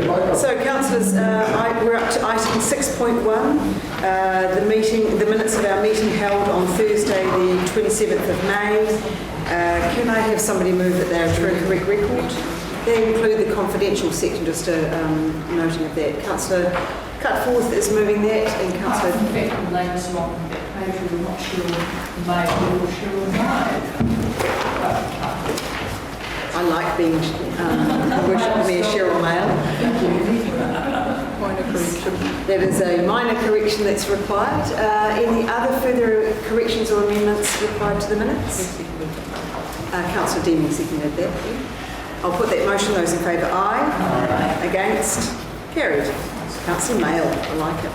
So, councillors, we're up to item 6.1, the minutes of our meeting held on Thursday, the 27th of May. Can I have somebody move that they are true and correct record? They include the confidential section, just a noting of that. Councillor Cutforth is moving that, and Councillor... In fact, the name is wrong on that page. We're not sure May or sure May. I like being Worship Mayor Cheryl Mail. Minor correction. That is a minor correction that's required. Any other further corrections or amendments required to the minutes? Councillor Deeming seconded that. I'll put that motion. Those in favour, aye. Aye. Against? Carried. Councillor Mail, I like it.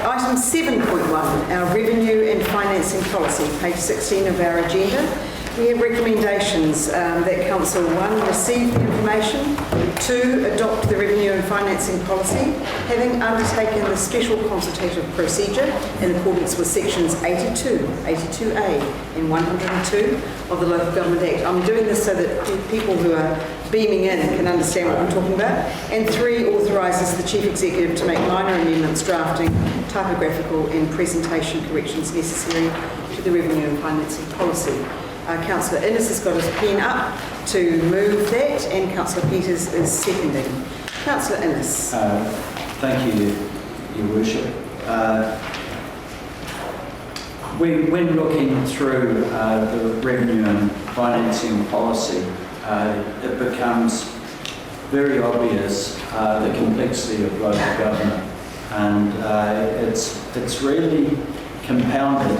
Item 7.1, our revenue and financing policy, page 16 of our agenda. We have recommendations that Council 1, receive the information, 2, adopt the revenue and financing policy, having undertaken the special consultative procedure in accordance with sections 82, 82A and 102 of the Local Government Act. I'm doing this so that people who are beaming in can understand what I'm talking about. And 3, authorises the Chief Executive to make minor amendments, drafting, typographical and presentation corrections necessary to the revenue and financing policy. Councillor Innes has got his pen up to move that, and Councillor Peters is seconding. Councillor Innes. Thank you, Your Worship. When looking through the revenue and financing policy, it becomes very obvious the complexity of local government, and it's really compounded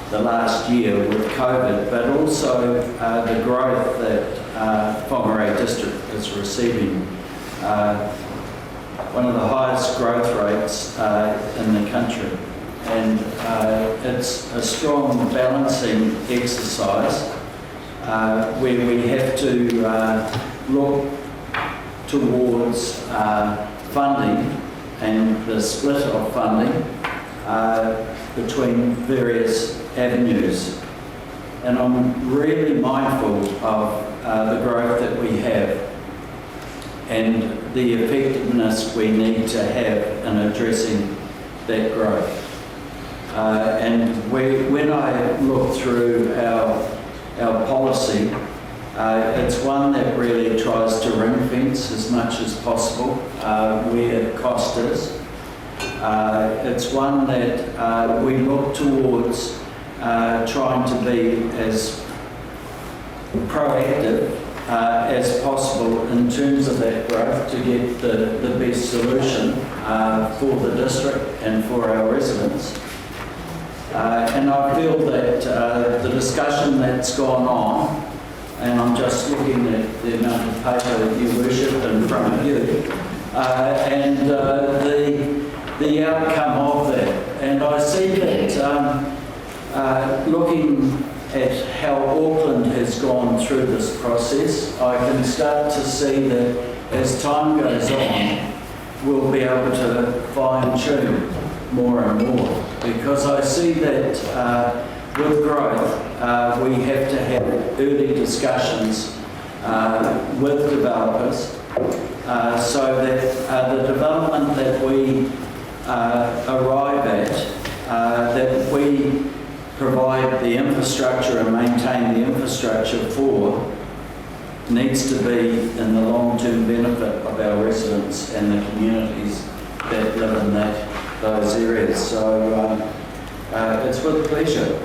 the last year with COVID, but also the growth that Whangarei District is receiving. One of the highest growth rates in the country. And it's a strong balancing exercise where we have to look towards funding and the split of funding between various avenues. And I'm really mindful of the growth that we have and the effectiveness we need to have in addressing that growth. And when I look through our policy, it's one that really tries to ring fence as much as possible where cost is. It's one that we look towards trying to be as proactive as possible in terms of that growth to get the best solution for the district and for our residents. And I feel that the discussion that's gone on, and I'm just looking at the amount of paper, Your Worship, in front of you, and the outcome of that. And I see that looking at how Auckland has gone through this process, I can start to see that as time goes on, we'll be able to fine-tune more and more. Because I see that with growth, we have to have early discussions with developers so that the development that we arrive at, that we provide the infrastructure and maintain the infrastructure for, needs to be in the long-term benefit of our residents and the communities that live in those areas. So it's with pleasure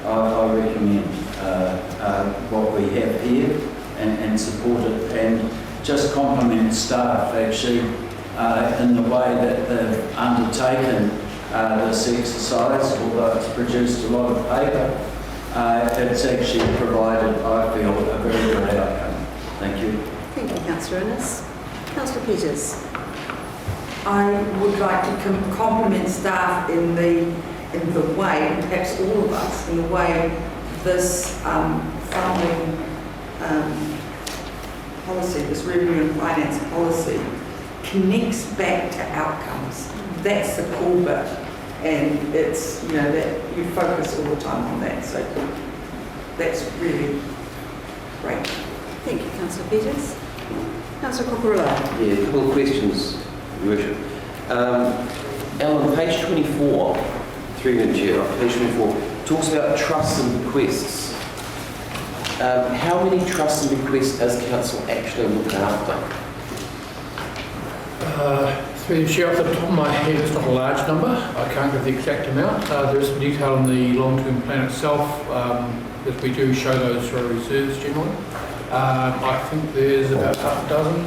I recommend what we have here and support it, and just compliment staff actually in the way that they've undertaken this exercise. Although it's produced a lot of paper, it's actually provided, I feel, a very good outcome. Thank you. Thank you, Councillor Innes. Councillor Peters. I would like to compliment staff in the way, perhaps all of us, in the way this funding policy, this revenue and finance policy, connects back to outcomes. That's the core bit, and it's, you know, that you focus all the time on that. So that's really great. Thank you, Councillor Peters. Councillor Cocorillo. Yeah, a couple of questions, Your Worship. Alan, page 24, through the chair, page 24, talks about trusts and bequests. How many trusts and bequests does council actually look after? Through the chair, off the top of my head, it's not a large number. I can't give the exact amount. There is some detail in the long-term plan itself, that we do show those through our reserves generally. I think there's about half a dozen.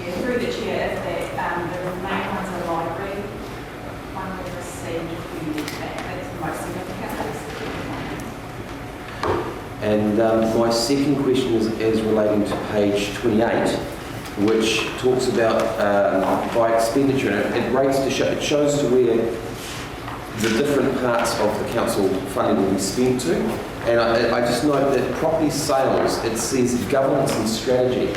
Yeah, through the chair, that the main ones are library. One we received a few years back. That's the most significant. And my second question is relating to page 28, which talks about by expenditure. It rates to show, it shows to where the different parts of the council funding will be spent to. And I just note that property sales, it says governance and strategy.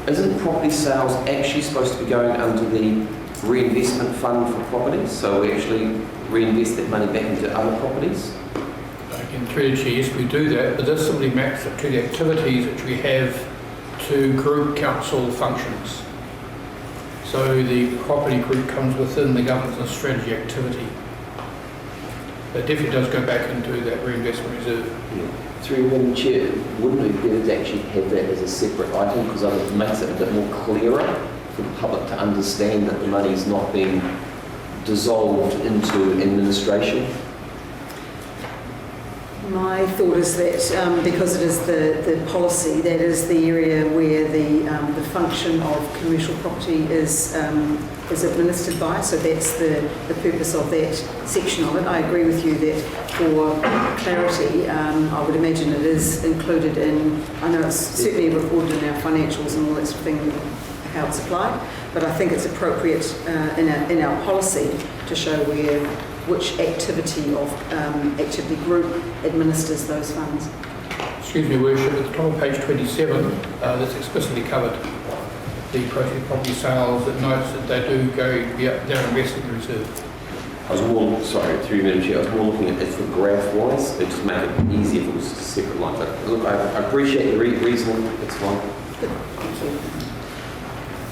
Isn't property sales actually supposed to be going under the reinvestment fund for properties? So we actually reinvest that money back into other properties? Again, through the chair, yes, we do that, but this simply maps it to the activities which we have to group council functions. So the property group comes within the governance and strategy activity. It definitely does go back into that reinvestment reserve. Yeah. Through Madam Chair, wouldn't it be better to actually have that as a separate item, because it makes it a bit more clearer for the public to understand that the money is not being dissolved into administration? My thought is that because it is the policy, that is the area where the function of commercial property is administered by, so that's the purpose of that section of it. I agree with you that for clarity, I would imagine it is included in, I know it's certainly recorded in our financials and all that sort of thing, how it's applied, but I think it's appropriate in our policy to show which activity of activity group administers those funds. Excuse me, Worship, at the top of page 27, that's explicitly covered. The property sales, that notes that they do go, they're invested in the reserve. I was more, sorry, through you, Madam Chair, I was more looking at it for graph-wise. It just make it easier if it was a separate line. But look, I appreciate the reasoning. It's fine. Good. Thank you.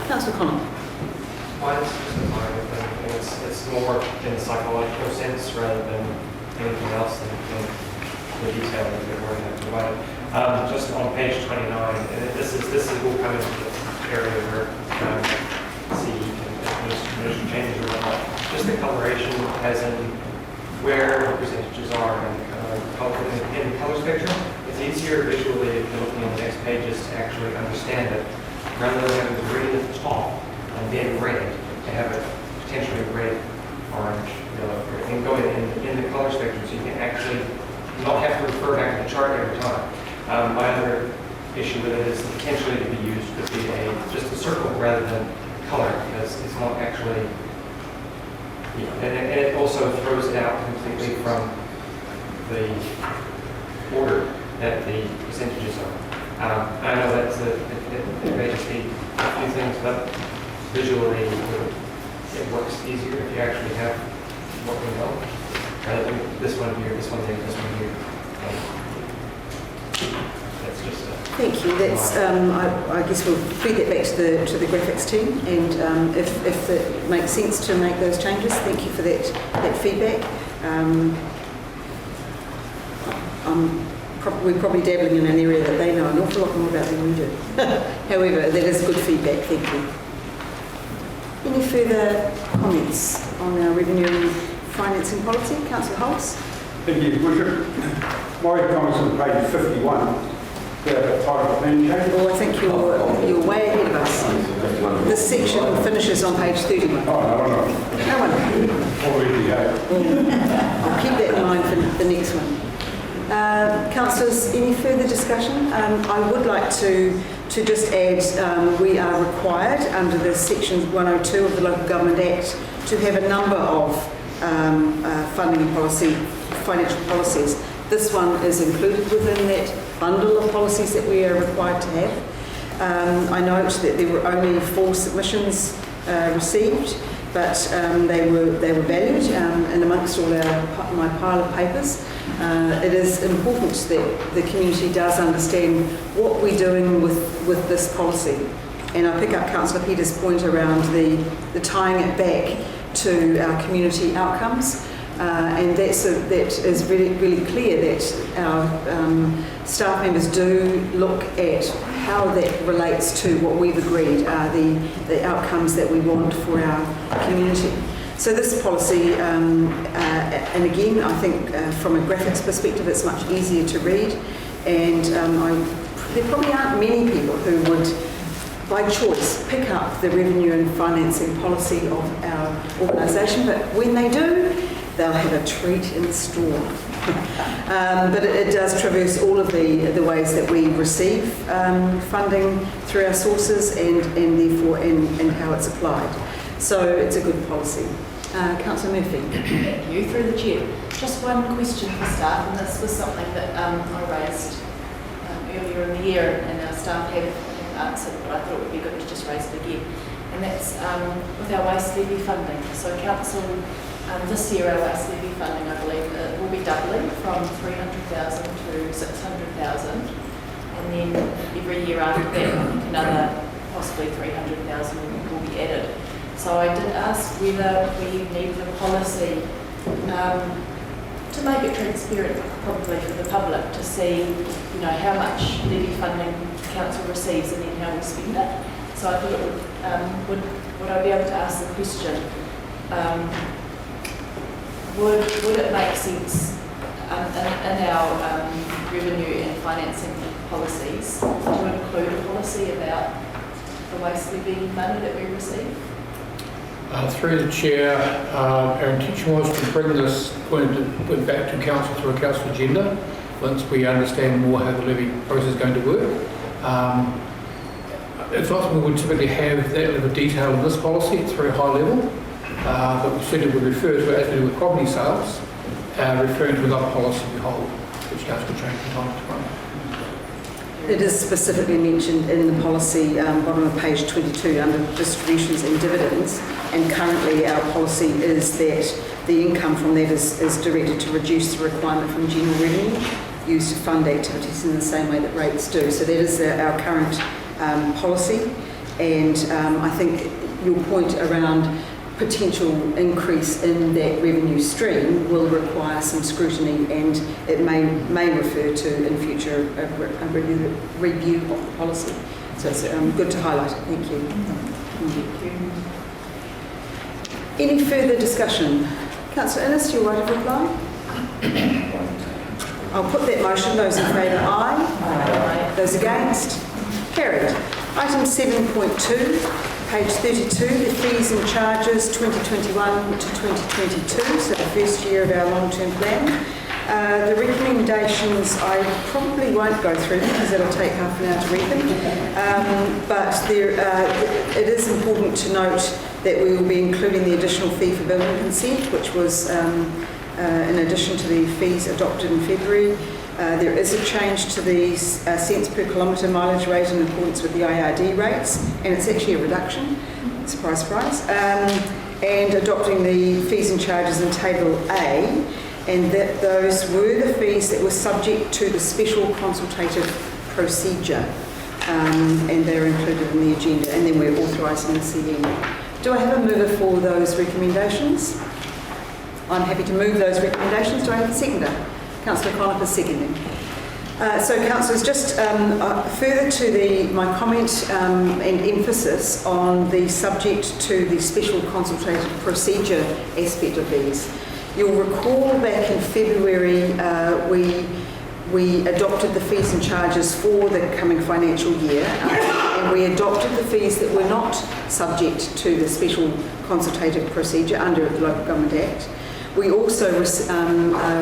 Councillor Connell. Mine's just a minor thing. It's more in a psychological sense rather than anything else than the detail that we're going to provide. Just on page 29, and this will come into the area where see administration changes or whatnot. Just the coloration, as in where the percentages are in the color spectrum. It's easier visually if you're looking at the next pages to actually understand it, rather than having the green at the top and then red, to have it potentially red, orange, yellow, and go in the color spectrum so you can actually not have to refer back to the chart every time. My other issue with it is potentially to be used could be just a circle rather than color, because it's not actually, and it also throws it out completely from the order that the percentages are. I know that's it may just be a few things, but visually it works easier if you actually have what we know, rather than this one here, this one there, this one here. That's just Thank you. That's I guess we'll feed that back to the graphics team, and if it makes sense to make those changes, thank you for that feedback. We're probably dabbling in an area that they know an awful lot more about than we do. However, that is good feedback. Thank you. Any further comments on our revenue and financing policy? Councillor Holtz. Thank you, Worship. My comments on page 51, the title plan change. Well, I think you're way ahead of us. This section finishes on page 31. Oh, no. No one. Already go. I'll keep that in mind for the next one. Councillors, any further discussion? I would like to just add we are required under the section 102 of the Local Government Act to have a number of funding policy, financial policies. This one is included within that bundle of policies that we are required to have. I note that there were only 4 submissions received, but they were valued, and amongst all my pile of papers, it is important that the community does understand what we're doing with this policy. And I pick up Councillor Peters' point around the tying it back to our community outcomes. And that is really, really clear that our staff members do look at how that relates to what we've agreed are the outcomes that we want for our community. So this policy, and again, I think from a graphics perspective, it's much easier to read. And there probably aren't many people who would, by choice, pick up the revenue and financing policy of our organisation, but when they do, they'll have a treat in store. But it does traverse all of the ways that we receive funding through our sources and therefore and how it's applied. So it's a good policy. Councillor Murphy. Thank you. Through the chair. Just one question for staff, and this was something that I raised earlier in the year, and our staff have answered, but I thought it would be good to just raise it again. And that's with our waste levy funding. So council, this year our waste levy funding, I believe, will be doubling from 300,000 to 600,000, and then every year after that, I think another possibly 300,000 will be added. So I did ask whether we need the policy to make it transparent, probably for the public, to see, how much levy funding council receives and then how we spend it. So I thought it would I be able to ask the question? Would it make sense in our revenue and financing policies to include a policy about the waste levy money that we receive? Through the chair, our intention was to bring this point back to council through a council agenda once we understand more how the levy process is going to work. It's not something we would typically have that level of detail in this policy. It's very high level, but we certainly would refer to it as we do with property sales, referring to another policy we hold, which council will change from time to time. It is specifically mentioned in the policy, bottom of page 22, under distributions and dividends, and currently our policy is that the income from that is directed to reduce the requirement from general revenue used to fund activities in the same way that rates do. So that is our current policy, and I think your point around potential increase in that revenue stream will require some scrutiny, and it may refer to in future a review of the policy. So it's good to highlight it. Thank you. Thank you. Any further discussion? Councillor Innes, your right of reply. I'll put that motion. Those in favour, aye. Aye. Those against? Carried. Item 7.2. Page 32, the fees and charges 2021 to 2022, so the first year of our long-term plan. The recommendations I probably won't go through because it'll take half an hour to read them, but it is important to note that we will be including the additional fee for building consent, which was in addition to the fees adopted in February. There is a change to the cents per kilometre mileage rate in accordance with the IRD rates, and it's actually a reduction, surprise, surprise, and adopting the fees and charges in Table A, and that those were the fees that were subject to the special consultative procedure, and they're included in the agenda, and then we're authorising the CM. Do I have a mover for those recommendations? I'm happy to move those recommendations. Do I have a seconder? Councillor Conifer seconding. So councillors, just further to my comment and emphasis on the subject to the special consultative procedure aspect of these. You'll recall back in February we adopted the fees and charges for the coming financial year, and we adopted the fees that were not subject to the special consultative procedure under the Local Government Act. We also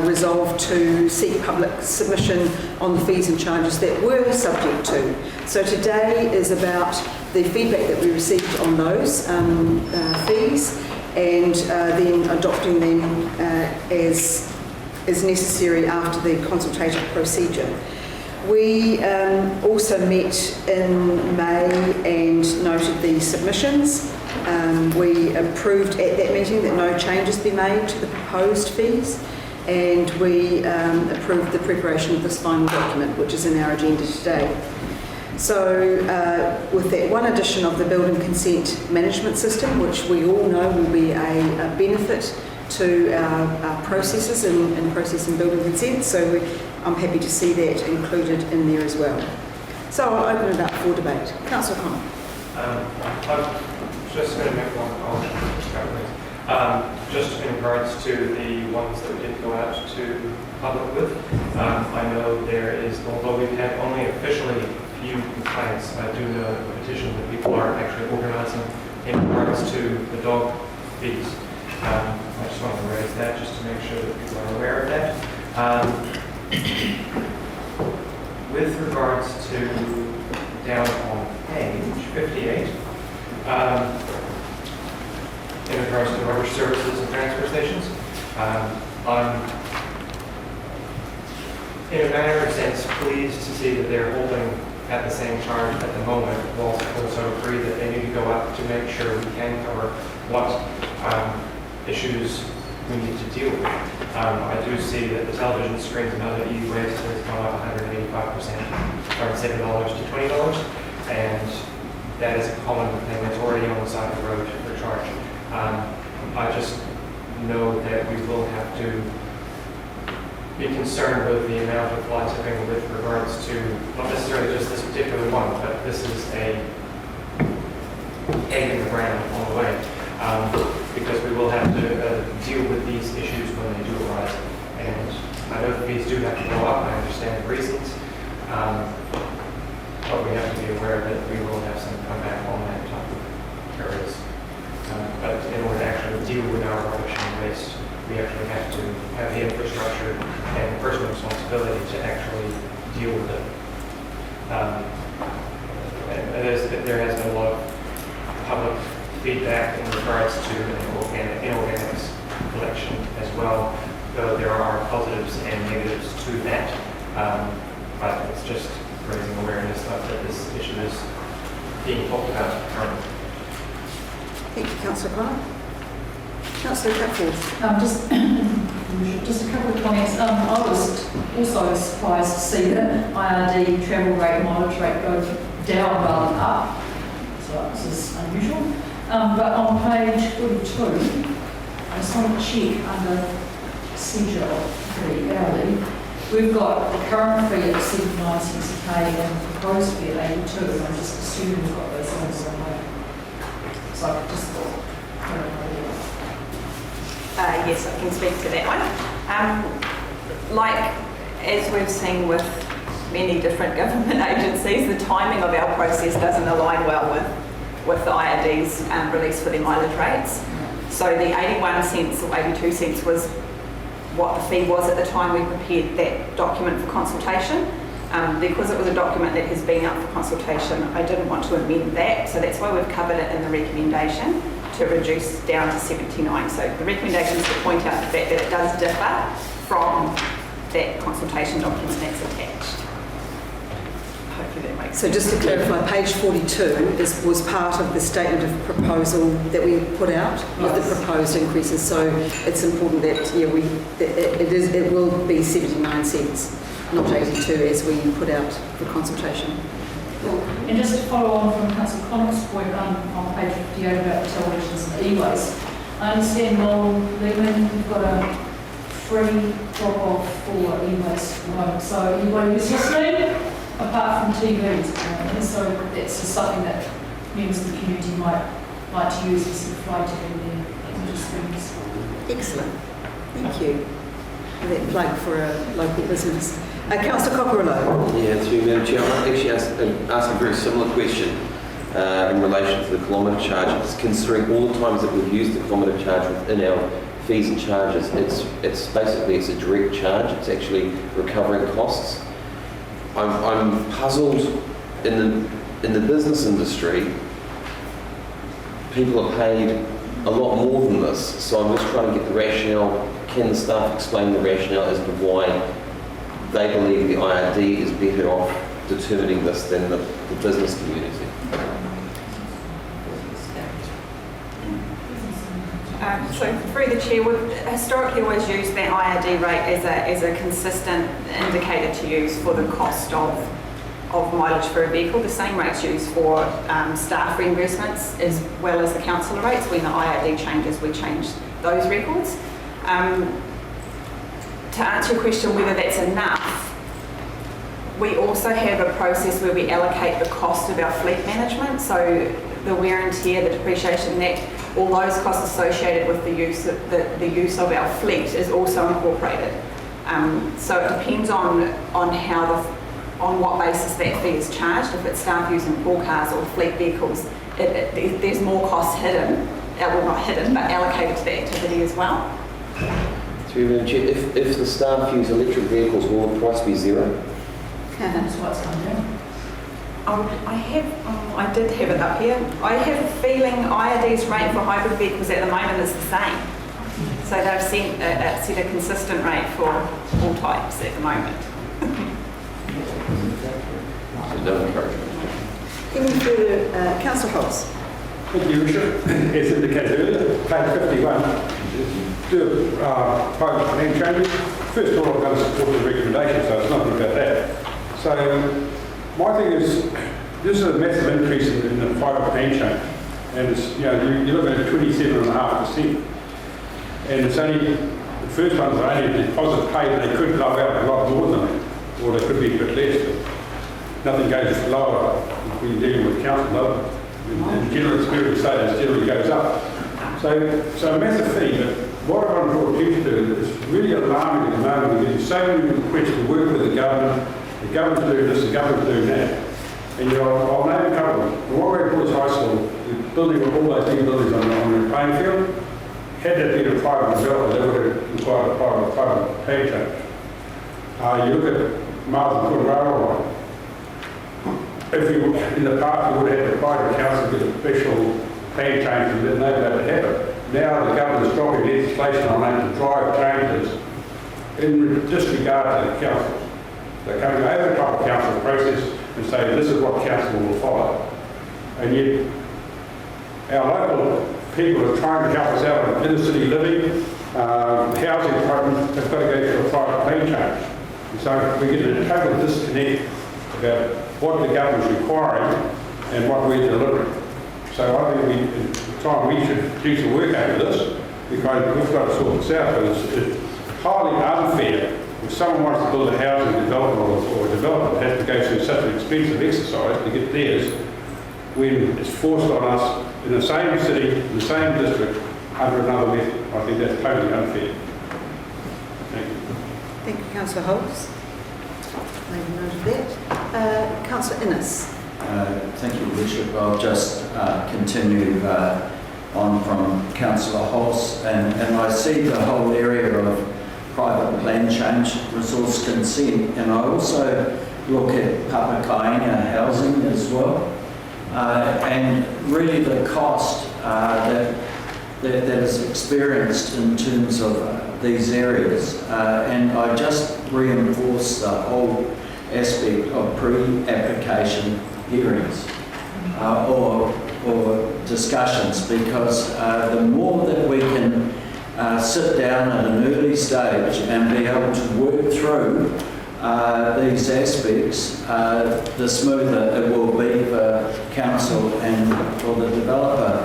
resolved to seek public submission on the fees and charges that were subject to. So today is about the feedback that we received on those fees, and then adopting them as necessary after the consultative procedure. We also met in May and noted the submissions, We approved at that meeting that no changes be made to the proposed fees, and we approved the preparation of this final document, which is in our agenda today. So with that one addition of the building consent management system, which we all know will be a benefit to our processes in processing building consent, so I'm happy to see that included in there as well. So I'll open it up for debate. Councillor Connell. I'm just going to make one comment. Just in regards to the ones that we didn't go out to public with, I know there is, although we've had only officially few complaints, I do know a petition that people are actually organising in regards to the dog fees. I just want to raise that just to make sure that people are aware of that. With regards to down on page 58, in regards to rubbish services and transfer stations, I'm in a manner of sense pleased to see that they're holding at the same charge at the moment, whilst I also agree that they need to go up to make sure we can cover what issues we need to deal with. I do see that the television screens and other e-waste has gone up 185%, from $7 to $20, and that is a common thing that's already on the side of the road for charge. I just know that we will have to be concerned with the amount of fly tipping with regards to not necessarily just this particular one, but this is a egg in the ground on the way, because we will have to deal with these issues when they do arise. And I know the fees do have to go up, I understand the reasons, but we have to be aware that we will have some comeback on that type of areas. But in order to actually deal with our rubbish and waste, we actually have to have the infrastructure and personal responsibility to actually deal with it. And there has been a lot of public feedback in regards to inorganics collection as well, though there are positives and negatives to that. But it's just raising awareness that this issue is being talked about currently. Thank you, Councillor Connell. Councillor Cutforth. Just a couple of comments. I was also surprised to see that IRD travel rate, mileage rate go down rather than up. So this is unusual. But on page 42, I just want to check under procedure of the hourly. We've got the current fee at 79 cents a pay and the proposed fee at 82. And I'm just assuming we've got those numbers on there. So I just thought, yes, I can speak to that one. Like, as we've seen with many different government agencies, the timing of our process doesn't align well with the IRD's release for their mileage rates. So the 81 cents or 82 cents was what the fee was at the time we prepared that document for consultation. Because it was a document that has been up for consultation, I didn't want to amend that, so that's why we've covered it in the recommendation to reduce down to 79. So the recommendation is to point out the fact that it does differ from that consultation document that's attached. Hopefully that makes sense. So just to clarify, page 42 was part of the statement of proposal that we put out with the proposed increases. So it's important that it will be 79 cents, not 82 as we put out for consultation. cool. And just to follow on from Councillor Connor's point on page 58 about the televisions and the e-waste, I understand Noel Lehman, you've got a free drop-off for e-waste at the moment. So anybody who's listening, apart from TVs, apparently, so that's just something that members of the community might like to use as a fly tipping their screens. Excellent. Thank you. And that plug for a local business. Councillor Cockerello. Yeah, through Madam Chair, I actually asked a very similar question in relation to the kilometre charge. Considering all the times that we've used the kilometre charge within our fees and charges, it's basically a direct charge. It's actually recovering costs. I'm puzzled in the business industry. People are paid a lot more than this, so I'm just trying to get the rationale. Can the staff explain the rationale as to why they believe the IRD is better off determining this than the business community? So through the chair, we've historically always used that IRD rate as a consistent indicator to use for the cost of mileage for a vehicle. The same rates used for staff reimbursements as well as the councillor rates. When the IRD changes, we change those records. To answer your question whether that's enough, we also have a process where we allocate the cost of our fleet management. So the wear and tear, the depreciation, that all those costs associated with the use of our fleet is also incorporated. So it depends on what basis that fee is charged. If it's staff using pool cars or fleet vehicles, there's more costs hidden, well not hidden, but allocated to the activity as well. Through the chair, if the staff use electric vehicles, will the price be zero? That's why it's come down. I did have it up here. I have a feeling IRD's rate for hybrid vehicles at the moment is the same. So they've set a consistent rate for all types at the moment. So don't encourage it. Any further, Councillor Hobbs? Thank you, Richard. As indicated earlier, page 51, do private plan changes. First of all, I'm going to support the recommendation, so it's nothing about that. So my thing is, this is a massive increase in the private plan change, and it's, you're looking at 27.5%, and it's only the first ones are only a deposit paid. They could blow out a lot more than that, or they could be a bit less. But nothing goes lower when you're dealing with council. In general experience, status generally goes up. So a massive fee. But what I want to draw attention to is really alarming at the moment. We're getting so many requests to work with the government. The government's doing this, the government's doing that. And I'll name a couple. The Whangarei District Council, the building with all those new buildings on the playing field, had that been a private developer, they would have required a private plan change. You look at Martin Court Railway line. In the past, we would have had the private council get a special plan change and let nobody happen. Now the government's dropping legislation on that to drive changes in disregard to the council. They're coming over the top of council process and saying this is what council will follow. And yet, our local people are trying to help us out with inner city living, housing department have got to go through a private plan change. And so we get a total disconnect about what the government's requiring and what we're delivering. So I think we should do some work over this, because we've got to sort this out. But it's highly unfair if someone wants to build a housing development or a development has to go through such an expensive exercise to get theirs, when it's forced on us in the same city, in the same district, under another method. I think that's totally unfair. Thank you. Thank you, Councillor Hobbs. Made a note of that. Councillor Innes. Thank you, Richard. I'll just continue on from Councillor Hobbs, and I see the whole area of private plan change, resource consent, and I also look at Papakainga housing as well, and really the cost that is experienced in terms of these areas, and I just reinforce the whole aspect of pre-application hearings or discussions, because the more that we can sit down at an early stage and be able to work through these aspects, the smoother it will be for council and for the developer.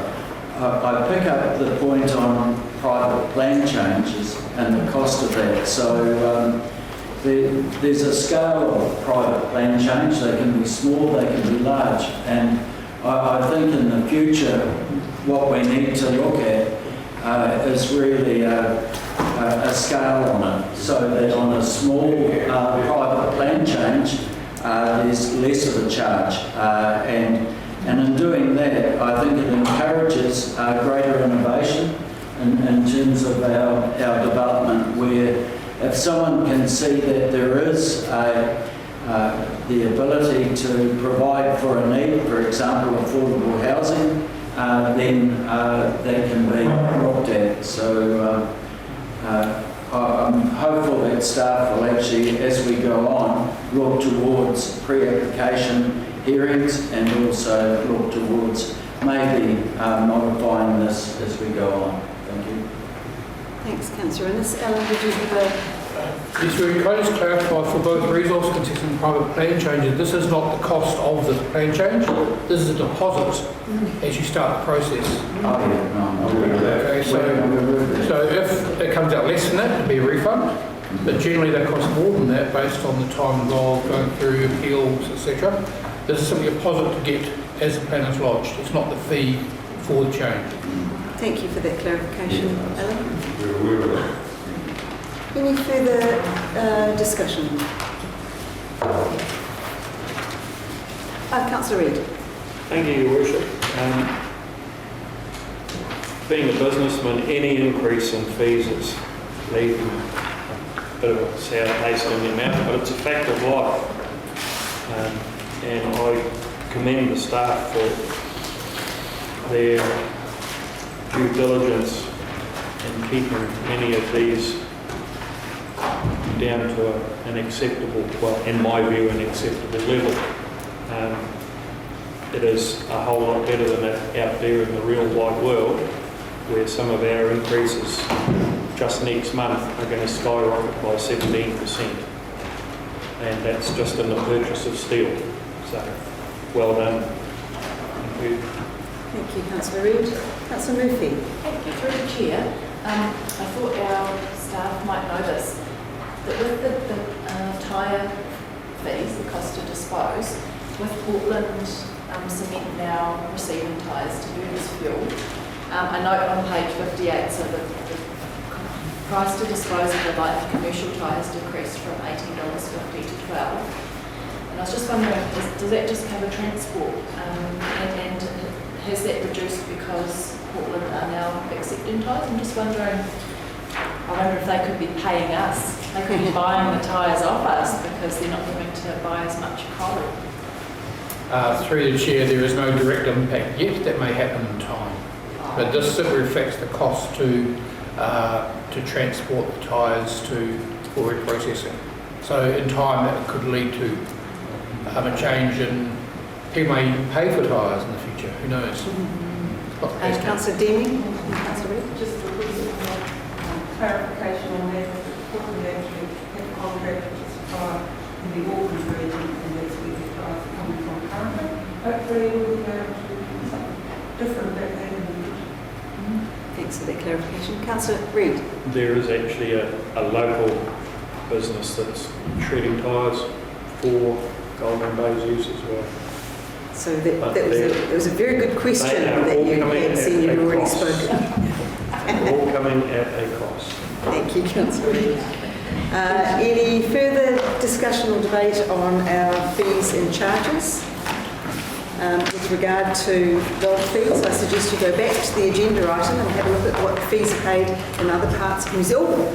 I pick up the point on private plan changes and the cost of that. So there's a scale of private plan change. They can be small, they can be large. And I think in the future, what we need to look at is really a scale on it, so that on a small private plan change, there's less of a charge. And in doing that, I think it encourages greater innovation in terms of our development, where if someone can see that there is the ability to provide for a need, for example, affordable housing, then that can be looked at. So I'm hopeful that staff will actually, as we go on, look towards pre-application hearings and also look towards maybe modifying this as we go on. Thank you. Thanks, Councillor Innes. Alan, did you have Yes, we can just clarify for both resource consent and private plan changes, this is not the cost of the plan change, this is a deposit as you start the process. Oh, yeah, no, I'm aware of that. Okay, so if it comes out less than that, it'll be a refund, but generally they cost more than that based on the time involved, going through appeals, etc. This is simply a deposit to get as the plan is lodged, it's not the fee for the change. Thank you for that clarification, Alan. We're aware of that. Any further discussion? Councillor Reid. Thank you, Your Worship. Being a businessman, any increase in fees is leaving a bit of a sour taste in their mouth, but it's a fact of life. And I commend the staff for their due diligence in keeping many of these down to an acceptable, well, in my view, an acceptable level. It is a whole lot better than it out there in the real wide world, where some of our increases just next month are going to skyrocket by 17%. And that's just in the purchase of steel. So, well done. Thank you. Thank you, Councillor Reid. Councillor Murphy. Thank you. Through the chair, I thought our staff might know this, that with the tyre fees, the cost to dispose, with Portland Cement now receiving tyres to use as fuel, I note on page 58, so the price to dispose of the light commercial tyres decreased from $18.50 to $12. And I was just wondering, does that just cover transport? And has that reduced because Portland are now accepting tyres? I'm just wondering, I wonder if they could be paying us. They could be buying the tyres off us because they're not having to buy as much coal. Through the chair, there is no direct impact yet. That may happen in time. But this simply reflects the cost to transport the tyres for reprocessing. So in time, that could lead to a change in people may even pay for tyres in the future. Who knows? Councillor Deeming. Councillor Reid. Just a little bit more clarification on that. Portland actually have a contract with the supplier in the Auckland region, and that's where the tyres are coming from currently. Hopefully we'll be able to do something different about that in the future. Thanks for that clarification. Councillor Reid. There is actually a local business that's shredding tyres for Golden Bay's use as well. So that was a very good question that you had seen you'd already spoken. All coming at a cost. Thank you, Councillor Reid. Any further discussion or debate on our fees and charges? With regard to dog fees, I suggest you go back to the agenda item and have a look at what fees are paid in other parts of New Zealand.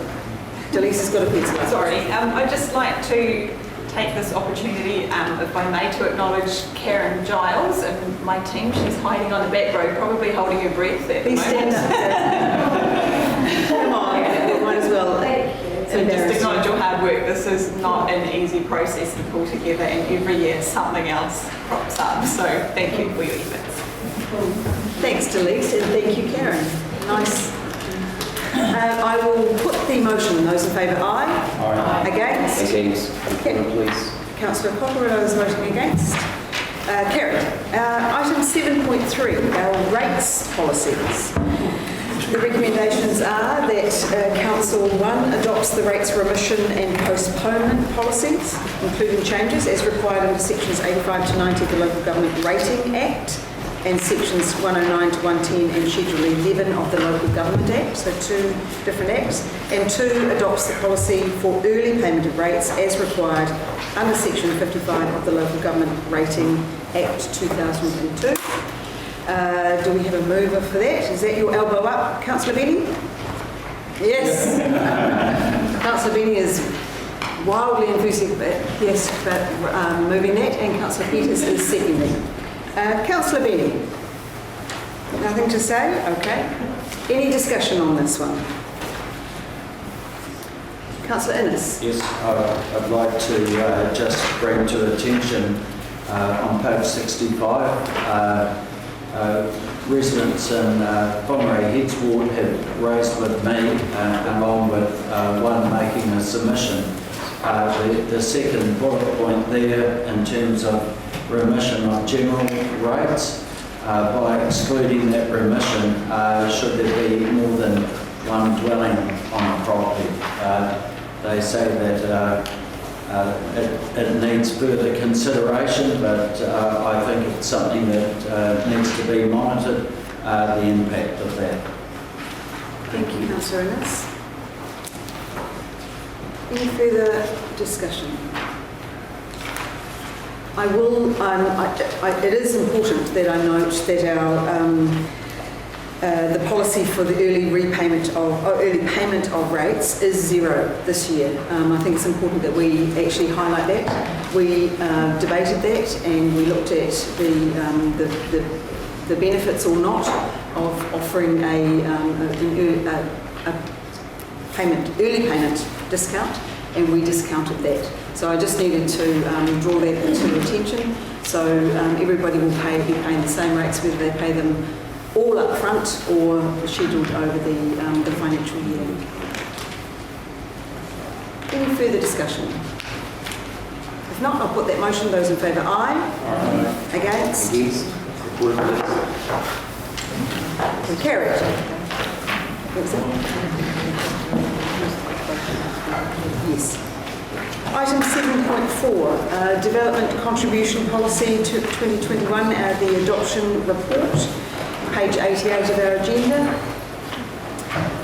Delise has got a pencil. Sorry, I'd just like to take this opportunity, if I may, to acknowledge Karen Giles and my team. She's hiding on the back row, probably holding her breath at the Please moment. Stand up. Come on, might as well. So just acknowledge your hard work. This is not an easy process to pull together, and every year something else crops up. So thank you for your efforts. Thanks, Delise, and thank you, Karen. Nice. I will put the motion. Those in favour, aye. Aye. Against? Against, please. Councillor Cocker, those voting against? Carried. Item 7.3, our rates policies. The recommendations are that Council 1 adopts the rates remission and postponement policies, including changes as required under sections 85 to 90 of the Local Government Rating Act and sections 109 to 110 and Schedule 11 of the Local Government Act, so two different acts. And 2 adopts the policy for early payment of rates as required under section 55 of the Local Government Rating Act 2002. Do we have a mover for that? Is that your elbow up, Councillor Benny? Yes. Councillor Benny is wildly enthusiastic, yes, about moving that, and Councillor Peters is seconding. Councillor Benny? Nothing to say? Okay. Any discussion on this one? Councillor Innes? Yes, I'd like to just bring to attention on page 65 residents in Whangarei ward have raised with me, along with one making a submission. The second bullet point there in terms of remission of general rates, by excluding that remission, should there be more than one dwelling on a property. They say that it needs further consideration, but I think it's something that needs to be monitored, the impact of that. Thank you, Councillor Innes. Any further discussion? I will. It is important that I note that the policy for the early payment of rates is 0 this year. I think it's important that we actually highlight that. We debated that and we looked at the benefits or not of offering a early payment discount, and we discounted that. So I just needed to draw that to attention. So everybody will be paying the same rates, whether they pay them all up front or scheduled over the financial year. Any further discussion? If not, I'll put that motion. Those in favour, aye. Aye. Against? Against. We carry it. Yes. Item 7.4, Development Contribution Policy to 2021, the adoption report, page 88 of our agenda.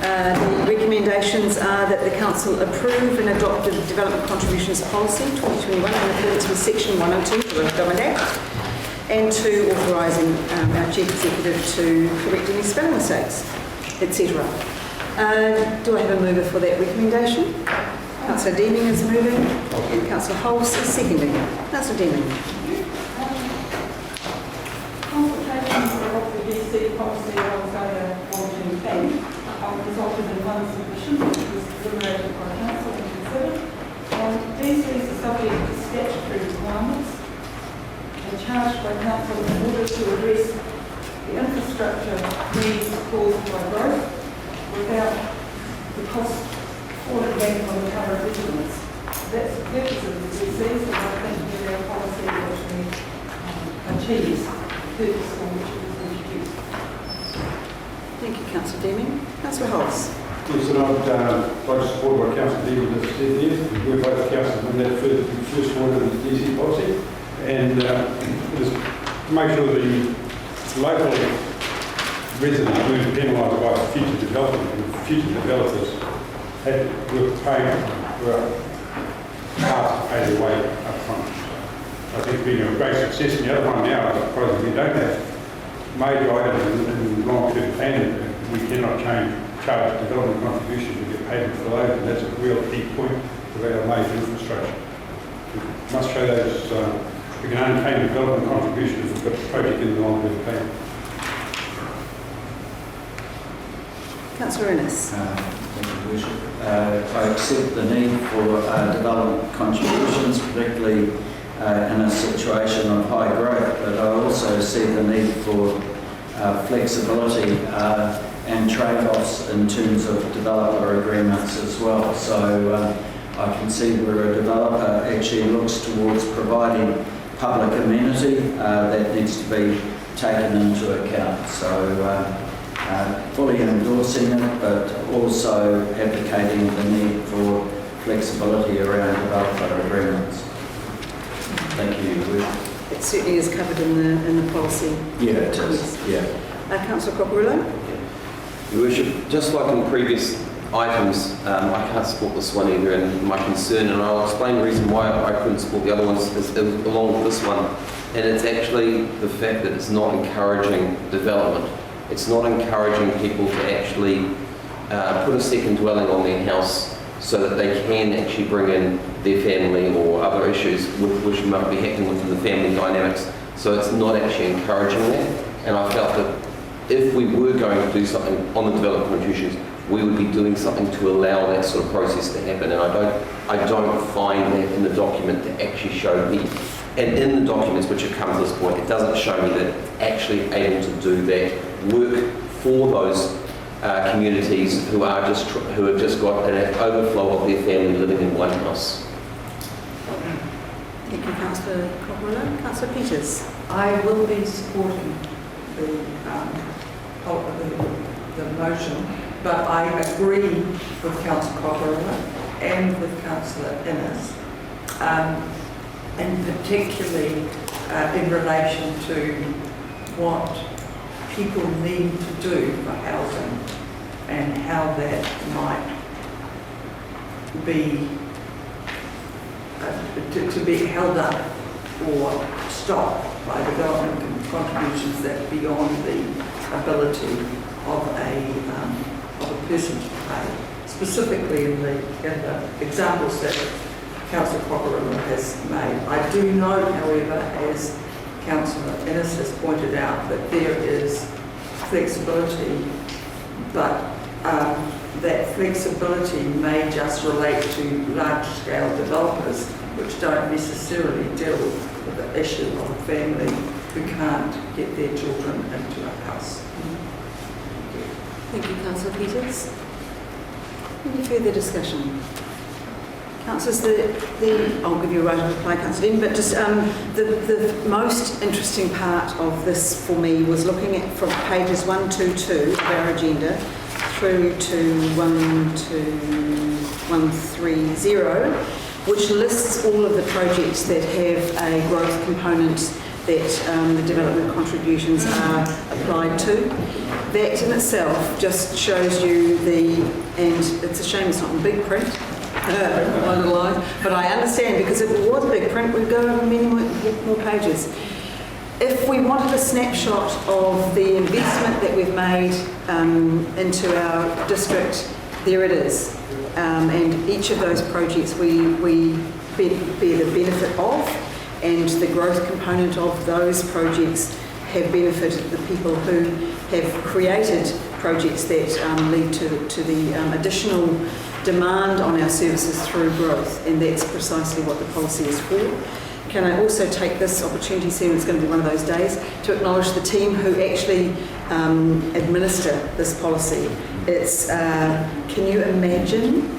The recommendations are that the Council approve and adopt the Development Contributions Policy 2021 in accordance with Section 102 of the Local Government Act, and to authorising our Chief Executive to correct any spelling mistakes, etc. Do I have a mover for that recommendation? Councillor Deeming is moving, and Councillor Holmes is seconding. Councillor Deeming. Consultations of the DC policy on Whangarei District Council resulted in one submission, which was deliberated by Council and considered. DCs are subject to statutory requirements and charged by Council in order to address the infrastructure needs caused by growth without the cost falling back on the current residents. That's the purpose of the DCs, and I think that our policy actually achieves the purpose for which it was introduced. Thank you, Councillor Deeming. Councillor Holmes. Yes, and I'd like to support what Councillor Deeming has said there. We're both councillors in that first one of the DC policy, and just make sure the local residents who are penalised by future development and future developers were asked to pay their way up front. I think it's been a great success. And the other one now, I suppose, we don't have major items in long-term planning. We cannot charge development contributions to get paid for those, and that's a real key point of our major infrastructure. We must show those, we can only pay development contributions if we've got the project in the long-term plan. Councillor Innes. Thank you, Worship. I accept the need for development contributions, particularly in a situation of high growth, but I also see the need for flexibility and trade-offs in terms of developer agreements as well. So I can see where a developer actually looks towards providing public amenity that needs to be taken into account. So fully endorsing it, but also advocating the need for flexibility around developer agreements. Thank you. It certainly is covered in the policy. Yeah, it is. Yes. Yeah. Councillor Cockerello. Your Worship, just like in previous items, I can't support this one either, and my concern, and I'll explain the reason why I couldn't support the other ones along with this one, and it's actually the fact that it's not encouraging development. It's not encouraging people to actually put a second dwelling on their house so that they can actually bring in their family or other issues which might be happening within the family dynamics. So it's not actually encouraging that. And I felt that if we were going to do something on the development contributions, we would be doing something to allow that sort of process to happen. And I don't find that in the document to actually show me And in the documents which have come to this point, it doesn't show me that actually able to do that work for those communities who have just got an overflow of their family living in one house. Thank you, Councillor Cochrane. Councillor Peters. I will be supporting the motion, but I agree with Councillor Cochrane and with Councillor Innes, and particularly in relation to what people need to do for housing and how that might be to be held up or stopped by development contributions that are beyond the ability of a person to pay. Specifically in the examples that Councillor Cochrane has made. I do note, however, as Councillor Innes has pointed out, that there is flexibility, but that flexibility may just relate to large-scale developers, which don't necessarily deal with the issue of a family who can't get their children into a house. Thank you, Councillor Peters. Any further discussion? Councillors, I'll give you a right of reply, Councillor Dean, but just the most interesting part of this for me was looking at from pages 122 of our agenda through to 130, which lists all of the projects that have a growth component that the development contributions are applied to. That in itself just shows you and it's a shame it's not in big print, underlined, but I understand because if it was big print, we'd go over many more pages. If we wanted a snapshot of the investment that we've made into our district, there it is. And each of those projects we bear the benefit of, and the growth component of those projects have benefited the people who have created projects that lead to the additional demand on our services through growth, and that's precisely what the policy is for. Can I also take this opportunity, seeing it's going to be one of those days, to acknowledge the team who actually administer this policy. It's, can you imagine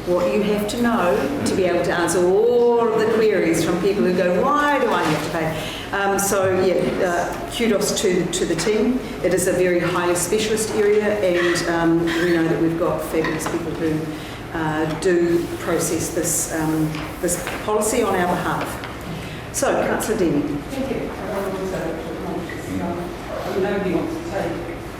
what you have to know to be able to answer all of the queries from people who go, why do I have to pay? Kudos to the team. It is a very highly specialist area, and we know that we've got fabulous people who do process this policy on our behalf. So, Councillor Dean. Thank you. I want to say nobody wants to take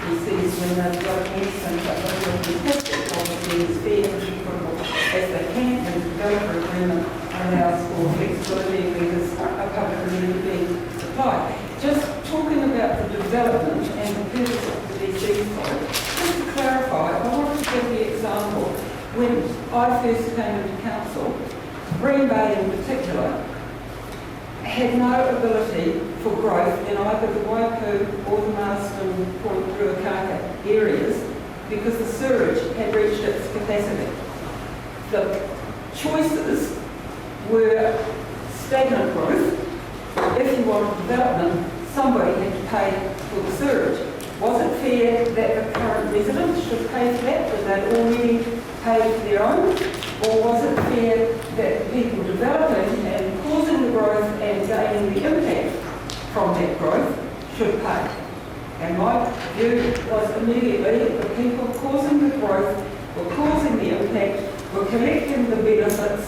PCs when they've got anything, but they will be tested policy as fair and equitable as they can, and to go for agreement allows for flexibility because a public remedy being supplied. Just talking about the development and the purpose of the DC side, just to clarify, I want to give the example. When I first came into council, Green Bay in particular had no ability for growth in either the Waipu or the Marston Point Ruakaka areas because the sewerage had reached its capacity. The choices were stagnant growth. If you wanted development, somebody had to pay for the sewerage. Was it fair that the current residents should pay for that, that they'd already paid for their own? Or was it fair that people developing and causing the growth and gaining the impact from that growth should pay? And my view was immediately the people causing the growth were causing the impact, were collecting the benefits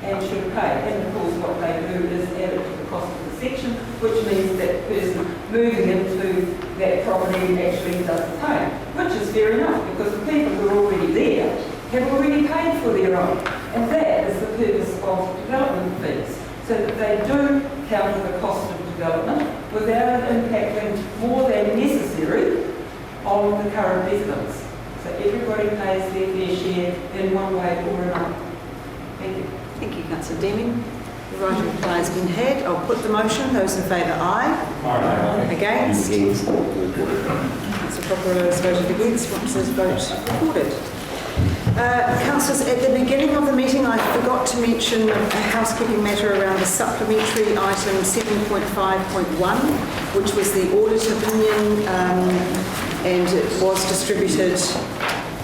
and should pay. And of course what they do is add it to the cost of the section, which means that person moving into that property actually doesn't pay, which is fair enough because the people who are already there have already paid for their own. And that is the purpose of development fees, so that they do counter the cost of development without impacting more than necessary on the current residents. So everybody pays their fair share in one way or another. Thank you. Thank you, Councillor Deming. The right of reply has been had. I'll put the motion. Those in favour, aye. Aye. Against? Councillor Cochrane has voted against. What's his vote recorded? Councillors, at the beginning of the meeting I forgot to mention a housekeeping matter around the supplementary item 7.5.1, which was the audit opinion, and it was distributed.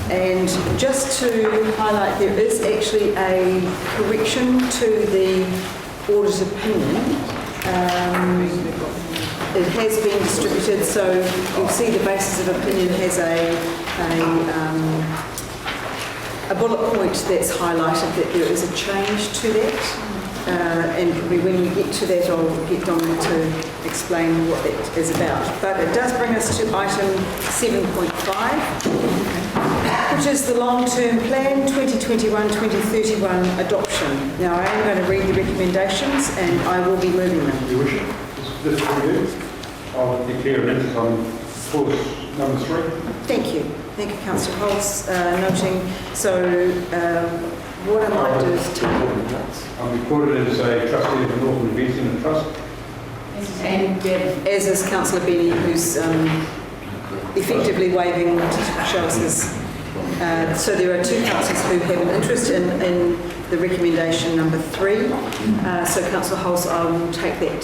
And just to highlight, there is actually a correction to the audit opinion. It has been distributed, so you'll see the basis of opinion has a bullet point that's highlighted that there is a change to that. And probably when we get to that, I'll get Dominic to explain what that is about. But it does bring us to item 7.5, which is the long-term plan 2021-2031 adoption. Now, I am going to read the recommendations and I will be moving them. Your worship, this is for you. I'll declare an interest on clause number 3. Thank you. Thank you, Councillor Holtz, noting. So, what I might do is I'm recorded as a trustee of the Northland Event Centre Trust. and as is Councillor Benny, who's effectively waving to show us his. So there are two councillors who have an interest in the recommendation number 3. So Councillor Holtz, I will take that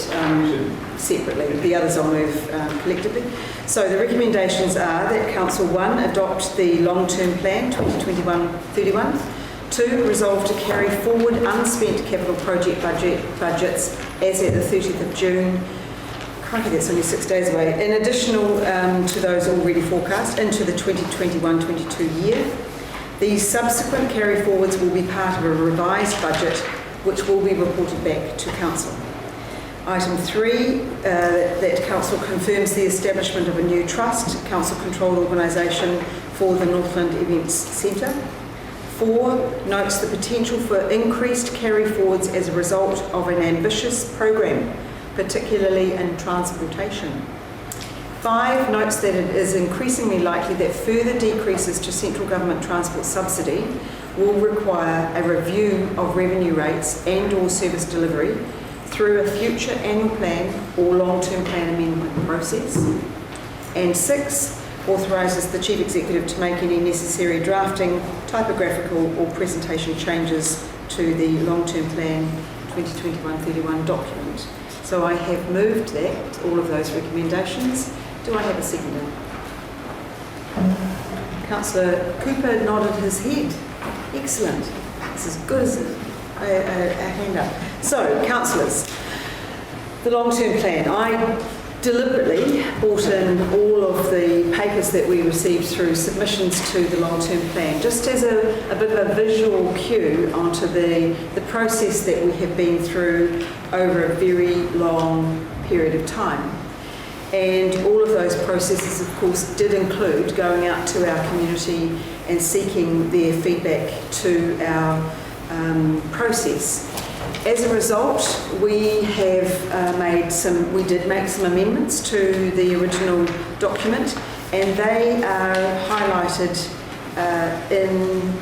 separately. The others I'll move collectively. So the recommendations are that Council 1 adopt the long-term plan 2021-31. 2, resolve to carry forward unspent capital project budgets as at the 30th of June. Crikey, that's only 6 days away. In additional to those already forecast into the 2021-22 year. These subsequent carry forwards will be part of a revised budget which will be reported back to Council. Item 3, that Council confirms the establishment of a new trust, Council-controlled organisation for the Northland Events Centre. 4, notes the potential for increased carry forwards as a result of an ambitious programme, particularly in transportation. 5, notes that it is increasingly likely that further decreases to central government transport subsidy will require a review of revenue rates and/or service delivery through a future annual plan or long-term plan amendment process. And 6, authorises the Chief Executive to make any necessary drafting, typographical or presentation changes to the long-term plan 2021-31 document. So I have moved that, all of those recommendations. Do I have a seconder? Councillor Cooper nodded his head. Excellent. It's as good as a hand up. So, councillors, the long-term plan. I deliberately brought in all of the papers that we received through submissions to the long-term plan, just as a bit of a visual cue onto the process that we have been through over a very long period of time. And all of those processes, of course, did include going out to our community and seeking their feedback to our process. As a result, we have we did make some amendments to the original document, and they are highlighted in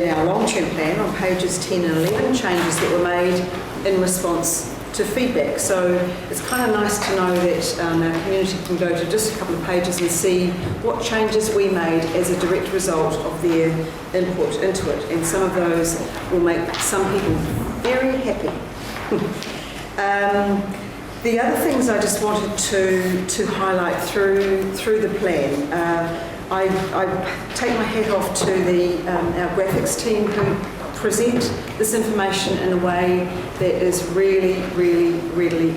our long-term plan on pages 10 and 11, changes that were made in response to feedback. So it's kind of nice to know that our community can go to just a couple of pages and see what changes we made as a direct result of their input into it. And some of those will make some people very happy. The other things I just wanted to highlight through the plan. I take my hat off to our graphics team who present this information in a way that is really, really, really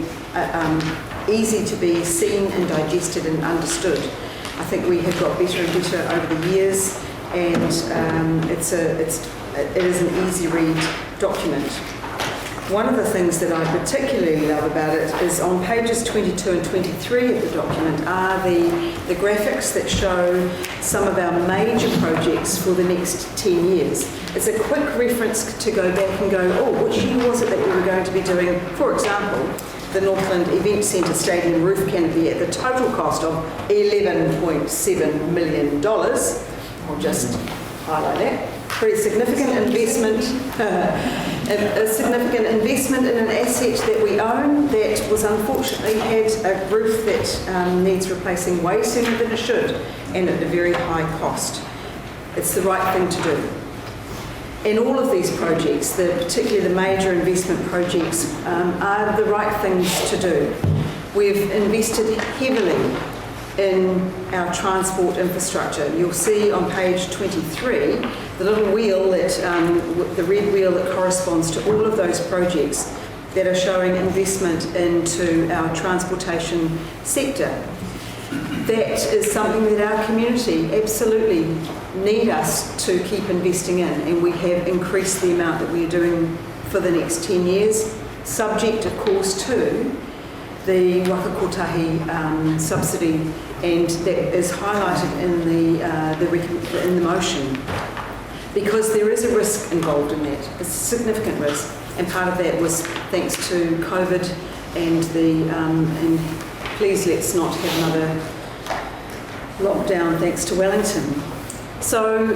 easy to be seen and digested and understood. I think we have got better and better over the years, and it is an easy read document. One of the things that I particularly love about it is on pages 22 and 23 of the document are the graphics that show some of our major projects for the next 10 years. It's a quick reference to go back and go, oh, which year was it that we were going to be doing, for example, the Northland Event Centre Stadium roof canopy at the total cost of $11.7 million. I'll just highlight that. Pretty significant investment, a significant investment in an asset that we own that was unfortunately had a roof that needs replacing way sooner than it should, and at a very high cost. It's the right thing to do. In all of these projects, particularly the major investment projects, are the right things to do. We've invested heavily in our transport infrastructure. You'll see on page 23, the little wheel the red wheel that corresponds to all of those projects that are showing investment into our transportation sector. That is something that our community absolutely need us to keep investing in, and we have increased the amount that we are doing for the next 10 years, subject of course to the waka kotahi subsidy, and that is highlighted in the motion, because there is a risk involved in that, a significant risk, and part of that was thanks to COVID and please let's not have another lockdown thanks to Wellington. So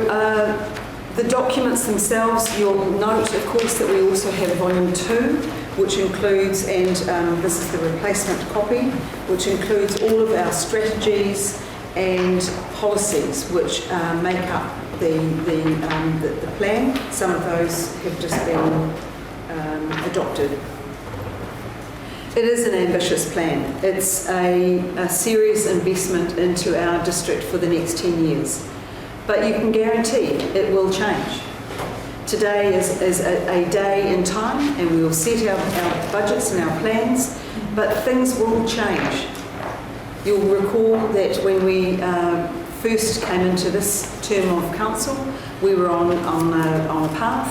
the documents themselves, you'll note of course that we also have volume 2, which includes, and this is the replacement copy, which includes all of our strategies and policies which make up the plan. Some of those have just been adopted. It is an ambitious plan. It's a serious investment into our district for the next 10 years. But you can guarantee it will change. Today is a day in time, and we will set our budgets and our plans, but things will change. You'll recall that when we first came into this term of council, we were on a path.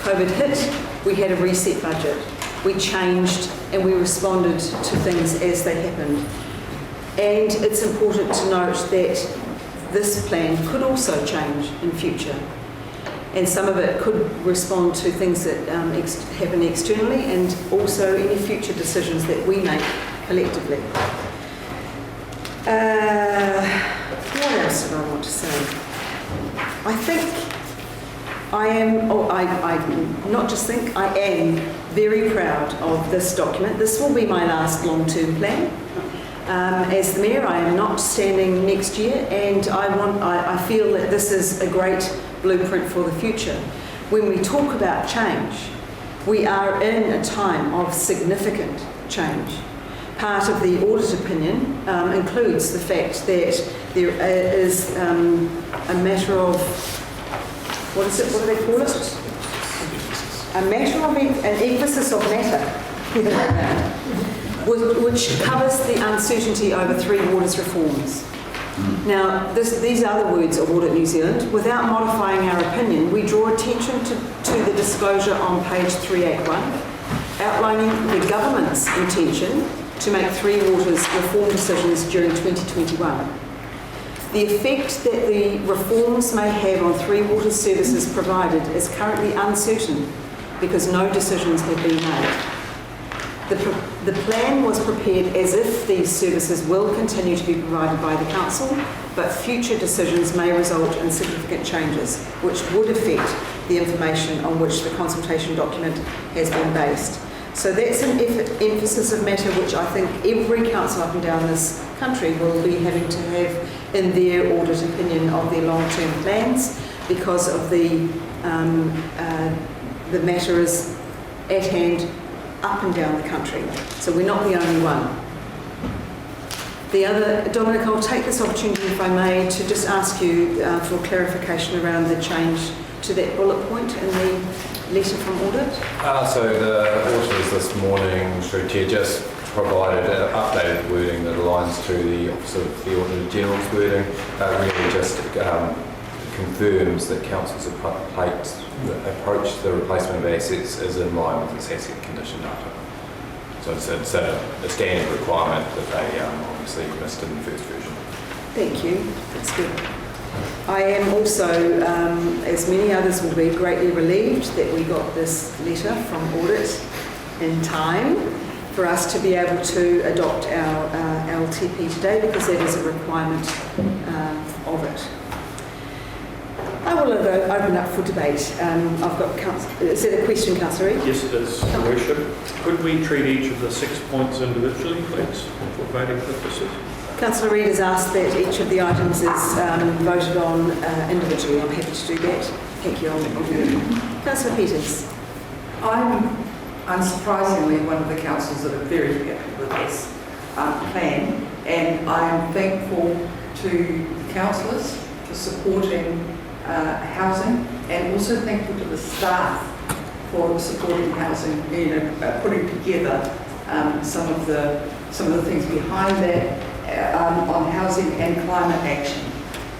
COVID hit, we had a reset budget. We changed and we responded to things as they happened. And it's important to note that this plan could also change in future. And some of it could respond to things that happen externally, and also any future decisions that we make collectively. What else did I want to say? I think I am, not just think, I am very proud of this document. This will be my last long-term plan. As the Mayor, I am not standing next year, and I feel that this is a great blueprint for the future. When we talk about change, we are in a time of significant change. Part of the audit opinion includes the fact that there is a matter of, what do they call it? A matter of, an emphasis of matter, which covers the uncertainty over 3 waters reforms. Now, these are the words of Audit New Zealand. Without modifying our opinion, we draw attention to the disclosure on page 381, outlining the government's intention to make 3 waters reform decisions during 2021. The effect that the reforms may have on 3 water services provided is currently uncertain because no decisions have been made. The plan was prepared as if these services will continue to be provided by the Council, but future decisions may result in significant changes, which would affect the information on which the consultation document has been based. So that's an emphasis of matter which I think every council up and down this country will be having to have in their audit opinion of their long-term plans, because of the matter is at hand up and down the country. So we're not the only one. The other, Dominic, I'll take this opportunity, if I may, to just ask you for clarification around the change to that bullet point in the letter from audit. So the auditors this morning, through Chair, just provided an updated wording that aligns to the Office of the Auditor General's wording. Really just confirms that Council's approach to the replacement of assets is in line with its asset condition data. So it's a standard requirement that they obviously missed in the first version. Thank you. That's good. I am also, as many others will be, greatly relieved that we got this letter from audit in time for us to be able to adopt our LTP today, because that is a requirement of it. I will open up for debate. I've got, is that a question, Councillor Reid? Yes, it is, Your Worship. Could we treat each of the 6 points individually, please, for voting purposes? Councillor Reid has asked that each of the items is voted on individually. I'm happy to do that. Thank you. I'll do that. Councillor Peters. I'm unsurprisingly one of the councillors that are very happy with this plan, and I'm thankful to the councillors for supporting housing, and also thankful to the staff for supporting housing, putting together some of the things behind that on housing and climate action,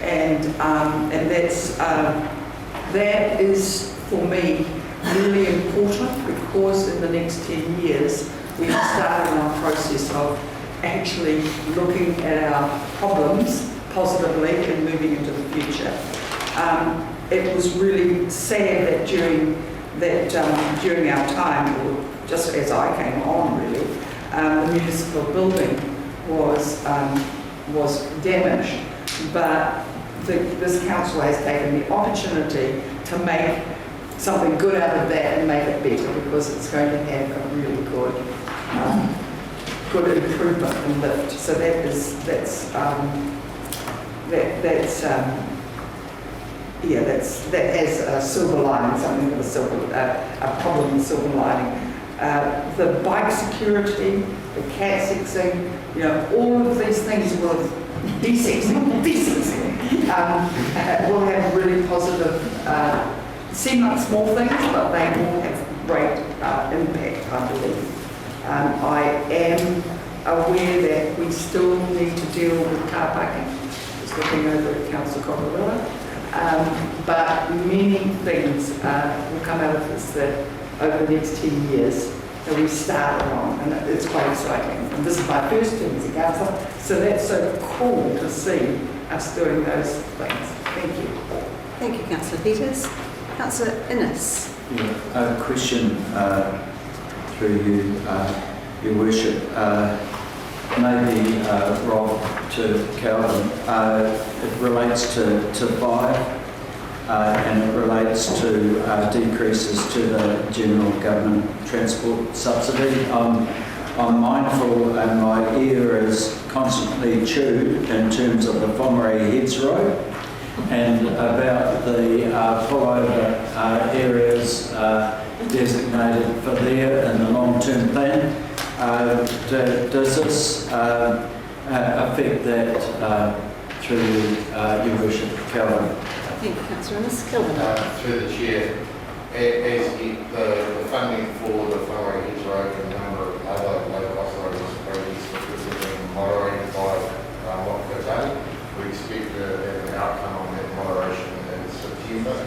and that is for me really important, because in the next 10 years we've started on a process of actually looking at our problems positively and moving into the future. It was really sad that during our time, or just as I came on really, the municipal building was damaged, but this council has taken the opportunity to make something good out of that and make it better, because it's going to have a really good improvement and lift. So that has a silver lining, something with a problem with silver lining. The bike security, the cat sexing, all of these things will will have really positive, seem like small things, but they will have great impact, I believe. I am aware that we still need to deal with car parking. Just looking over at Councillor Cockerilla. But many things will come out of this that over the next 10 years that we started on, and it's quite exciting. And this is my first term as a councillor, so that's so cool to see us doing those things. Thank you. Thank you, Councillor Peters. Councillor Innes. A question through you, Your Worship. Maybe Rob to Calvin. It relates to fire and it relates to decreases to the general government transport subsidy. I'm mindful, and my ear is constantly chewed in terms of the Whangarei Heads Road and about the pullover areas designated for there in the long-term plan. Does this affect that through Your Worship, Calvin? Thank you, Councillor Innes. Calvin. Through the Chair, as the funding for the Whangarei Heads Road and a number of other low-cost road projects which have been moderated by Whangarei, we expect an outcome on that moderation in September.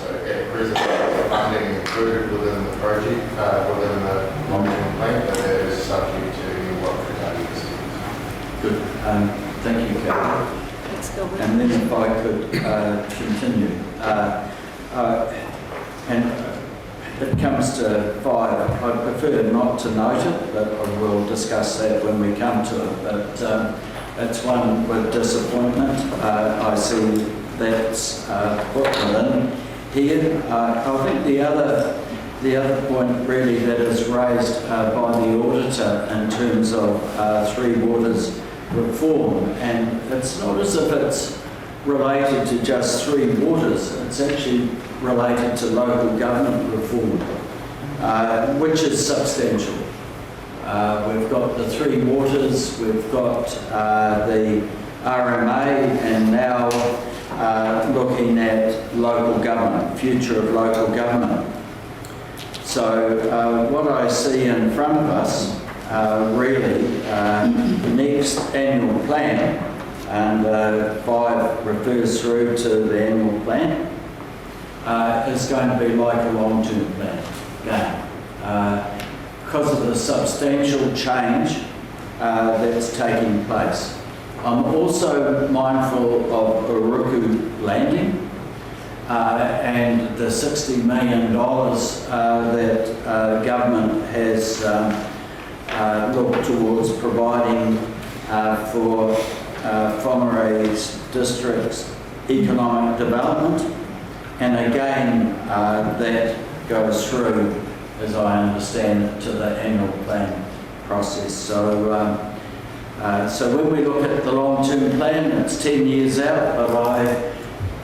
So at present, the funding included within the project, within the long-term plan, but that is subject to what Whangarei is. Good. Thank you, Calvin. And then if I could continue. And it comes to fire. I prefer not to note it, but I will discuss that when we come to it. But it's one with disappointment. I see that's put within here. I think the other point really that is raised by the auditor in terms of Three Waters reform, and it's not as if it's related to just Three Waters, it's actually related to local government reform, which is substantial. We've got the Three Waters, we've got the RMA, and now looking at local government, future of local government. So what I see in front of us really, the next annual plan, and 5 refers through to the annual plan, is going to be like a long-term plan again, because of the substantial change that's taking place. I'm also mindful of Uruku Landing and the $60 million that government has looked towards providing for Whangarei District's economic development. And again, that goes through, as I understand it, to the annual plan process. So So when we look at the long-term plan, it's 10 years out, but I've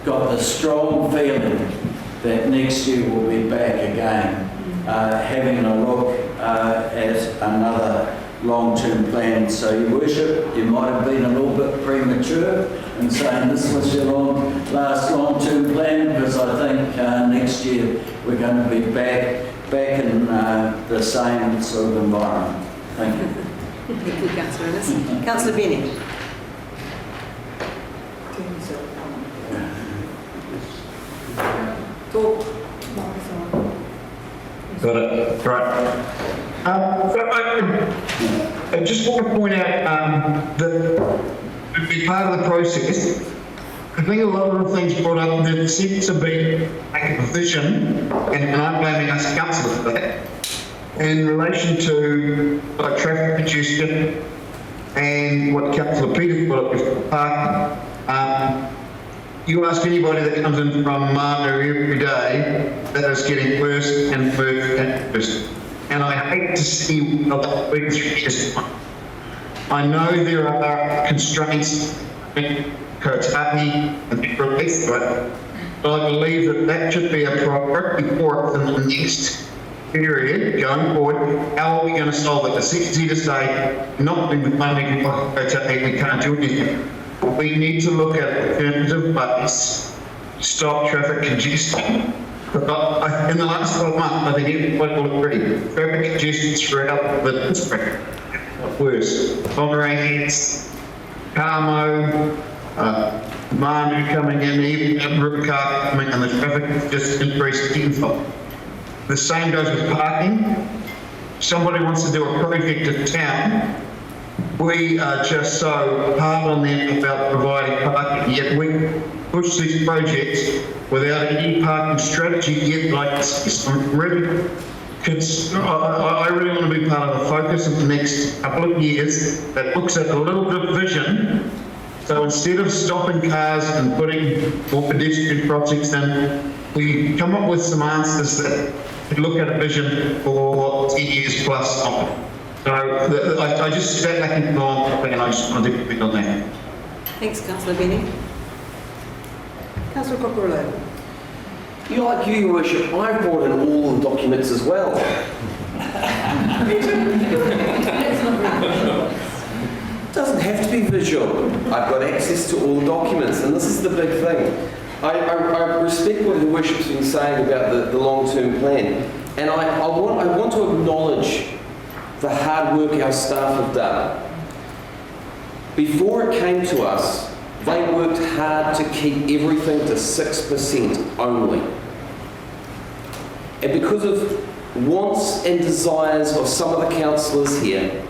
got the strong feeling that next year we'll be back again, having a look at another long-term plan. So, Your Worship, you might have been a little bit premature in saying this was your last long-term plan, because I think next year we're going to be back in the same sort of environment. Thank you. Thank you, Councillor Innes. Councillor Benny. Talk. Got it. Right. I just want to point out that to be part of the process, I think a lot of the things brought up that seem to be like a provision, and I'm blaming us council for that, in relation to like traffic congestion and what Councillor Peters brought up with parking. You ask anybody that comes in from Marno every day, that is getting worse and worse and worse. And I hate to see that went through this one. I know there are constraints in Kotahi and release to it, but I believe that should be a priority for us in the next period going forward. How are we going to solve it? It's easy to say, not in the funding for Kotahi, we can't do anything. We need to look at alternative ways to stop traffic congestion. In the last 12 months, I think everybody will agree, traffic congestion throughout the district got worse. Whangarei hits, Carmo, Manu coming in, even Rivercar coming in, the traffic has just increased tenfold. The same goes with parking. Somebody wants to do a project in town, we are just so hard on them about providing parking, yet we push these projects without any parking strategy yet. Like I really want to be part of the focus of the next couple of years that looks at a little bit of vision. So instead of stopping cars and putting more pedestrian projects in, we come up with some answers that look at a vision for 10 years plus on. So I just sat back and gone, and I just wanted to pick on that. Thanks, Councillor Benny. Councillor Cockerello. Like you, Your Worship, I've brought in all the documents as well. It doesn't have to be visual. I've got access to all the documents, and this is the big thing. I respect what Your Worship's been saying about the long-term plan, and I want to acknowledge the hard work our staff have done. Before it came to us, they worked hard to keep everything to 6% only. And because of wants and desires of some of the councillors here,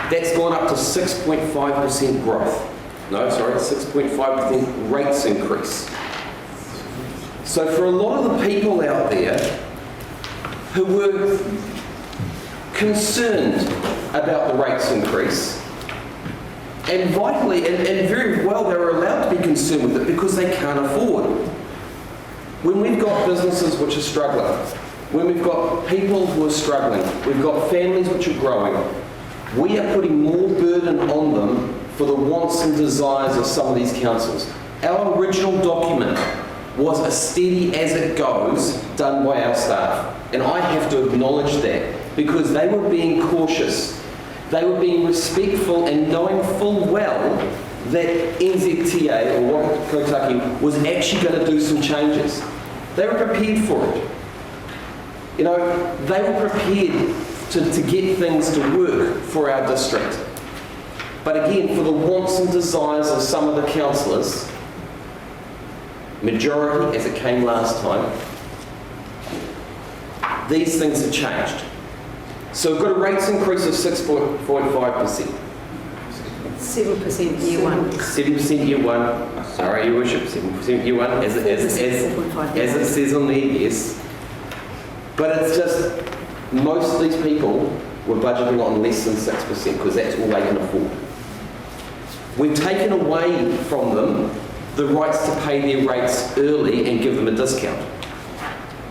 that's gone up to 6.5% growth. No, sorry, 6.5% rates increase. So for a lot of the people out there who were concerned about the rates increase, and vitally, and very well, they were allowed to be concerned with it because they can't afford. When we've got businesses which are struggling, when we've got people who are struggling, we've got families which are growing, we are putting more burden on them for the wants and desires of some of these councils. Our original document was a steady as it goes done by our staff, and I have to acknowledge that because they were being cautious. They were being respectful and knowing full well that NZTA, or Whangarei, was actually going to do some changes. They were prepared for it. You know, they were prepared to get things to work for our district. But again, for the wants and desires of some of the councillors, majority as it came last time, these things have changed. So we've got a rates increase of 6.5%. 7% year one. 7% year one. Sorry, Your Worship, 7% year one, as it says on there, yes. But it's just, most of these people were budgeting on less than 6% because that's all they can afford. We've taken away from them the rights to pay their rates early and give them a discount.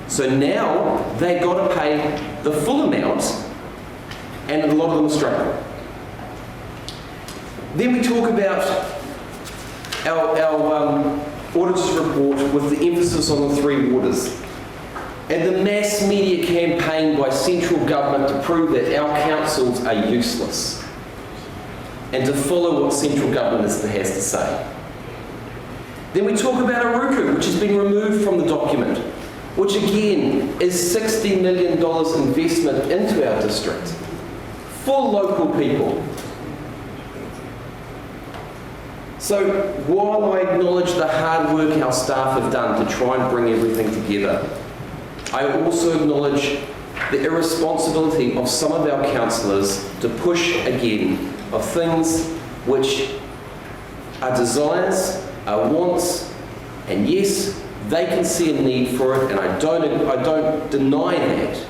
So now they've got to pay the full amount, and a lot of them are struggling. Then we talk about our auditor's report with the emphasis on the three waters, and the mass media campaign by central government to prove that our councils are useless, and to follow what central government has to say. Then we talk about Aruku, which has been removed from the document, which again is $60 million investment into our district for local people. So while I acknowledge the hard work our staff have done to try and bring everything together, I also acknowledge the irresponsibility of some of our councillors to push again of things which are desires, are wants, and yes, they can see a need for it, and I don't deny that.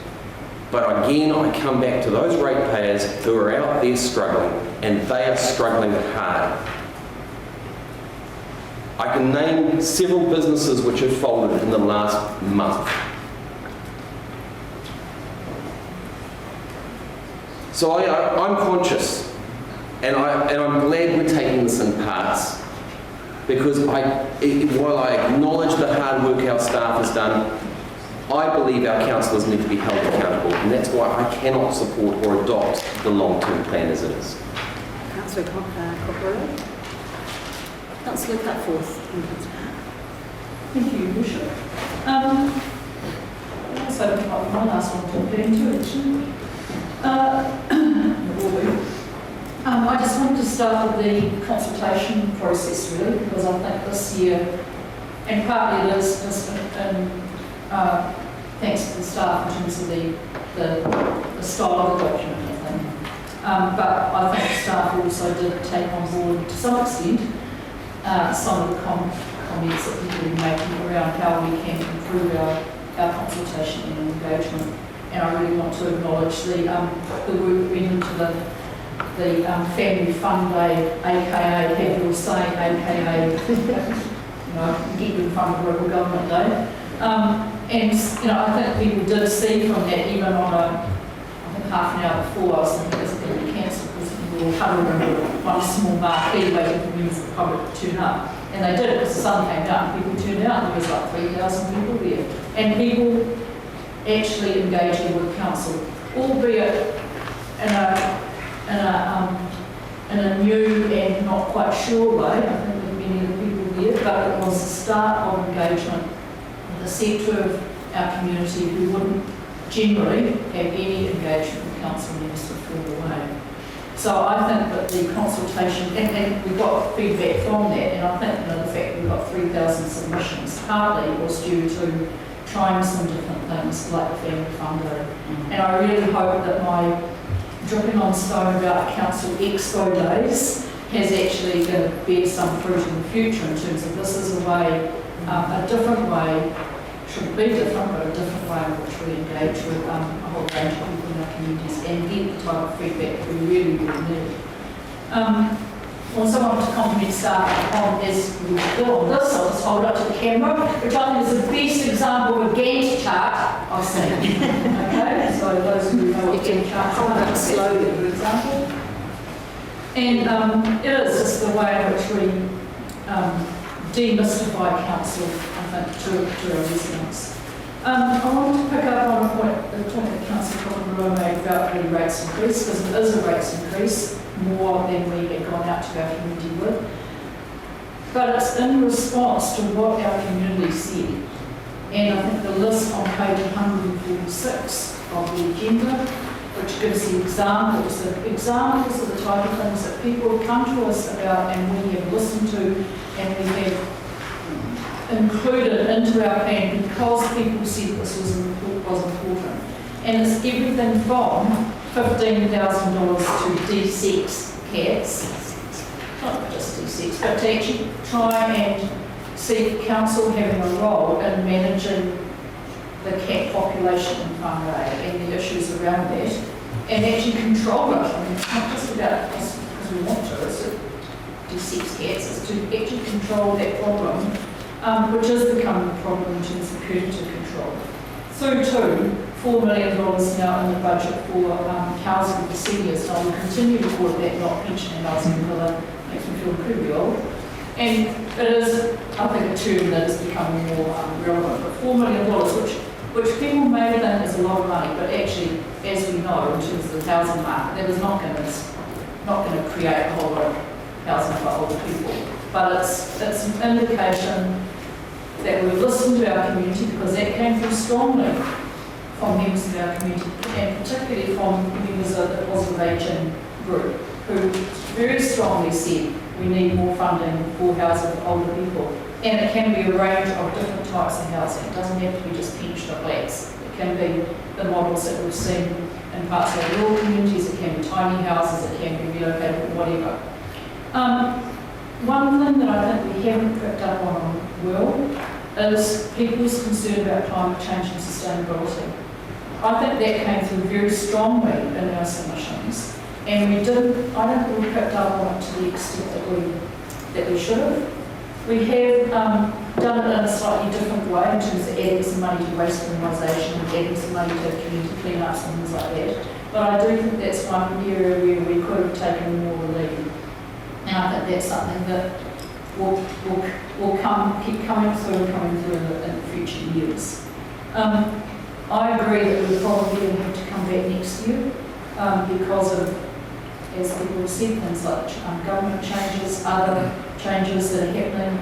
But again, I come back to those ratepayers who are out there struggling, and they are struggling hard. I can name several businesses which have folded in the last month. So I'm conscious, and I'm glad we're taking this in parts, because while I acknowledge the hard work our staff has done, I believe our councillors need to be held accountable, and that's why I cannot support or adopt the long-term plan as it is. Councillor Cockburn. Councillor Cutforth. Thank you, Bishop. So my last one to get into actually. I just wanted to start with the consultation process really, because I think this year, and partly it is just thanks to the staff in terms of the style of the document, I think. But I think the staff also did take on board to some extent some of the comments that people are making around how we can improve our consultation and engagement. And I really want to acknowledge the work that went into the Family Fun Day, aka have your say, aka get your fun of local government day. And I think people did see from that, even on I think half an hour before, I was thinking it was going to be cancelled because we were huddled in one small marquee waiting for members of the public to turn up. And they did, because the sun came down, people turned out, and there was like 3,000 people there. And people actually engaging with council, albeit in a new and not quite sure way, I think with many of the people there, but it was the start of engagement with a sector of our community who wouldn't generally have any engagement with council members before the way. So I think that the consultation, and we got feedback from that, and I think the fact that we got 3,000 submissions partly was due to trying some different things like the Family Fun Day. And I really hope that my dripping on stone about council expo days has actually going to bear some fruit in the future in terms of this is a way, a different way, should be different, but a different way in which we engage with a whole range of people in our communities and get the type of feedback that we really, really need. Also want to compliment staff on, as we do on this, I'll just hold up to the camera, which I think is the best example of a Gantt chart I've seen. Okay, so those who know what Gantt charts are, that's slowly an example. And it is just the way in which we demystify council, I think, to our residents. I wanted to pick up on a point that Councillor Cockburn made about the rates increase, because it is a rates increase, more than we had gone out to our community with. But it's in response to what our community said. And I think the list on page 146 of the agenda, which gives the examples of the type of things that people have come to us about and we have listened to and we have included into our plan because people said this was important. And it's everything from $15,000 to D6 cats, not just D6, but to actually try and see council having a role in managing the cat population in Whangarei and the issues around that, and actually control it. I mean, it's not just about because we want to, it's D6 cats, it's to actually control that problem, which is becoming a problem in terms of predator control. Through to $4 million now in the budget for housing for seniors. And I will continue to call it that, not pension housing, because that makes me feel incredibly old. And it is, I think, a term that is becoming more relevant. But $4 million, which people may think is a lot of money, but actually, as we know, in terms of the housing market, that is not going to create a whole lot of housing for older people. But it's an indication that we've listened to our community, because that came through strongly from members of our community, and particularly from members of the positive aging group, who very strongly said we need more funding for housing for older people. And it can be a range of different types of housing. It doesn't have to be just pensioner flats. It can be the models that we've seen in parts of rural communities. It can be tiny houses. It can be relocated, or whatever. One thing that I think we haven't picked up on well is people's concern about climate change and sustainability. I think that came through very strongly in our submissions, and I don't think we picked up on it to the extent that we should have. We have done it in a slightly different way in terms of adding some money to waste minimisation and adding some money to community clean-ups and things like that. But I do think that's one area where we could have taken more lead. And I think that's something that will keep coming through in the future years. I agree that we're probably going to have to come back next year because of, as people have said, things like government changes, other changes that are happening.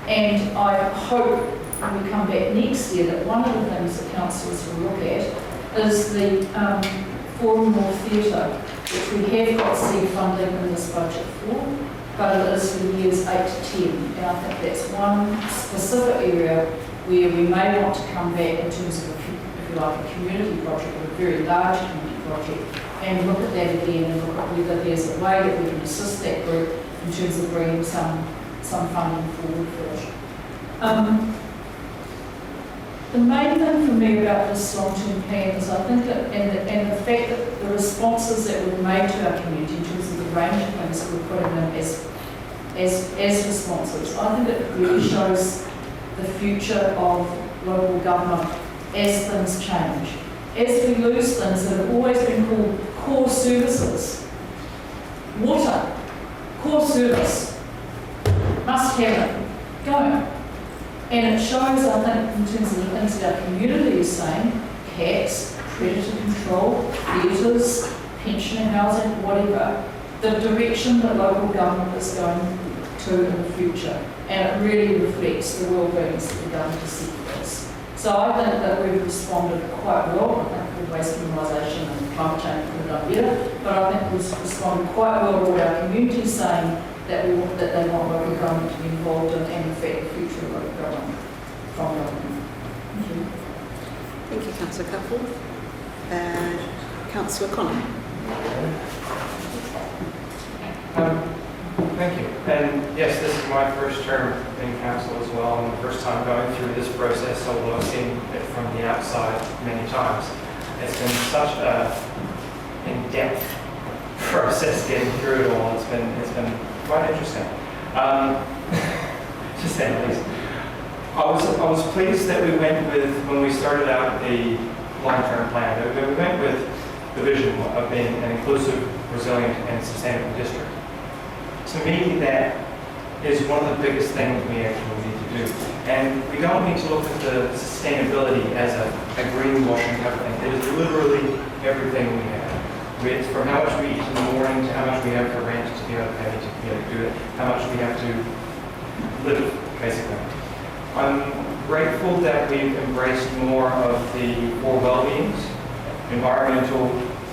And I hope when we come back next year that one of the things that councillors will look at is the Forum North Theatre, which we have got seed funding in this budget for, but it is for years 8 to 10. And I think that's one specific area where we may want to come back in terms of, if you like, a community project or a very large community project, and look at that again and look at whether there's a way that we can assist that group in terms of bringing some funding forward for it. The main thing for me about this long-term plan is I think that, and the fact that the responses that we've made to our community in terms of the range of things that we're putting in as responses, I think it really shows the future of local government as things change. As we lose things that have always been called core services, water, core service, must have it, go. And it shows, I think, in terms of the things that our community is saying, cats, predator control, theatres, pensioner housing, whatever, the direction that local government is going to in the future. And it really reflects the well-beings that the government is seeking this. So I think that we've responded quite well. I think with waste minimisation and climate change could have done better, but I think we've responded quite well to what our community is saying, that they want local government to be involved in and affect the future of local government from government. Thank you. Thank you, Councillor Cupford. Councillor Connor. Thank you. And yes, this is my first term in council as well, and the first time going through this process, although I've seen it from the outside many times. It's been such a in-depth process getting through it all. It's been quite interesting. To say the least. I was pleased that we went with, when we started out the long-term plan, that we went with the vision of being an inclusive, resilient, and sustainable district. To me, that is one of the biggest things we actually need to do. And we don't need to look at the sustainability as a greenwashing type of thing. It is literally everything we have. It's from how much we eat in the morning to how much we have for rent to be able to pay to be able to do it, how much we have to live, basically. I'm grateful that we've embraced more of the four well-beings, environmental,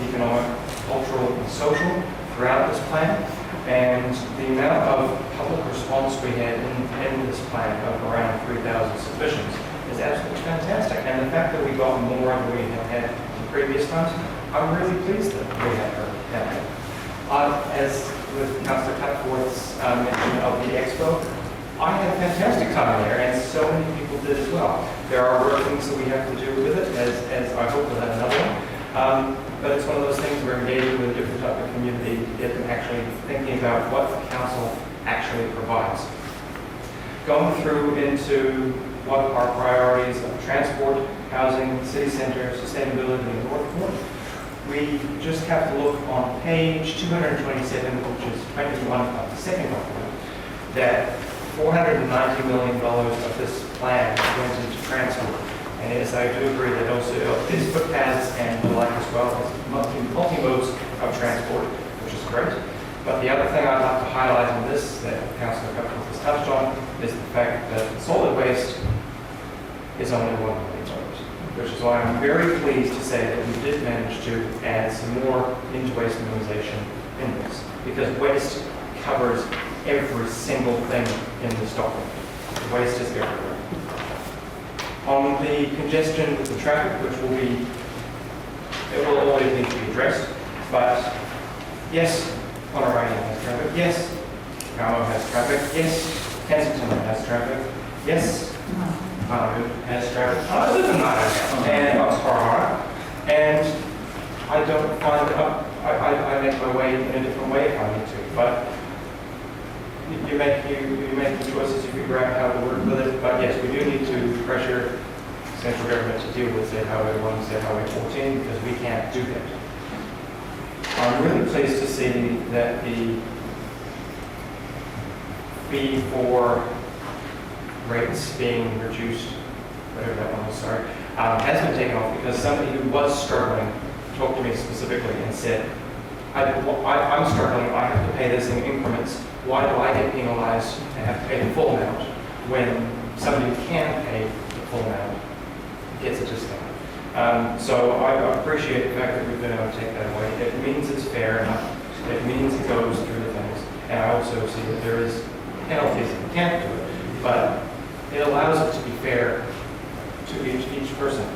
economic, cultural, and social throughout this plan. And the amount of public response we had in this plan of around 3,000 submissions is absolutely fantastic. And the fact that we got more than we have had in previous times, I'm really pleased that we have that. As with Councillor Cutford's mention of the expo, I had a fantastic time there, and so many people did as well. There are work things that we have to do with it, as I hope we'll have another one. But it's one of those things we're engaging with a different type of community and actually thinking about what the council actually provides. Going through into what our priorities of transport, housing, city centre, sustainability and Northport. We just have to look on page 227, which is 21 of the second document, that $490 million of this plan went into transport. And yes, I do agree that also is footpaths and the like as well as multi-modes of transport, which is great. But the other thing I'd like to highlight in this that Councillor Cuthbert has touched on is the fact that solid waste is only $1 million, which is why I'm very pleased to say that we did manage to add some more into waste minimization in this, because waste covers every single thing in this document. The waste is everywhere. On the congestion with the traffic, which will be, it will always need to be addressed, but yes, Whangarei has traffic, yes, Carmo has traffic, yes, Kensington has traffic, yes, Marwood has traffic. I live in Marwood and Oxford, and I don't find I make my way in a different way if I need to, but you make the choices, you figure out how to work with it, but yes, we do need to pressure central government to deal with say Highway 1, say Highway 14, because we can't do that. I'm really pleased to see that the fee for rates being reduced, whatever that one was, sorry, has been taken off because somebody who was struggling talked to me specifically and said, I'm struggling, I have to pay this in increments. Why do I get penalized and have to pay the full amount when somebody who can pay the full amount gets a discount? So I appreciate the fact that we've been able to take that away. It means it's fair enough. It means it goes through the things. And I also see that there is penalties if you can't do it, but it allows it to be fair to each person.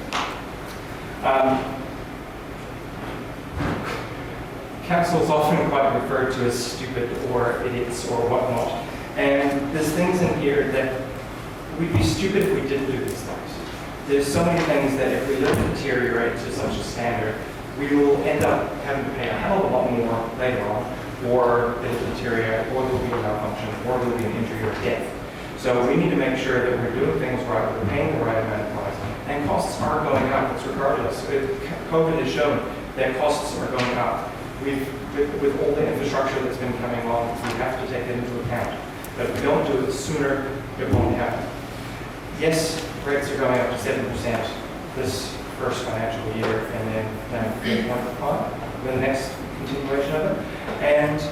Council is often quite referred to as stupid or idiots or whatnot. And there's things in here that we'd be stupid if we didn't do these things. There's so many things that if we let it deteriorate to such a standard, we will end up having to pay a hell of a lot more later on, or it'll deteriorate, or there'll be a malfunction, or there'll be an injury or death. So we need to make sure that we're doing things right, we're paying the right amount of price, and costs are going up. It's regardless. COVID has shown that costs are going up. With all the infrastructure that's been coming along, we have to take that into account. But if we don't do it sooner, it won't happen. Yes, rates are going up to 7% this first financial year, and then 3.5 with the next continuation of it. And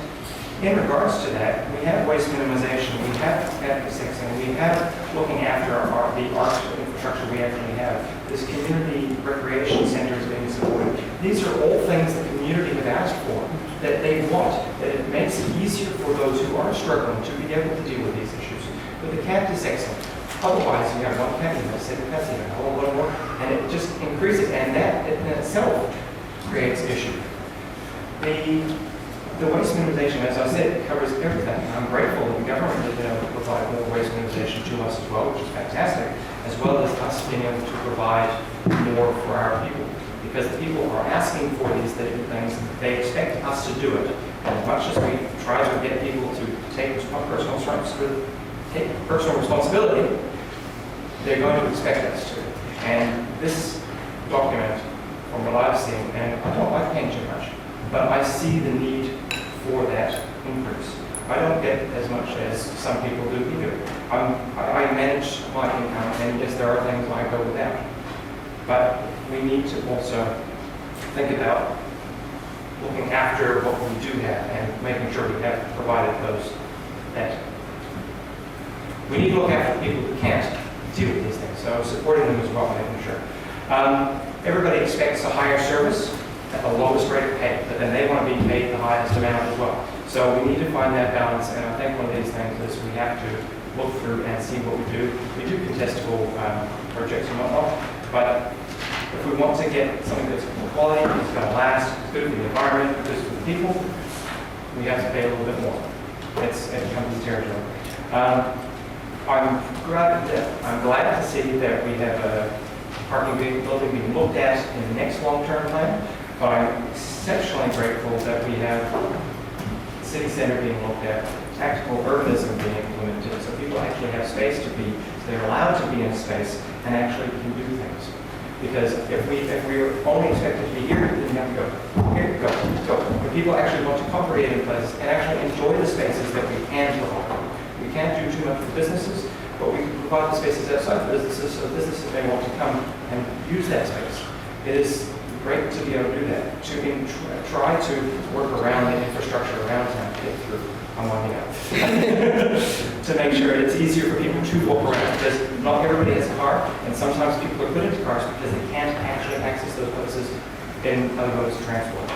in regards to that, we have waste minimization, we have anti-sexing, we have looking after the art infrastructure we actually have. This community recreation center is being supported. These are all things the community have asked for, that they want, that it makes it easier for those who are struggling to be able to deal with these issues. But they can't do sexing. Otherwise, you have one county, you have 7 counties, you have a whole lot more, and it just increases, and that in itself creates issue. The waste minimization, as I said, covers everything. I'm grateful that the government has been able to provide more waste minimization to us as well, which is fantastic, as well as us being able to provide more for our people. Because the people are asking for these different things, they expect us to do it. And as much as we try to get people to take personal responsibility, they're going to expect us to. And this document, from what I've seen, and I don't like paying too much, but I see the need for that increase. I don't get as much as some people do either. I manage my income, and yes, there are things I go without. But we need to also think about looking after what we do have and making sure we have provided those that we need to look after the people who can't deal with these things. So supporting them as well, making sure. Everybody expects a higher service at the lowest rate of pay, but then they want to be paid the highest amount as well. So we need to find that balance, and I think one of these things is we have to look through and see what we do. We do contestable projects and whatnot, but if we want to get something that's of quality, it's going to last, it's good for the environment, it's good for the people, we have to pay a little bit more. It comes with territory. I'm glad to see that we have a parking building being looked at in the next long-term plan, but I'm exceptionally grateful that we have the city center being looked at, tactical urbanism being implemented, so people actually have space to be, so they're allowed to be in space and actually can do things. Because if we were only expected to be here, then you have to go, here, go. When people actually want to congregate in places and actually enjoy the spaces that we can provide. We can't do too much for businesses, but we can provide the spaces outside the businesses so businesses may want to come and use that space. It is great to be able to do that, to try to work around the infrastructure around town to get through. I'm winding up. To make sure it's easier for people to walk around, because not everybody has a car, and sometimes people are put into cars because they can't actually access those places in other modes of transport.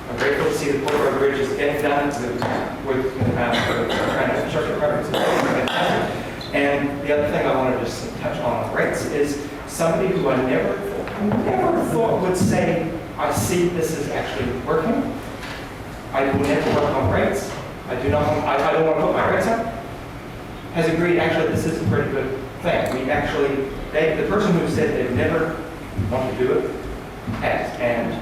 I'm grateful to see the Port Road Bridge is getting done with infrastructure projects. And the other thing I want to just touch on rates is somebody who I never thought would say, I see this is actually working. I will never work on rates. I don't want to put my rates up. Has agreed, actually, this is a pretty good thing. We actually, the person who said they'd never want to do it has. And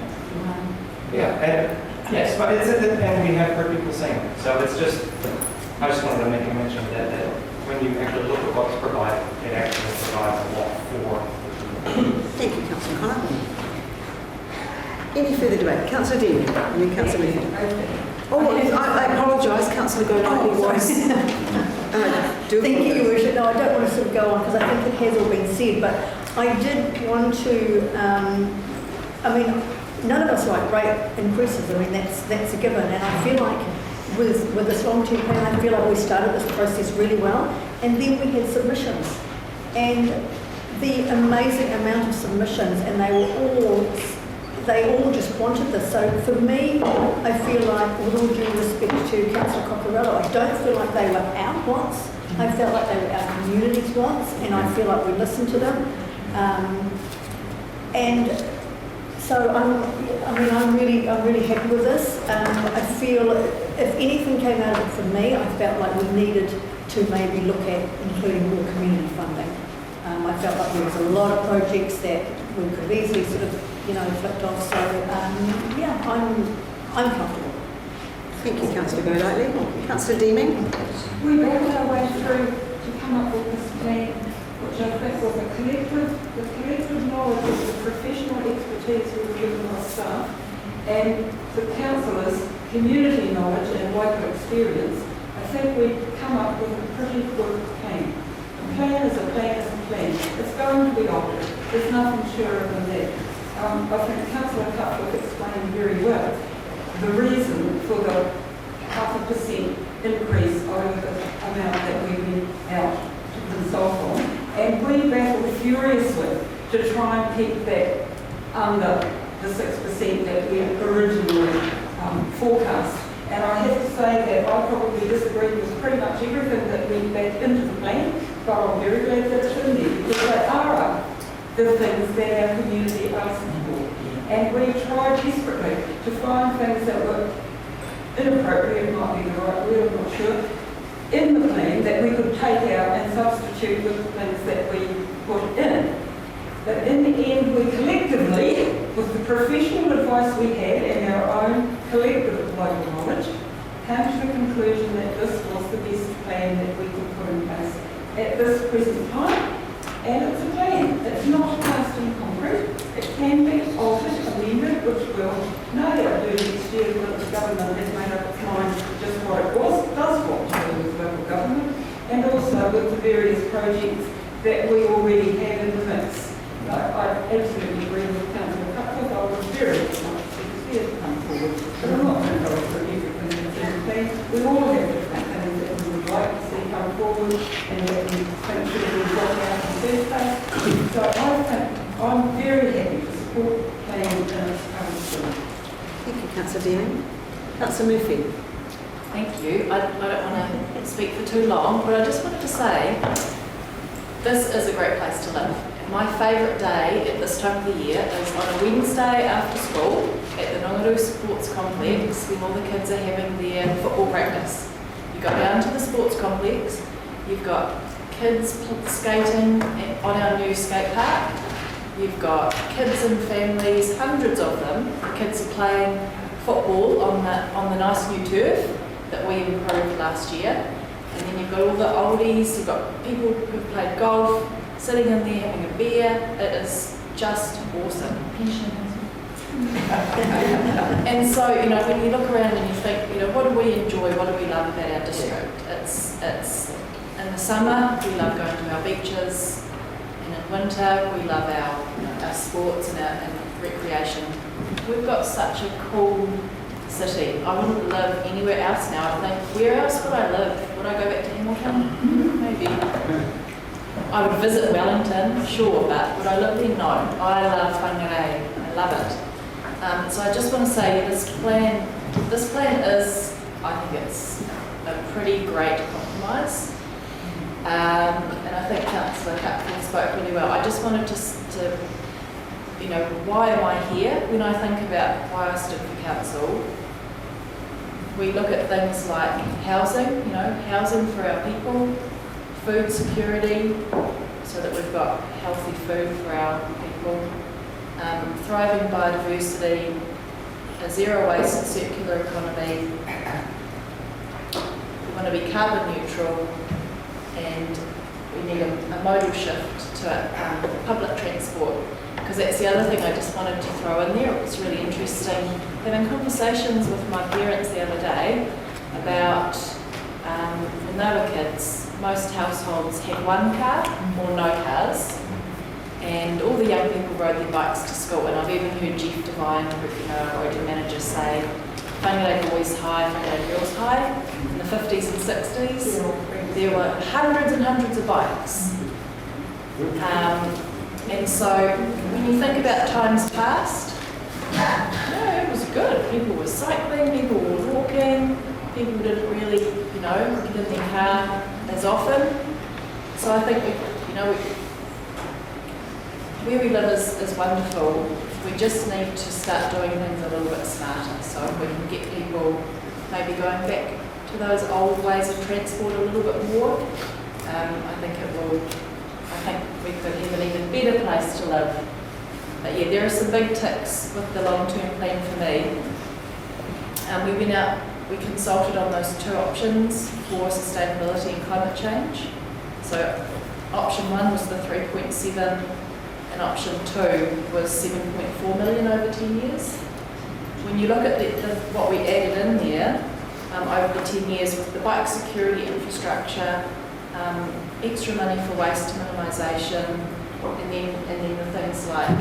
yeah, and yes, but and we have heard people saying it. So it's just, I just wanted to make a mention that when you actually look at what's provided, it actually provides a lot for. Thank you, Councillor Connor. Any further debate? Councillor Dean, and then Councillor Murphy. Oh, I apologise, Councillor Golightly was. Thank you, Your Worship. No, I don't want to sort of go on because I think it has all been said, but I did want to, I mean, none of us like rate increases. I mean, that's a given, and I feel like with this long-term plan, I feel like we started this process really well, and then we had submissions, and the amazing amount of submissions, and they all just wanted this. So for me, I feel like, with all due respect to Councillor Coccarello, I don't feel like they were our wants. I felt like they were our community's wants, and I feel like we listened to them. And so I'm really happy with this. I feel if anything came out of it for me, I felt like we needed to maybe look at including more community funding. I felt like there was a lot of projects that we could easily sort of, flipped off. So yeah, I'm comfortable. Thank you, Councillor Golightly. Councillor Deeming. We worked our way through to come up with this plan, which I think was the collective knowledge of the professional expertise we were given our staff and the councillors' community knowledge and local experience. I think we've come up with a pretty good plan. A plan is a plan is a plan. It's going to be altered. There's nothing surer than that. I think Councillor Cutworth explained very well the reason for the 0.5% increase over the amount that we went out to consult on. And we battled furiously to try and keep that under the 6% that we originally forecast. And I have to say that I probably disagreed with pretty much everything that went back into the plan, but I'm very glad that it's in there because they are the things that our community asked for. And we tried desperately to find things that were inappropriate, might be the right word, I'm not sure, in the plan that we could take out and substitute with the things that we put in. But in the end, we collectively, with the professional advice we had and our own collective local knowledge, came to the conclusion that this was the best plan that we could put in place at this present time. And it's a plan. It's not cast in concrete. It can be altered, amended, which we'll no doubt do next year when the government has made up its mind just what it does want to do with local government, and also with the various projects that we already have in the mix. I absolutely agree with Councillor Cutworth. I was very much scared to come forward, but I'm not going to go through everything that's in the plan. We all have different things that we would like to see come forward and that we think should have been brought out in the first place. So I think I'm very happy to support the plan in its current form. Thank you, Councillor Deeming. Councillor Murphy. Thank you. I don't want to speak for too long, but I just wanted to say this is a great place to live. My favourite day at this time of the year is on a Wednesday after school at the Whangarei Sports Complex when all the kids are having their football practice. You go down to the sports complex, you've got kids skating on our new skate park, you've got kids and families, hundreds of them. The kids are playing football on the nice new turf that we improved last year. And then you've got all the oldies, you've got people who've played golf, sitting in there having a beer. It is just awesome. And so, when you look around and you think, what do we enjoy, what do we love about our district? It's in the summer, we love going to our beaches, and in winter, we love our sports and our recreation. We've got such a cool city. I wouldn't live anywhere else now. I think, where else would I live? Would I go back to Hamilton? Maybe. I would visit Wellington, sure, but would I live there? No. I love Whangarei. I love it. So I just want to say this plan is, I think it's a pretty great compromise. And I think Councillor Cutfield spoke really well. I just wanted to why am I here? When I think about why I stood for council, we look at things like housing, housing for our people, food security, so that we've got healthy food for our people, thriving biodiversity, a zero waste circular economy. We want to be carbon neutral, and we need a modal shift to public transport, because that's the other thing I just wanted to throw in there. It was really interesting having conversations with my parents the other day about when they were kids, most households had one car or no cars, and all the young people rode their bikes to school. And I've even heard Jeff Devine, our road manager, say Whangarei boys high, Whangarei girls high. In the 50s and 60s, there were hundreds and hundreds of bikes. And so when you think about times past, it was good. People were cycling, people were walking, people didn't really, get in their car as often. So I think where we live is wonderful. We just need to start doing things a little bit smarter. So if we can get people maybe going back to those old ways of transport a little bit more, I think we could have an even better place to live. But yeah, there are some big ticks with the long-term plan for me. We went out, we consulted on those two options for sustainability and climate change. So option 1 was the 3.7, and option 2 was 7.4 million over 10 years. When you look at what we added in there over the 10 years with the bike security infrastructure, extra money for waste minimisation, and then the things like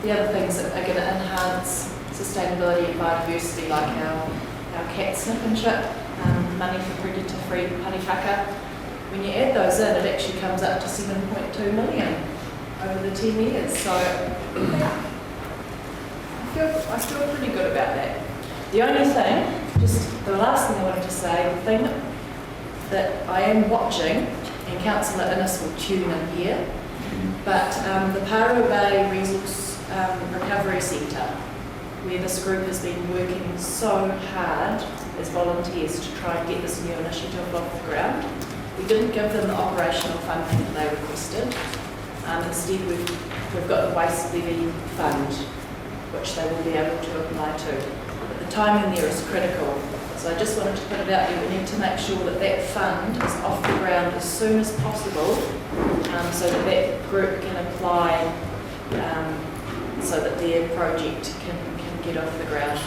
the other things that are going to enhance sustainability and biodiversity, like our cat snip and chip, money for predator-free paritaka. When you add those in, it actually comes up to 7.2 million over the 10 years. So I feel pretty good about that. The only thing, just the last thing I wanted to say, the thing that I am watching, and Councillor Innes will tune in here, but the Paro Bay Resource Recovery Centre, where this group has been working so hard as volunteers to try and get this new initiative off the ground. We didn't give them the operational funding that they requested. Instead, we've got the waste levy fund, which they will be able to apply to. But the timing there is critical. So I just wanted to put it out there. We need to make sure that that fund is off the ground as soon as possible, so that that group can apply, so that their project can get off the ground.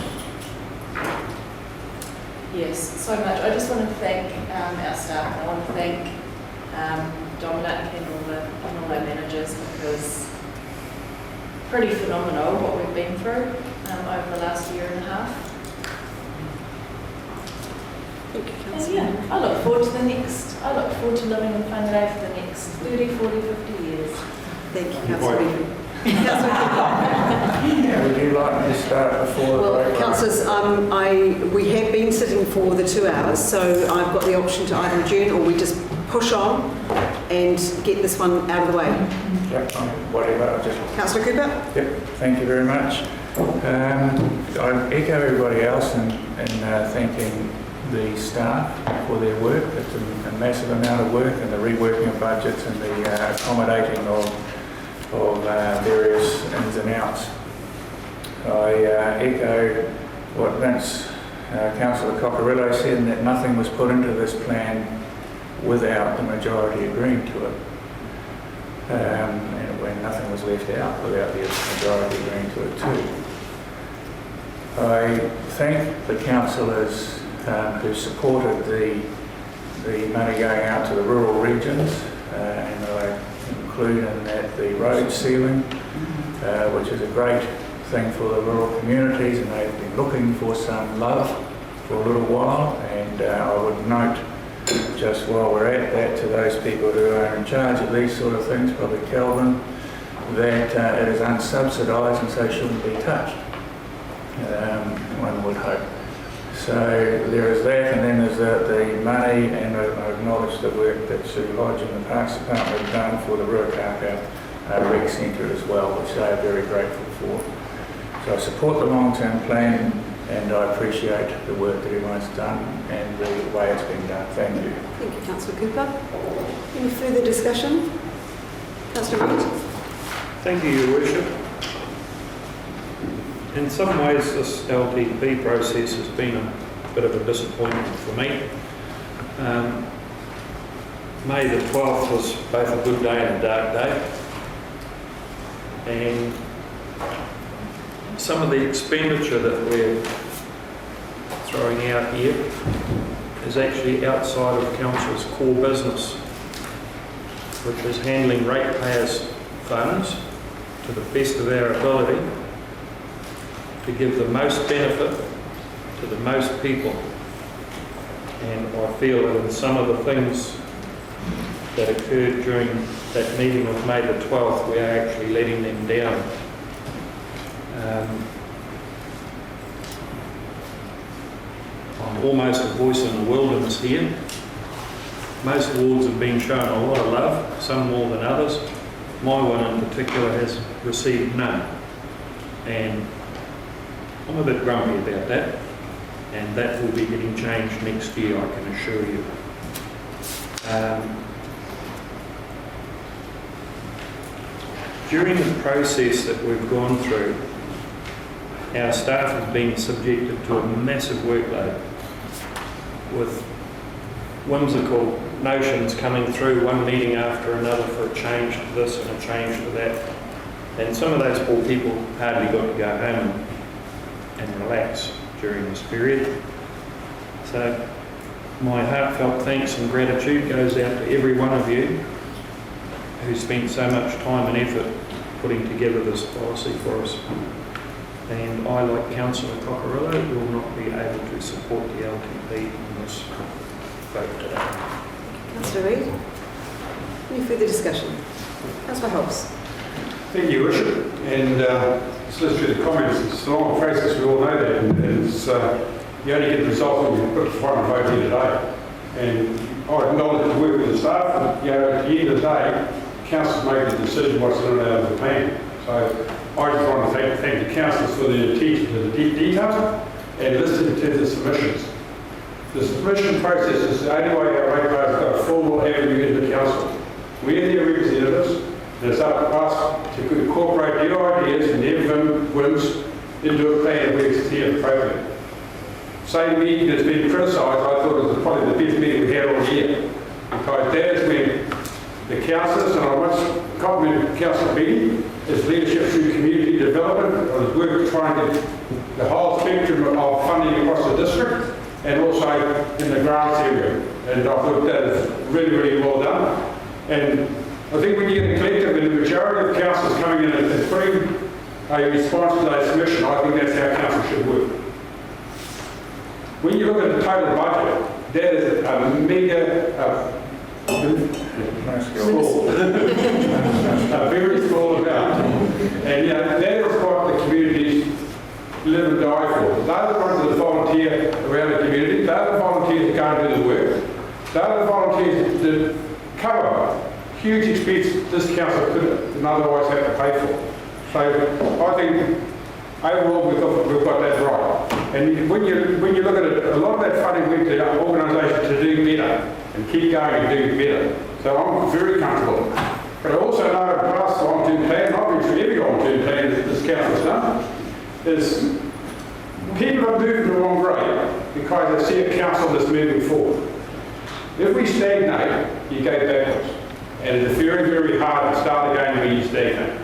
Yes, so much. I just want to thank our staff. I want to thank Dominic and all our managers, because pretty phenomenal what we've been through over the last year and a half. Thank you, And Councillor. yeah, I look forward to living in Whangarei for the next 30, 40, 50 years. Thank you, Councillor. Would you like me to start before? Well, councillors, we have been sitting for the 2 hours, so I've got the option to either adjourn or we just push on and get this one out of the way. Yep, whatever. Councillor Cooper? Yep, thank you very much. I echo everybody else in thanking the staff for their work. It's a massive amount of work, and the reworking of budgets and the accommodating of various ins and outs. I echo what Councillor Cockerillo said, and that nothing was put into this plan without the majority agreeing to it. and when nothing was left out without the majority agreeing to it too. I thank the councillors who supported the money going out to the rural regions, and I include in that the road sealing, which is a great thing for the rural communities, and they've been looking for some love for a little while. And I would note, just while we're at that, to those people who are in charge of these sort of things, probably Kelvin, that it is unsubsidised and so shouldn't be touched, one would hope. So there is that, and then there's the money, and I acknowledge the work that Sue Lodge and the Parks Department have done for the Ruakaka Rec Centre as well, which they are very grateful for. So I support the long-term plan, and I appreciate the work that everyone's done and the way it's been done. Thank you. Thank you, Councillor Cooper. Any further discussion? Councillor Reid? Thank you, Your Worship. In some ways, this LTP process has been a bit of a disappointment for me. May the 12th was both a good day and a dark day. And some of the expenditure that we're throwing out here is actually outside of Council's core business, which is handling ratepayers' funds to the best of our ability to give the most benefit to the most people. And I feel that in some of the things that occurred during that meeting of May the 12th, we are actually letting them down. I'm almost a voice in the wilderness here. Most awards have been shown a lot of love, some more than others. My one in particular has received none. And I'm a bit grumpy about that, and that will be getting changed next year, I can assure you. During the process that we've gone through, our staff have been subjected to a massive workload with whimsical notions coming through, one meeting after another, for a change to this and a change to that. And some of those poor people hardly got to go home and relax during this period. So my heartfelt thanks and gratitude goes out to every one of you who spent so much time and effort putting together this policy for us. And I, like Councillor Cockerillo, will not be able to support the LTP in this vote today. Councillor Reid? Any further discussion? Councillor Hobbs? Thank you, Your Worship. And just listen through the comments. It's a long process, we all know that. And it's, you only get the result when you put the final vote here today. And I acknowledge the work with the staff. But, you know, at the end of the day, council's making the decision what's in and out of the plan. So I just want to thank the councillors for their attention to the detail and listening to the submissions. The submission process is the only way our ratepayers got a full avenue into council. We're their representatives, and it's up to us to incorporate their ideas and their whims into a plan that we see appropriate. Same meeting that's been criticised, I thought it was probably the best meeting we had all year, because that is when the councillors, and I must compliment Councillor Beattie, his leadership through community development, or his work trying to get the whole spectrum of funding across the district, and also in the grants area. And I thought that is really, really well done. And I think when you get a collective and the majority of councillors coming in and putting a response to that submission, I think that's how council should work. When you look at the total budget, that is a mega, a very small amount. And you know, that is what the communities live and die for. They're the ones that volunteer around the community. They're the volunteers that go and do the work. They're the volunteers that cover huge expenses this council could otherwise have to pay for. So I think overall we've got that right. And when you look at it, a lot of that funding went to organisations to do better and keep going and do better. So I'm very comfortable. But I also know across the long-term plan, not really for every long-term plan that this council's done, is people are moving the wrong way because they see a council that's moving forward. If we stagnate, you go backwards. And it's very, very hard to start again when you stagnate.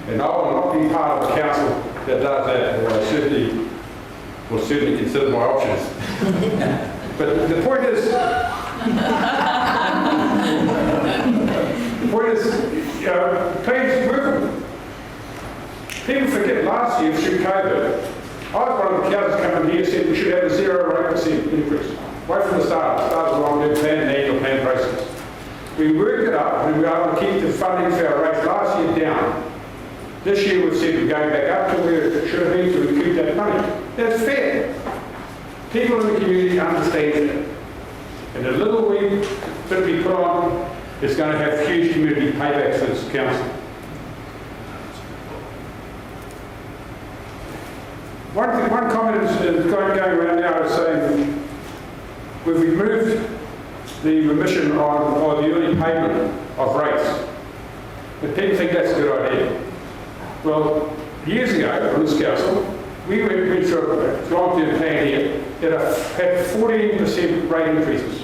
And I will not be part of a council that does that, or I will certainly consider my options. But the point is, please work. People forget last year through COVID, I was one of the councils coming here said we should have a 0% increase. Right from the start, it started along the plan, the annual plan process. We worked it up and we were able to keep the funding for our rates last year down. This year we've said we're going back up to where it should have been to recoup that money. That's fair. People in the community understand that. And the little that we put on is going to have huge community paybacks for this council. One comment is going around now is saying we've removed the remission on the early payment of rates. And people think that's a good idea. Well, years ago on this council, we went through a long-term plan here that had 14% rate increases.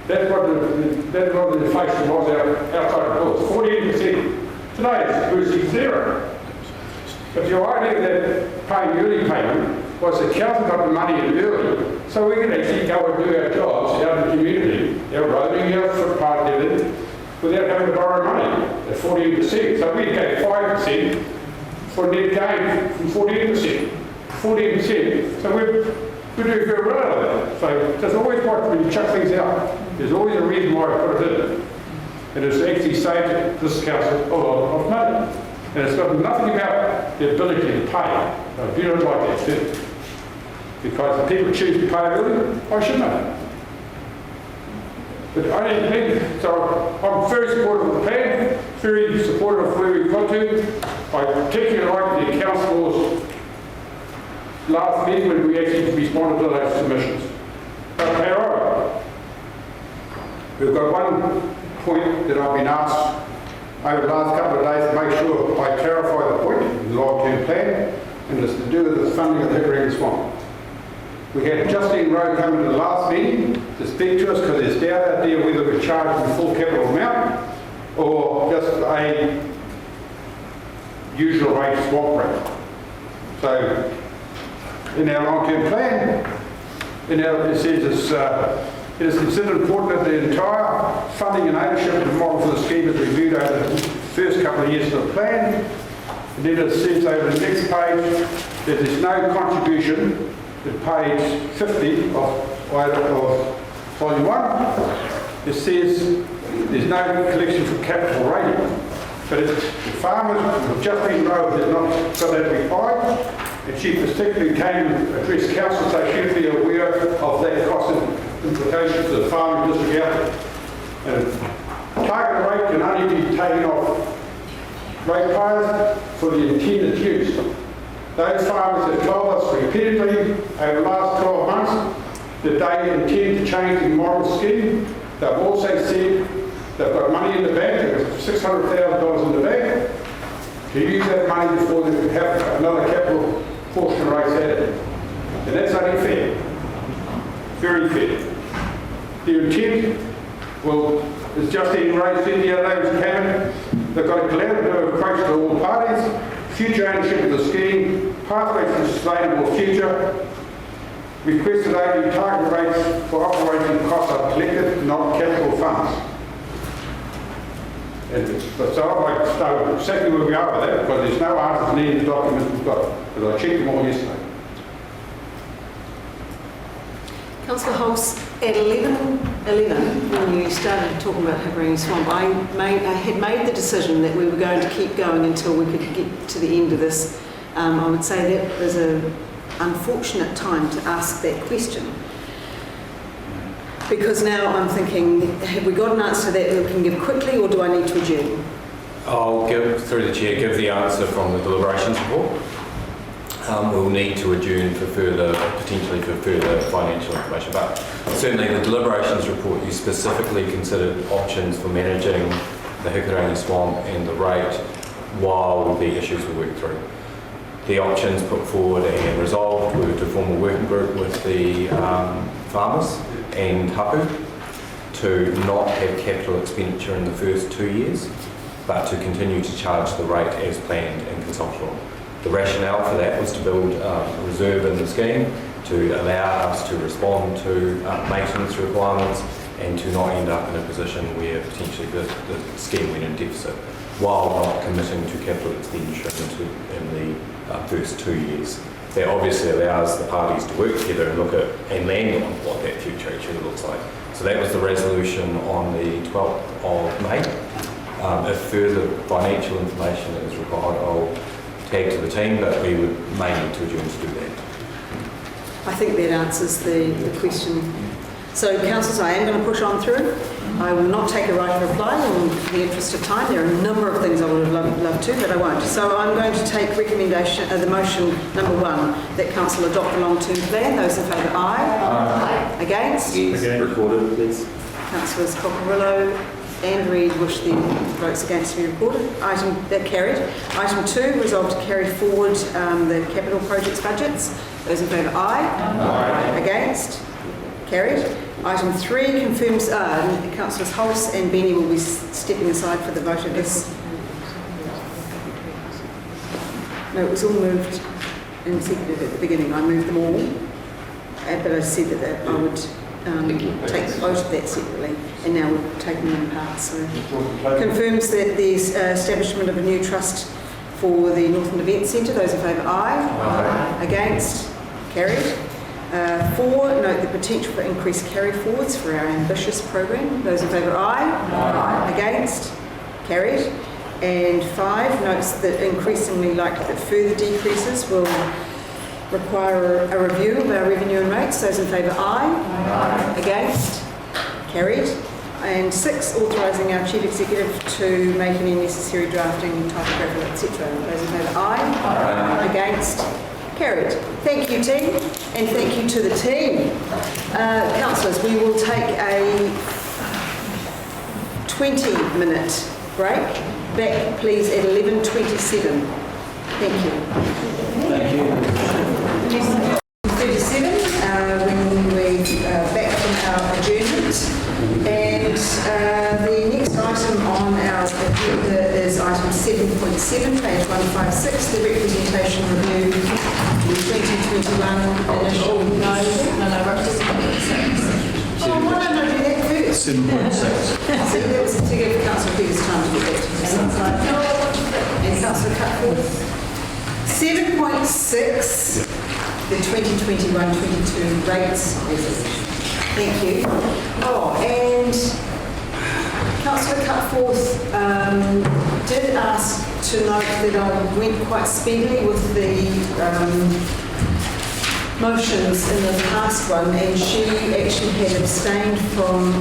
That's what the inflation was outside of the books, 14%. Today it's virtually zero. But your idea that paying early payment was the council got the money in early, so we could actually go and do our jobs out in the community, our roading, our footpath, everything, without having to borrow money at 14%. So we gave 5% for net gain from 14%. 14%. So we're doing very well out of that. So there's always when you chuck things out, there's always a reason why I put it in. And it's actually saved this council a lot of money. And it's got nothing about the ability to pay. I do not like that too. Because if people choose to pay early, I should know. But I didn't think, so I'm very supportive of the plan, very supportive of where we've got to. I particularly like the council's last meeting when we actually responded to those submissions. But however, we've got one point that I've been asked over the last couple of days to make sure I clarify the point in the long-term plan, and it's to do with the funding of the Whangarei Swamp. We had Justine Rowe come to the last meeting to speak to us because there's doubt out there whether we're charging the full capital amount or just a usual rate swamp rate. So in our long-term plan, it says it is considered important that the entire funding and ownership of the model for the scheme is reviewed over the first couple of years of the plan. And then it says over the next page that there's no contribution at page 50 of volume 1. It says there's no collection for capital rating. But the farmers have just been rolled has not got that required. And she particularly came and addressed council, so she'd be aware of that cost implications to the farming district out there. And target rate can only be taken off ratepayers for the intended use. Those farmers have told us repeatedly over the last 12 months that they intend to change the model scheme. They've also said they've got money in the bank, they've got $600,000 in the bank, to use that money before they have another capital portion rates added. And that's only fair. Very fair. The intent, well, as Justine Ray said the other day, was Cameron, they've got a collaborative approach to all parties, future ownership of the scheme, pathways to sustainable future, requested only target rates for operating costs are collected, not capital funds. So I'd like to start with exactly where we are with that, because there's no answers needed in the documents we've got, because I checked them all yesterday. Councillor Hulse, at 11, when you started talking about Whangarei Swamp, I had made the decision that we were going to keep going until we could get to the end of this. I would say that was an unfortunate time to ask that question. Because now I'm thinking, have we got an answer that we can give quickly, or do I need to adjourn? I'll give, through the chair, give the answer from the deliberations report. We'll need to adjourn for potentially for further financial information, but certainly the deliberations report, you specifically considered options for managing the Whangarei Swamp and the rate while the issues were worked through. The options put forward and resolved were to form a working group with the farmers and Hapu to not have capital expenditure in the first 2 years, but to continue to charge the rate as planned and consulted on. The rationale for that was to build a reserve in the scheme to allow us to respond to maintenance requirements and to not end up in a position where potentially the scheme went in deficit, while not committing to capital expenditure in the first 2 years. That obviously allows the parties to work together and look at and land on what that future actually looks like. So that was the resolution on the 12th of May. If further financial information is required, I'll tag to the team, but we may need to adjourn to do that. I think that answers the question. So, councillors, I am going to push on through. I will not take a right of reply in the interest of time. There are a number of things I would have loved to, but I won't. So I'm going to take the motion number 1, that council adopt the long-term plan. Those in favour, aye. Aye. Against? Yes. Recorded, please. Councillors Cockerillo and Reid wish the votes against to be recorded. Item that carried. Item 2, resolve to carry forward the capital projects budgets. Those in favour, aye. Aye. Against? Carried. Item 3 confirms, Councillors Hollis and Benny will be stepping aside for the vote of this. No, it was all moved and seconded at the beginning. I moved them all, but I said that I would take the vote of that separately, and now we're taking them in parts. So confirms that the establishment of a new trust for the Northland Event Centre. Those in favour, aye. Aye. Against? Carried. 4, note the potential for increased carry forwards for our ambitious program. Those in favour, aye. Aye. Against? Carried. And 5, notes that increasingly likely that further decreases will require a review of our revenue and rates. Those in favour, aye. Aye. Against? Carried. And 6, authorising our Chief Executive to make any necessary drafting, typographical, etc. Those in favour, aye. Aye. Against? Carried. Thank you, team, and thank you to the team. Councillors, we will take a 20-minute break. Back, please, at 11:27. Thank you. Thank you. 37, when we're back from our adjournment. And the next item on our agenda is item 7.7, page 156, the representation review, the 2021 initial. No, why don't I do that first? 7.6. So that was to give Councillor Peters time to get back to his side. And Councillor Cutforth. 7.6, the 2021-22 rates resolution. Thank you. Oh, and Councillor Cutforth did ask to note that I went quite speedily with the motions in the past one, and she actually had abstained from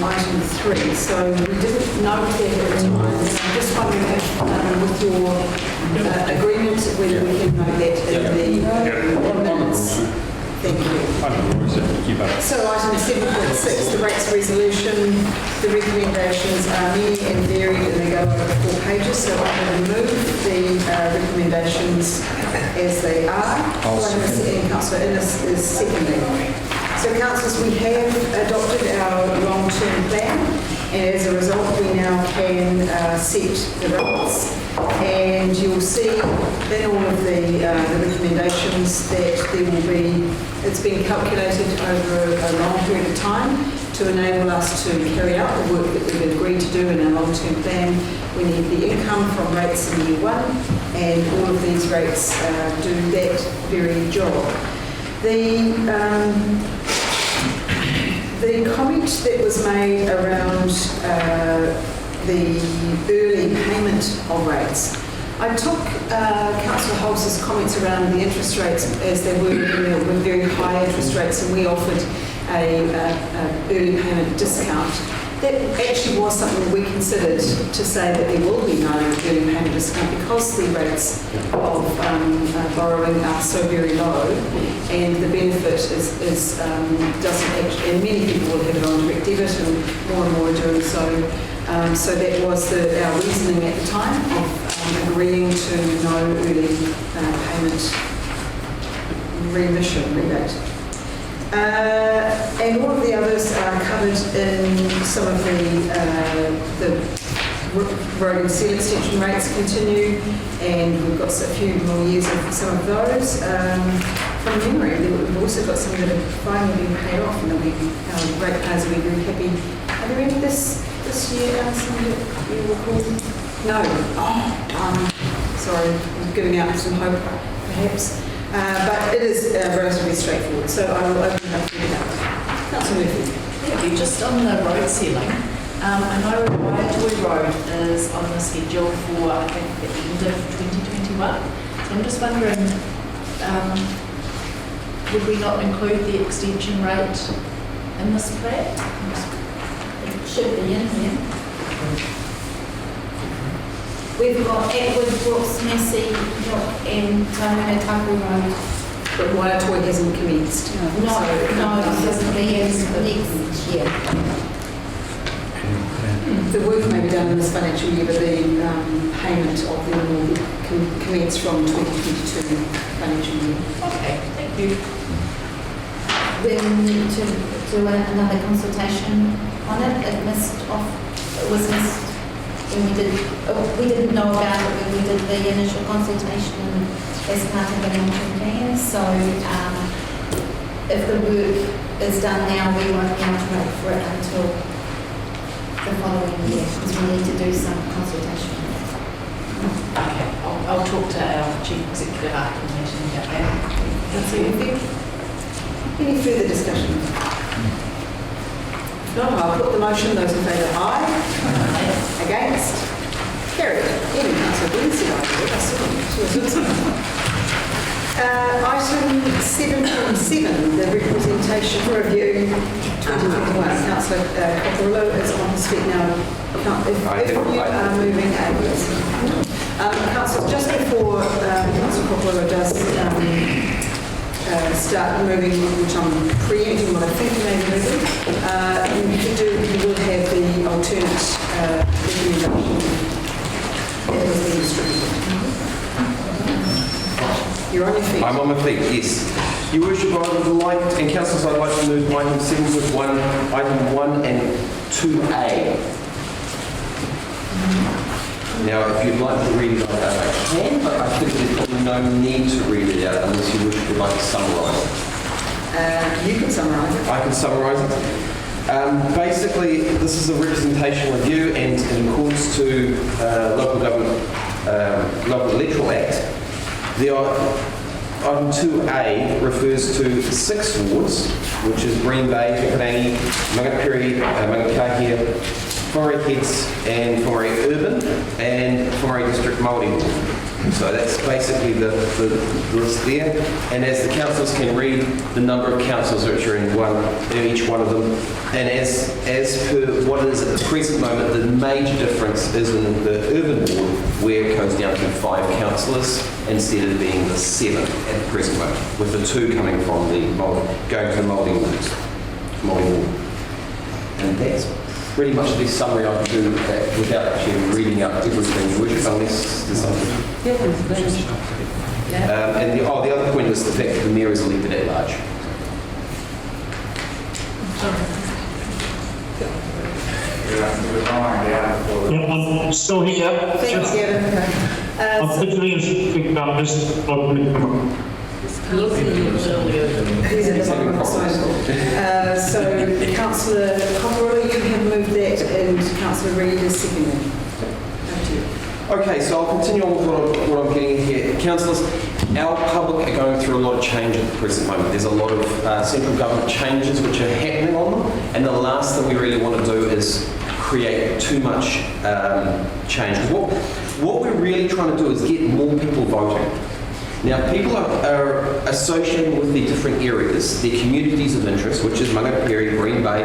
item 3, so we didn't note that at the time. I'm just wondering if, with your agreement, whether we can note that in the minutes. Thank you. So item 7.6, the rates resolution, the recommendations are many and varied and they go over 4 pages, so I'm going to move the recommendations as they are. And Councillor Innes is seconding. So councillors, we have adopted our long-term plan, and as a result we now can set the rates. And you'll see in all of the recommendations that there will be, it's been calculated over a long period of time to enable us to carry out the work that we've agreed to do in our long-term plan. We need the income from rates in year 1, and all of these rates do that very job. The comment that was made around the early payment of rates. I took Councillor Holz's comments around the interest rates as they were very high interest rates, and we offered a early payment discount. That actually was something we considered to say that there will be no early payment discount because the rates of borrowing are so very low, and the benefit doesn't actually, and many people will have it on direct debit, and more are doing so. So that was our reasoning at the time of agreeing to no early payment remission rebate. And all of the others are covered in some of the road and seal extension rates continue, and we've got a few more years of some of those. From memory, we've also got some that have finally been paid off, and our ratepayers will be very happy. Are there any this year, Alison, that you recall? No. Sorry, I'm giving out some hope, perhaps. But it is relatively straightforward, so I will open it up to you. Councillor Murphy. Thank you. Just on the road sealing, I know Whangarei Road is on the schedule for, I think, the end of 2021. So I'm just wondering, would we not include the extension rate in this plan? It should be in here. We've got Edward Brooks, Messi, and Taumana Tapu Road. But Waiatoa hasn't commenced. No, it doesn't be next year. The work may be done in this financial year, but the payment of them will commence from 2022 financial year. Okay, thank you. We need to do another consultation on it. It was missed when we didn't know about it when we did the initial consultation as part of the long-term plan. So if the work is done now, we won't be able to wait for it until the following year because we need to do some consultation. Okay, I'll talk to our Chief Executive after the meeting about that. Councillor Murphy. Any further discussion? No, I'll put the motion. Those in favour, aye. Against? Carried. Even Councillor Lindsay, Item 7.7, the representation review 2021. Councillor Cockerello is on his feet now. If you are moving ahead. Councillor, just before Councillor Cockerello does start moving, which I'm preempting what I think you may be moving, you will have the alternate recommendation that has been distributed. You're on your feet. I'm on my feet, yes. Your Worship, I would like, and councillors, I'd like to move item 7 with item 1 and 2A. Now, if you'd like to read it out, I can, but I think there's probably no need to read it out unless you would like to summarise it. You can summarise it. I can summarise it. Basically, this is a representation review, and in accordance to Local Electoral Act, item 2A refers to 6 wards, which is Green Bay, Whangarei, Whangarei, Whangarei, Whangarei Heads and Whangarei Urban and Whangarei District Māori Ward. So that's basically the list there. And as the councillors can read, the number of councillors which are in each one of them. And as per what is at the present moment, the major difference is in the urban ward, where it goes down to 5 councillors instead of being the 7 at the present moment, with the 2 coming from the going to the Māori ward. And that's pretty much the summary I can do without actually reading out everything, unless there's something. And the other point is the fact that the mayor is elected at large. I'm still here. Thanks, Gavin. I'm literally speaking about this. Who's at the bottom of the slide? So, Councillor Cockerello, you have moved that, and Councillor Reid is seconding. Over to you. Okay, so I'll continue on with what I'm getting here. Councillors, our public are going through a lot of change at the present moment. There's a lot of central government changes which are happening on them, and the last thing we really want to do is create too much change. What we're really trying to do is get more people voting. Now, people are associating with the different areas, their communities of interest, which is Whangarei, Green Bay.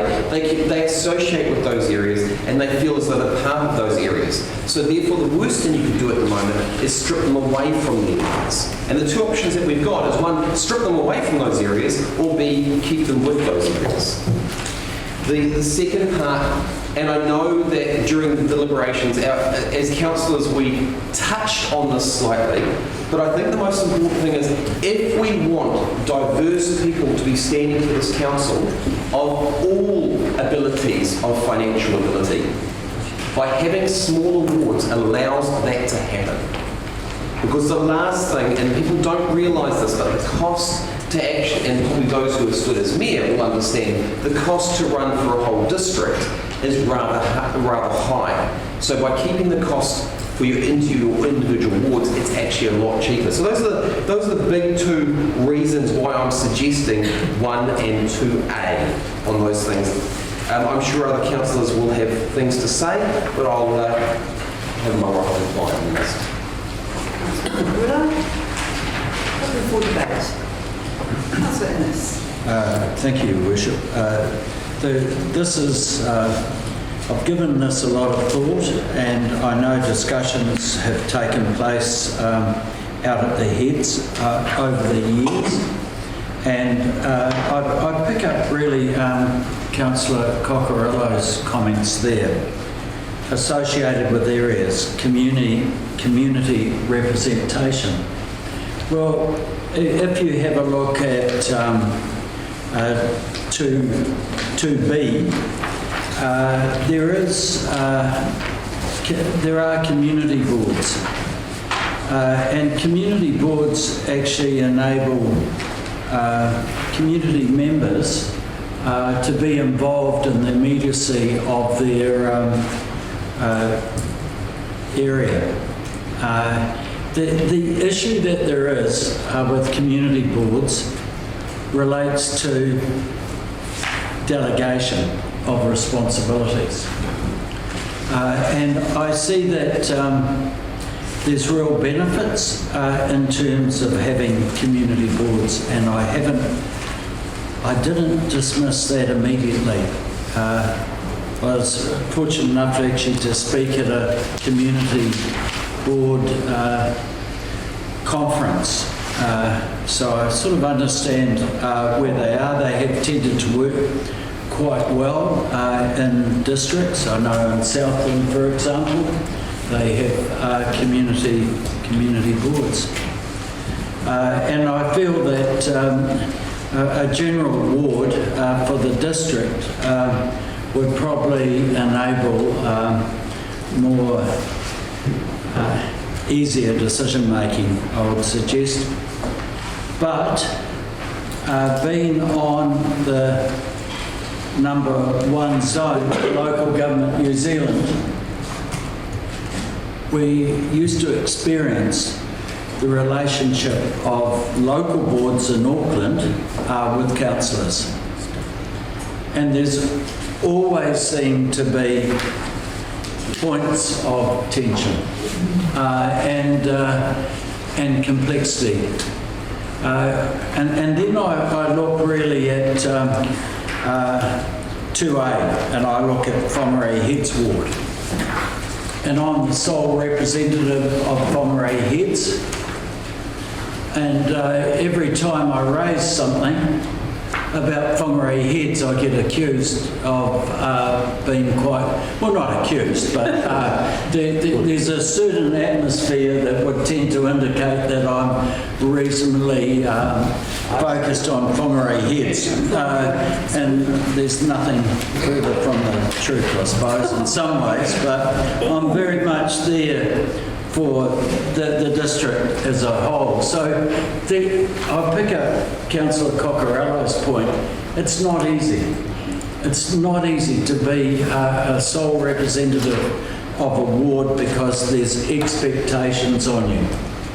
They associate with those areas, and they feel as though they're part of those areas. So therefore, the worst thing you can do at the moment is strip them away from the areas. And the 2 options that we've got is 1, strip them away from those areas, or B, keep them with those areas. The second part, and I know that during the deliberations, as councillors, we touched on this slightly, but I think the most important thing is if we want diverse people to be standing for this council of all abilities of financial ability, by having smaller wards allows that to happen. Because the last thing, and people don't realise this, but the cost to actually, and probably those who have stood as mayor will understand, the cost to run for a whole district is rather high. So by keeping the cost for your individual wards, it's actually a lot cheaper. So those are the big two reasons why I'm suggesting 1 and 2A on those things. I'm sure other councillors will have things to say, but I'll have my right to reply on this. Open for debate. Councillor Innes. Thank you, Your Worship. I've given this a lot of thought, and I know discussions have taken place out at the heads over the years. And I pick up really Councillor Cockerillo's comments there, associated with areas, community representation. Well, if you have a look at 2B, there are community boards, and community boards actually enable community members to be involved in the immediacy of their area. The issue that there is with community boards relates to delegation of responsibilities. And I see that there's real benefits in terms of having community boards, and I didn't dismiss that immediately. I was fortunate enough actually to speak at a community board conference, so I sort of understand where they are. They have tended to work quite well in districts. I know in Southland, for example, they have community boards, and I feel that a general ward for the district would probably enable more easier decision making, I would suggest. But being on the number 1 zone, local government New Zealand, we used to experience the relationship of local boards in Auckland with councillors. And there's always seemed to be points of tension and complexity. And then I look really at 2A, and I look at Whangarei Heads Ward. And I'm the sole representative of Whangarei Heads. And every time I raise something about Whangarei Heads, I get accused of being well, not accused, but there's a certain atmosphere that would tend to indicate that I'm reasonably focused on Whangarei Heads. And there's nothing further from the truth, I suppose, in some ways, but I'm very much there for the district as a whole. So I'll pick up Councillor Cockerillo's point. It's not easy. It's not easy to be a sole representative of a ward because there's expectations on you,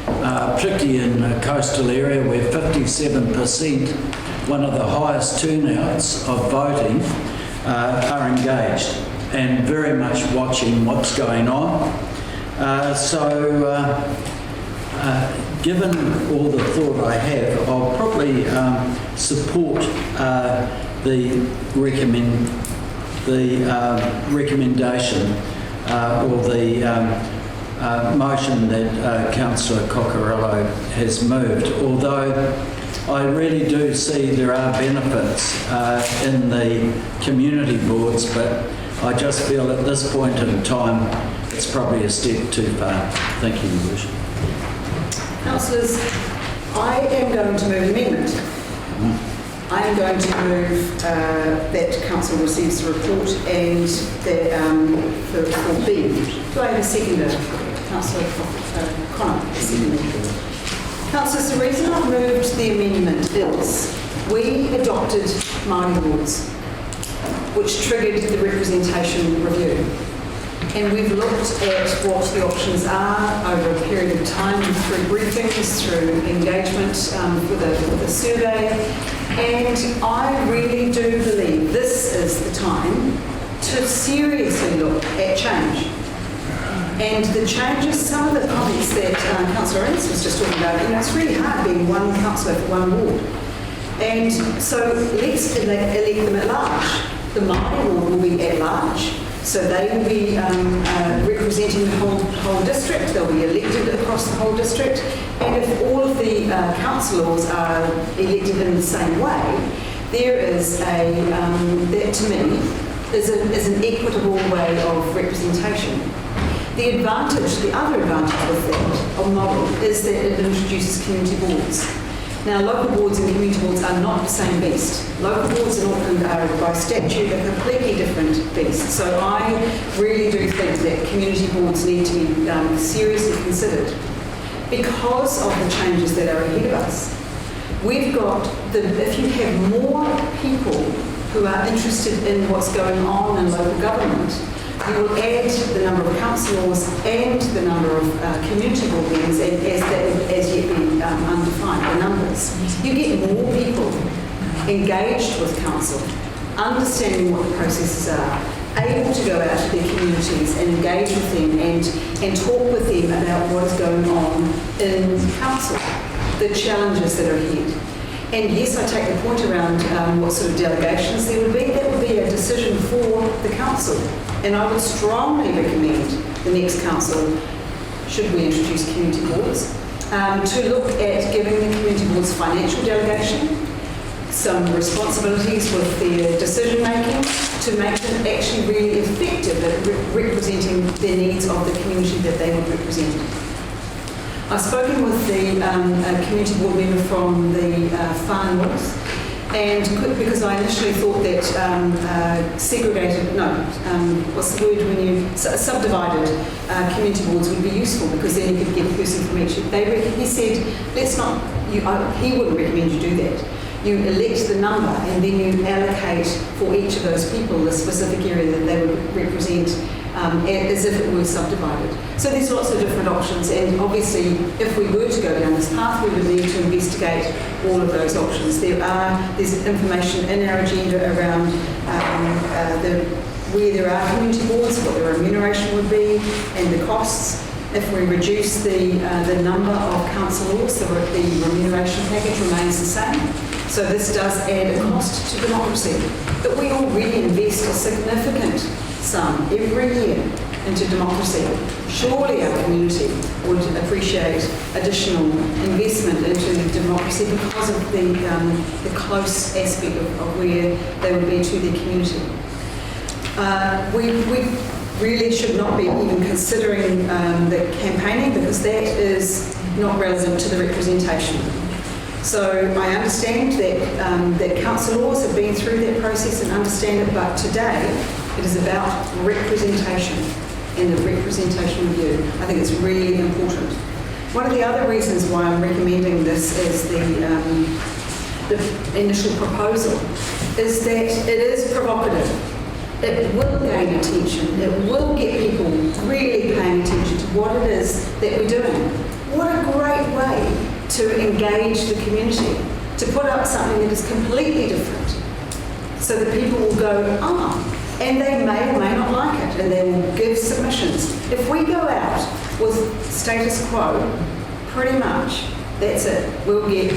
particularly in a coastal area where 57%, one of the highest turnouts of voting, are engaged and very much watching what's going on. Given all the thought I have, I'll probably support the recommendation or the motion that Councillor Cockerillo has moved. Although I really do see there are benefits in the community boards, but I just feel at this point in time it's probably a step too far. Thank you, Your Worship. Councillors, I am going to move amendment. I am going to move that council receives the report and that for B. Do I have a seconder? Councillor Connor, seconder. Councillors, the reason I've moved the amendment is we adopted Māori boards, which triggered the representation review. And we've looked at what the options are over a period of time through briefings, through engagement with a survey. And I really do believe this is the time to seriously look at change. And the changes, some of the comments that Councillor Innes was just talking about, it's really hard being one councillor for one ward. And so let's elect them at large. The Māori ward will be at large. So they will be representing the whole district. They'll be elected across the whole district. And if all of the councillors are elected in the same way, there is that to me is an equitable way of representation. The other advantage with that model is that it introduces community boards. Now, local boards and community boards are not the same beast. Local boards in Auckland are, by statute, a completely different beast. So I really do think that community boards need to be seriously considered because of the changes that are ahead of us. We've got, if you have more people who are interested in what's going on in local government, you will add the number of councillors and the number of community board members as that would as yet be undefined, the numbers. You get more people engaged with council, understanding what the processes are, able to go out to their communities and engage with them and talk with them about what is going on in council, the challenges that are ahead. And yes, I take the point around what sort of delegations there would be. That would be a decision for the council. And I would strongly recommend the next council, should we introduce community boards, to look at giving the community boards financial delegation, some responsibilities with their decision making, to make them actually really effective at representing the needs of the community that they would represent. I've spoken with the community board member from the far north, and because I initially thought that subdivided community boards would be useful because then you could get a person from each. He said, he wouldn't recommend you do that. You elect the number and then you allocate for each of those people the specific area that they would represent as if it were subdivided. So there's lots of different options, and obviously if we were to go down this path we would need to investigate all of those options. There's information in our agenda around where there are community boards, what the remuneration would be and the costs. If we reduce the number of councillors, the remuneration package remains the same. So this does add a cost to democracy. But we already invest a significant sum every year into democracy. Surely our community would appreciate additional investment into democracy because of the close aspect of where they would be to their community. We really should not be even considering the campaigning because that is not relevant to the representation. So I understand that councillors have been through that process and understand it, but today it is about representation and the representation review. I think it's really important. One of the other reasons why I'm recommending this as the initial proposal is that it is provocative. It will gain attention. It will get people really paying attention to what it is that we're doing. What a great way to engage the community, to put up something that is completely different so that people will go, and they may or may not like it, and they will give submissions. If we go out with status quo, pretty much, that's it. We'll get,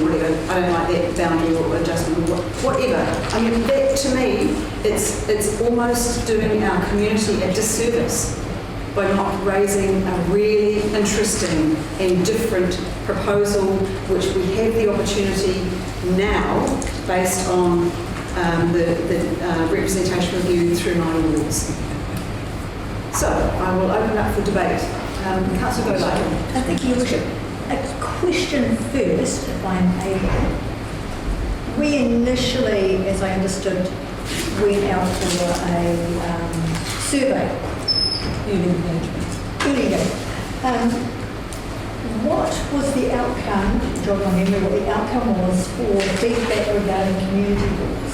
whatever, I don't like that boundary or adjustment or whatever. I mean, that to me, it's almost doing our community a disservice by not raising a really interesting and different proposal, which we have the opportunity now, based on the representation review through 9 wards. So I will open up for debate. Councillor Golightly. Thank you, Your Worship. A question first, if I'm able. We initially, as I understood, went out for a survey. Early engagement. What was the outcome, jog my memory, what the outcome was for feedback regarding community groups?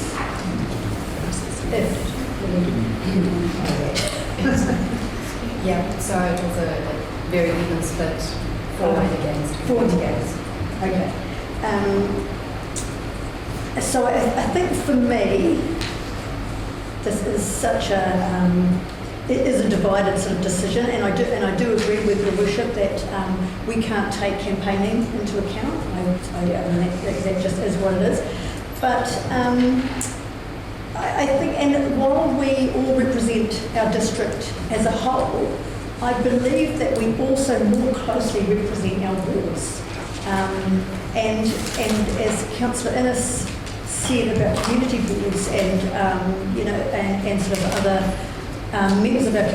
Yeah, so it was a very even split, for and against. For and against. Okay. So I think for me, this is such a it is a divided sort of decision, and I do agree with Your Worship that we can't take campaigning into account. I mean, that just is what it is. But I think, and while we all represent our district as a whole, I believe that we also more closely represent our wards. And as Councillor Innes said about community boards and and sort of other members of our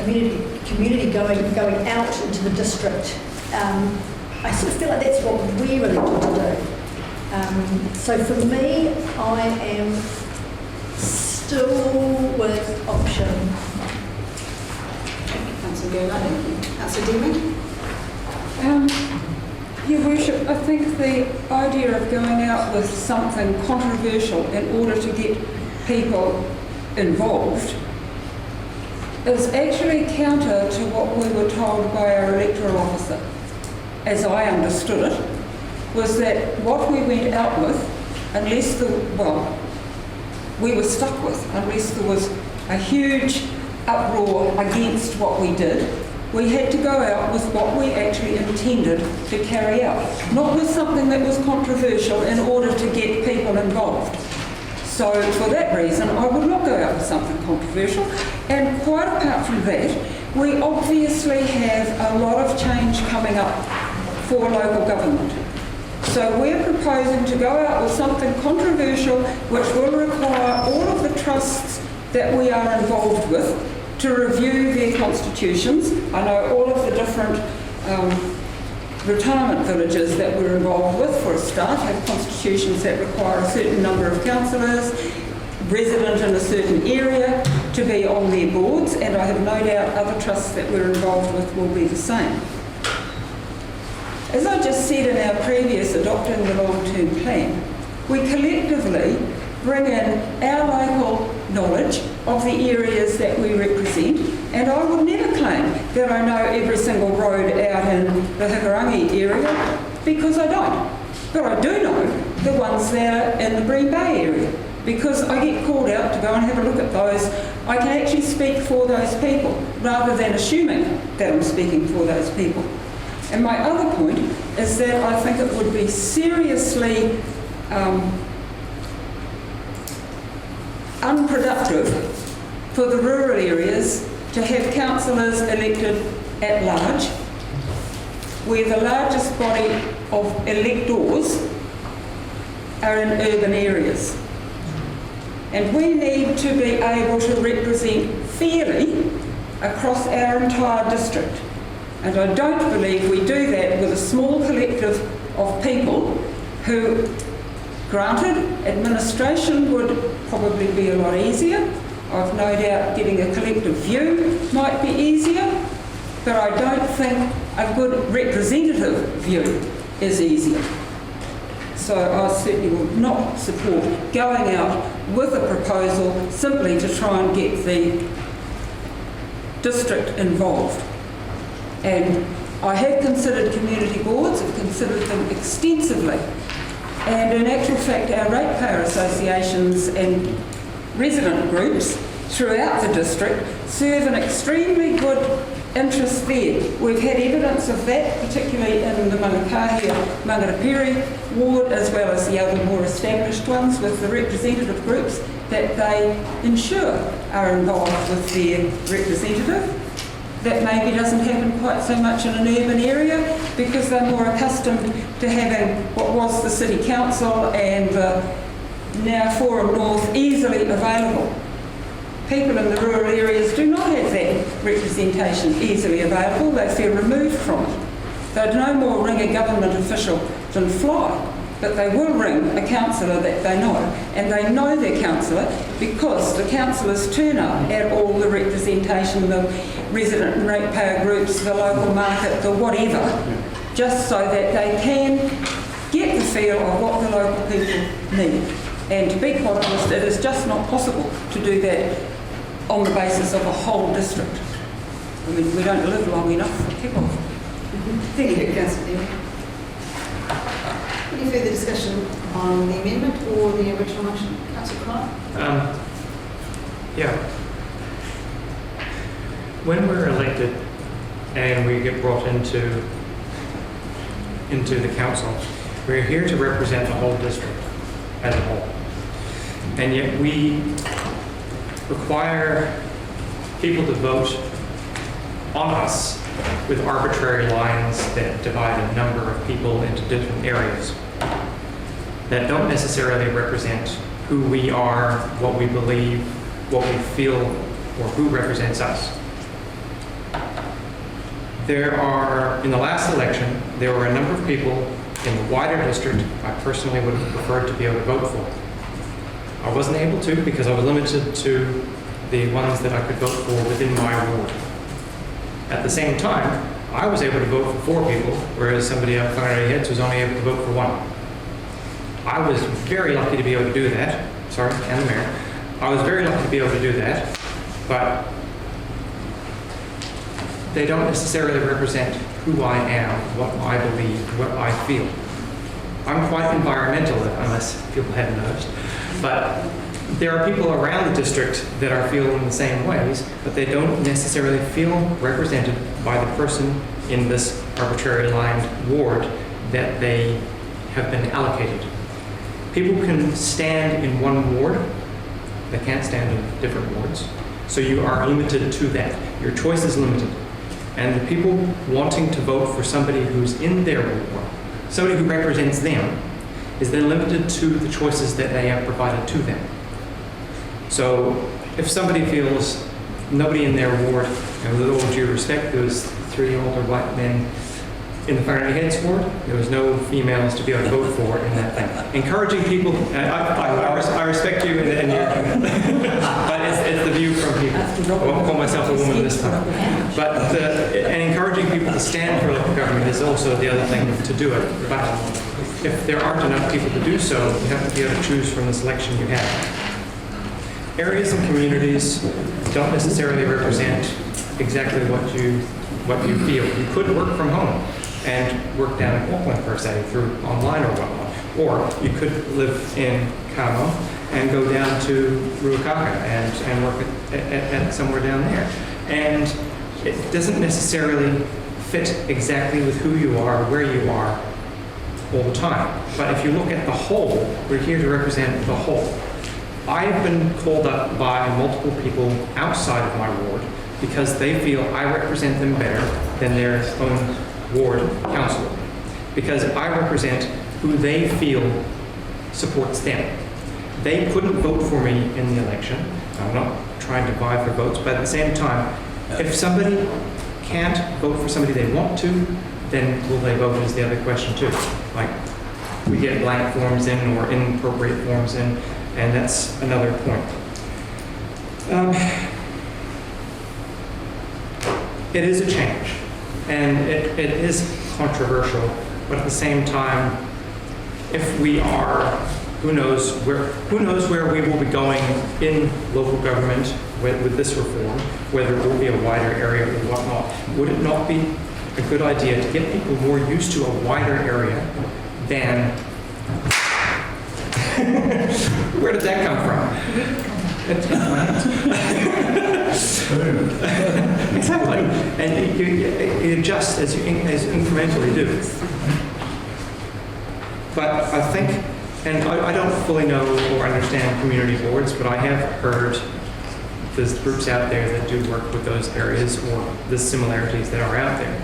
community going out into the district, I sort of feel like that's what we're elected to do. So for me, I am still with option. Councillor Golightly. Councillor Deeming. Your Worship, I think the idea of going out with something controversial in order to get people involved is actually counter to what we were told by our electoral officer, as I understood it, was that what we went out with, we were stuck with, unless there was a huge uproar against what we did, we had to go out with what we actually intended to carry out, not with something that was controversial in order to get people involved. So for that reason, I would not go out with something controversial. And quite apart from that, we obviously have a lot of change coming up for local government. So we're proposing to go out with something controversial which will require all of the trusts that we are involved with to review their constitutions. I know all of the different retirement villages that we're involved with, for a start, have constitutions that require a certain number of councillors, resident in a certain area, to be on their boards, and I have no doubt other trusts that we're involved with will be the same. As I just said in our previous adopting the long-term plan, we collectively bring in our local knowledge of the areas that we represent, and I would never claim that I know every single road out in the Whangarei area, because I don't. But I do know the ones that are in the Bream Bay area, because I get called out to go and have a look at those. I can actually speak for those people, rather than assuming that I'm speaking for those people. And my other point is that I think it would be seriously unproductive for the rural areas to have councillors elected at large, where the largest body of electors are in urban areas. And we need to be able to represent fairly across our entire district. And I don't believe we do that with a small collective of people who, granted, administration would probably be a lot easier. I've no doubt getting a collective view might be easier, but I don't think a good representative view is easier. So I certainly would not support going out with a proposal simply to try and get the district involved. And I have considered community boards, I've considered them extensively. And in actual fact, our ratepayer associations and resident groups throughout the district serve an extremely good interest there. We've had evidence of that, particularly in the Mangakahia, Whangarei ward, as well as the other more established ones with the representative groups, that they ensure are involved with their representative. that maybe doesn't happen quite so much in an urban area because they're more accustomed to having what was the City Council and the now Forum North easily available. People in the rural areas do not have that representation easily available. They feel removed from it. They'd no more ring a government official than fly, but they will ring a councillor that they know, and they know their councillor because the councillors turn up at all the representation, the resident and ratepayer groups, the local market, the whatever, just so that they can get the feel of what the local people need. And to be quite honest, it is just not possible to do that on the basis of a whole district. I mean, we don't live long enough for kick-off. Thank you, Councillor Dean. Any further discussion on the amendment or the original motion? Councillor Clark? Yeah. When we're elected and we get brought into the council, we're here to represent the whole district as a whole. And yet we require people to vote on us with arbitrary lines that divide a number of people into different areas that don't necessarily represent who we are, what we believe, what we feel, or who represents us. In the last election, there were a number of people in the wider district I personally would have preferred to be able to vote for. I wasn't able to because I was limited to the ones that I could vote for within my ward. At the same time, I was able to vote for 4 people, whereas somebody up Whangarei Heads was only able to vote for 1. I was very lucky to be able to do that. Sorry, and the mayor. I was very lucky to be able to do that, but they don't necessarily represent who I am, what I believe, what I feel. I'm quite environmental, unless people hadn't noticed, but there are people around the district that are feeling the same ways, but they don't necessarily feel represented by the person in this arbitrary lined ward that they have been allocated. People can stand in one ward, they can't stand in different wards, so you are limited to that. Your choice is limited. And the people wanting to vote for somebody who's in their ward, somebody who represents them, is then limited to the choices that they have provided to them. So if somebody feels nobody in their ward, and with all due respect, there was 3 older white men in the Whangarei Heads ward, there was no females to be able to vote for in that thing. Encouraging people, I respect you and your, but it's the view from people. I won't call myself a woman this time. But and encouraging people to stand for local government is also the other thing to do it. But if there aren't enough people to do so, you have to be able to choose from the selection you have. Areas and communities don't necessarily represent exactly what you feel. You could work from home and work down in Auckland, per se, through online or whatnot. Or you could live in Kamo and go down to Ruakaka and work at somewhere down there. And it doesn't necessarily fit exactly with who you are, where you are, all the time. But if you look at the whole, we're here to represent the whole. I've been called up by multiple people outside of my ward because they feel I represent them better than their own ward councillor. Because I represent who they feel supports them. They couldn't vote for me in the election. I'm not trying to vie for votes, but at the same time, if somebody can't vote for somebody they want to, then will they vote is the other question too. Like, we get blank forms in or inappropriate forms in, and that's another point. It is a change, and it is controversial, but at the same time, if we are, who knows where we will be going in local government with this reform, whether it will be a wider area or whatnot. Would it not be a good idea to get people more used to a wider area than where did that come from? Exactly. And you adjust as you incrementally do. But I think, and I don't fully know or understand community boards, but I have heard there's groups out there that do work with those areas or the similarities that are out there.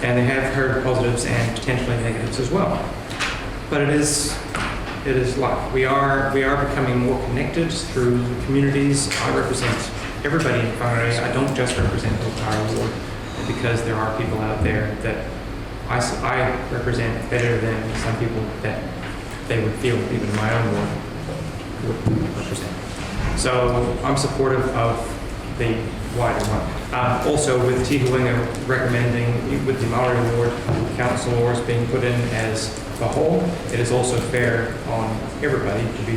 And they have heard positives and potentially negatives as well. But it is life. We are becoming more connected through communities. I represent everybody in Whangarei. I don't just represent Whangarei Ward, because there are people out there that I represent better than some people that they would feel even my own ward would represent. So I'm supportive of the wider one. Also with Te Huinga recommending with the Maori Ward councillors being put in as a whole, it is also fair on everybody to be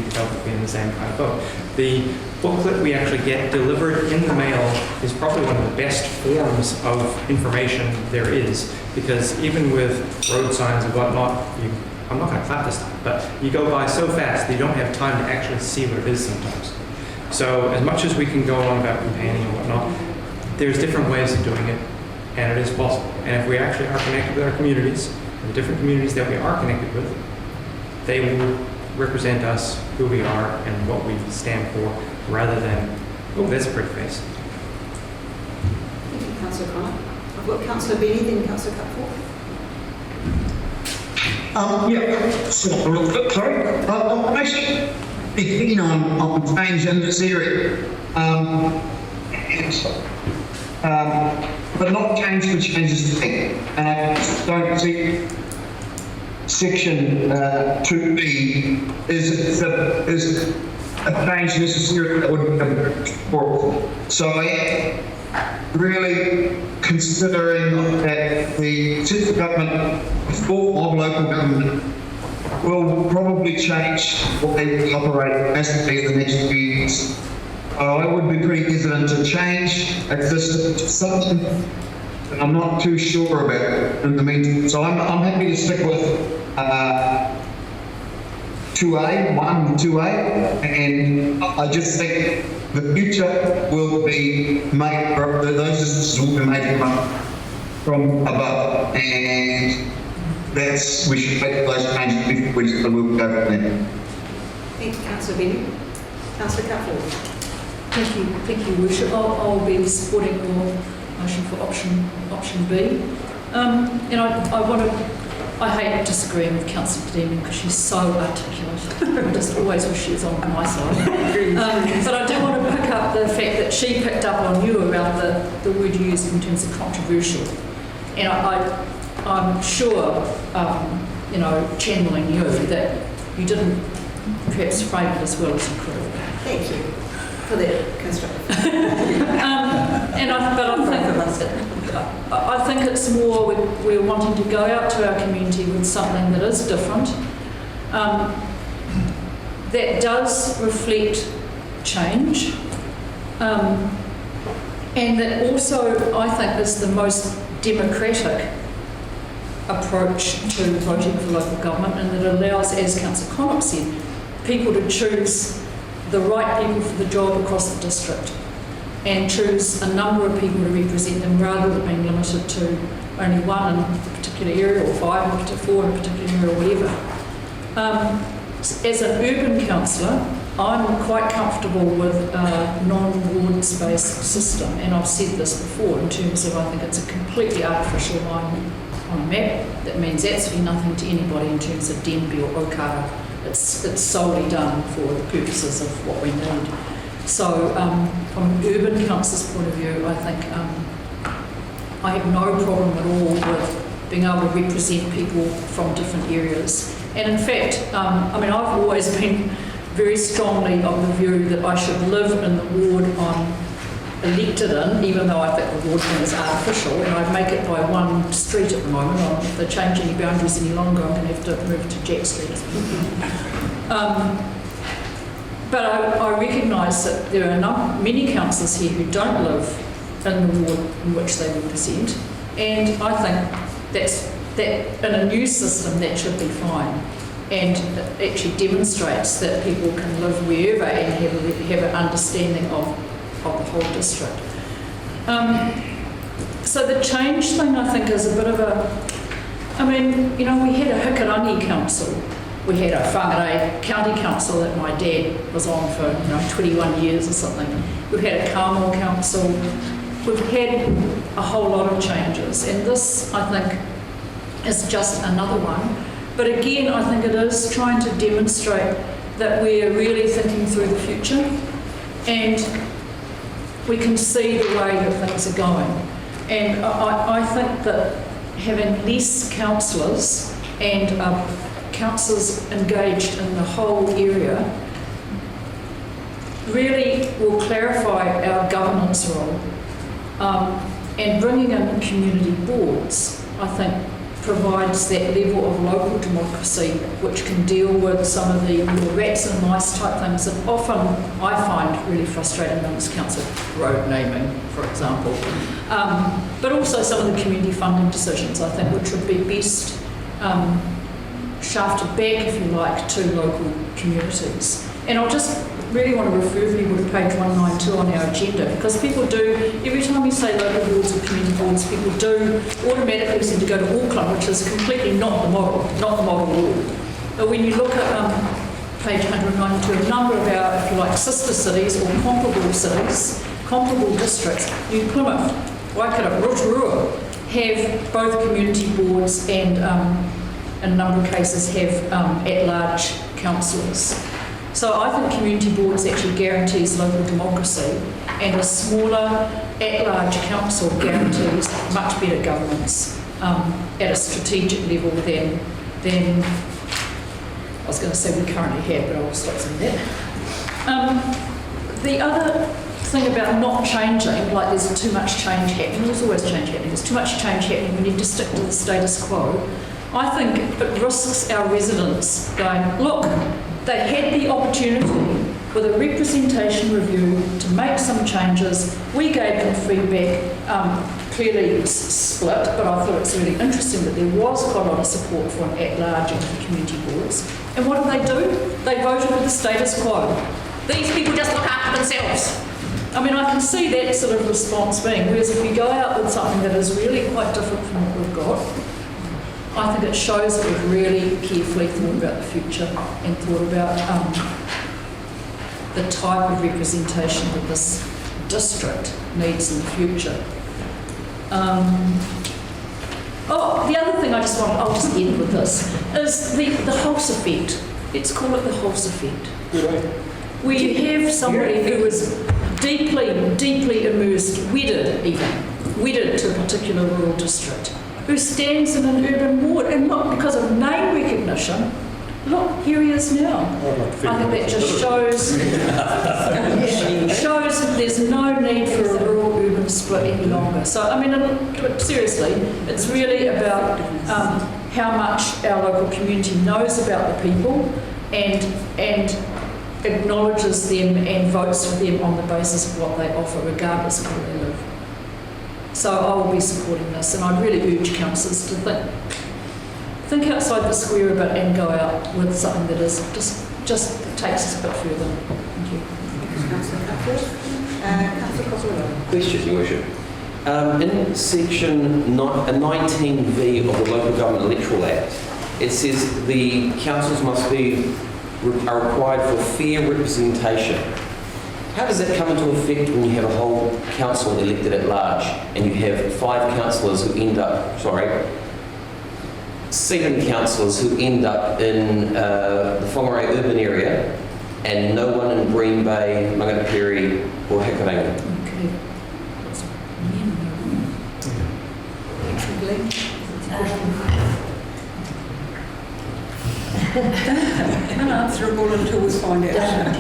in the same kind of boat. The booklet we actually get delivered in the mail is probably one of the best forms of information there is, because even with road signs and whatnot, I'm not going to clap this time, but you go by so fast that you don't have time to actually see what it is sometimes. So as much as we can go on about campaigning and whatnot, there's different ways of doing it, and it is possible. And if we actually are connected with our communities, the different communities that we are connected with, they will represent us, who we are, and what we stand for, rather than, oh, there's a pretty face. Thank you, Councillor Connor. I've got Councillor Benny, then Councillor Cutforth. Sorry. I'm actually keen on change in this area. But not change for change's sake. And I just don't see section 2B is a change necessary that would come forward. So I am really considering that the central government, the form of local government, will probably change what they operate massively in the next few years. I would be pretty hesitant to change. It's something that I'm not too sure about in the meantime. So I'm happy to stick with 2A, 1 and 2A, and I just think the future will be made, those decisions will be made from above, and we should make those changes before we go from there. Thank you, Councillor Benny. Councillor Cutforth. Thank you, Worship. I'll be supporting your motion for option B. And I hate disagreeing with Councillor Deeming because she's so articulate. I just always wish she was on my side. But I do want to pick up the fact that she picked up on you about the word you used in terms of controversial. And I'm sure, channeling you, that you didn't perhaps frame it as well as you could have. Thank you for that constructive. I think it's more we're wanting to go out to our community with something that is different, that does reflect change, and that also I think is the most democratic approach to voting for local government, and that allows, as Councillor Connop said, people to choose the right people for the job across the district and choose a number of people to represent them rather than being limited to only one in a particular area or 5 or 4 in a particular area or whatever. As an urban councillor, I'm quite comfortable with a non-ward space system, and I've said this before in terms of I think it's a completely artificial line on a map that means absolutely nothing to anybody in terms of Denby or Okara. It's solely done for the purposes of what we need. So from an urban council's point of view, I think I have no problem at all with being able to represent people from different areas. And in fact, I've always been very strongly of the view that I should live in the ward I'm elected in, even though I think the ward thing is artificial, and I'd make it by one street at the moment. If they change any boundaries any longer, I'm going to have to move to Jack Street. But I recognise that there are many councillors here who don't live in the ward in which they represent, and I think that in a new system that should be fine, and it actually demonstrates that people can live wherever and have an understanding of the whole district. So the change thing, I think, is a bit of a... we had a Hikarangi council We had a Whangarei County Council that my dad was on for 21 years or something. We've had a Carmel Council. We've had a whole lot of changes, and this, I think, is just another one. But again, I think it is trying to demonstrate that we're really thinking through the future, and we can see the way that things are going. And I think that having less councillors and councillors engaged in the whole area really will clarify our governance role. And bringing in community boards, I think, provides that level of local democracy which can deal with some of the more rats and mice type things that often I find really frustrating in this council, road naming, for example. But also some of the community funding decisions, I think, which would be best shafted back, if you like, to local communities. And I'll just really want to refer people to page 192 on our agenda, because people do, every time you say local boards or community boards, people do automatically seem to go to Auckland, which is completely not the model law. But when you look at page 192, a number of our, if you like, sister cities or comparable cities, comparable districts, New Plymouth, Waikato, Rotorua, have both community boards and in a number of cases have at-large councillors. So I think community boards actually guarantees local democracy, and a smaller at-large council guarantees much better governance at a strategic level than I was going to say we currently have, but I'll stop saying that. The other thing about not changing, like there's too much change happening, there's always change happening, there's too much change happening, we need to stick to the status quo. I think it risks our residents going, look, they had the opportunity with a representation review to make some changes. We gave them feedback, clearly split, but I thought it's really interesting that there was quite a lot of support for an at-large and for community boards. And what do? They voted with the status quo. These people just look after themselves. I mean, I can see that sort of response being, whereas if we go out with something that is really quite different from what we've got, I think it shows that we've really carefully thought about the future and thought about the type of representation that this district needs in the future. The other thing I'll just end with this, is the Hulse effect. Let's call it the Hulse effect. Where you have somebody who is deeply, deeply immersed, wedded to a particular rural district, who stands in an urban ward, and not because of name recognition. Look, here he is now. I think that just shows that there's no need for a rural-urban split any longer. So, I mean, seriously, it's really about how much our local community knows about the people and acknowledges them and votes for them on the basis of what they offer, regardless of where they live. So I will be supporting this, and I really urge councillors to think outside the square a bit and go out with something that is just takes us a bit further. Thank you. Councillor Costello. Question, Your Worship. In section 19V of the Local Government Electoral Act, it says the councils are required for fair representation. How does that come into effect when you have a whole council elected at large and you have 5 councillors who end up, 7 councillors who end up in the Whangarei urban area and no one in Green Bay, Mangatapiri or Hikarangi? Unanswerable until we find out.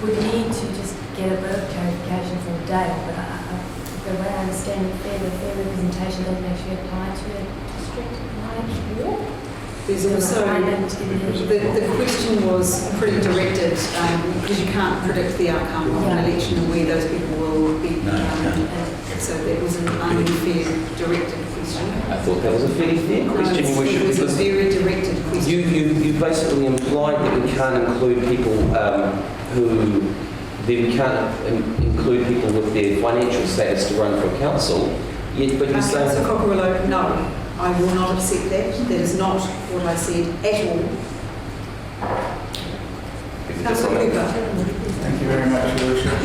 We need to just get a bit of clarification from Dale, but the way I understand it, fair representation doesn't actually apply to a district like York. There's also, the question was pretty directed because you can't predict the outcome of an election and where those people will be. So that was an unfair directed question. I thought that was a fairly fair question. It was a very directed question. You basically implied that we can't include people we can't include people with their financial status to run for council. Yet, but you're saying... Councillor Cockerello, no. I will not accept that. That is not what I said at all. Councillor Cooper. Thank you very much, Your Worship.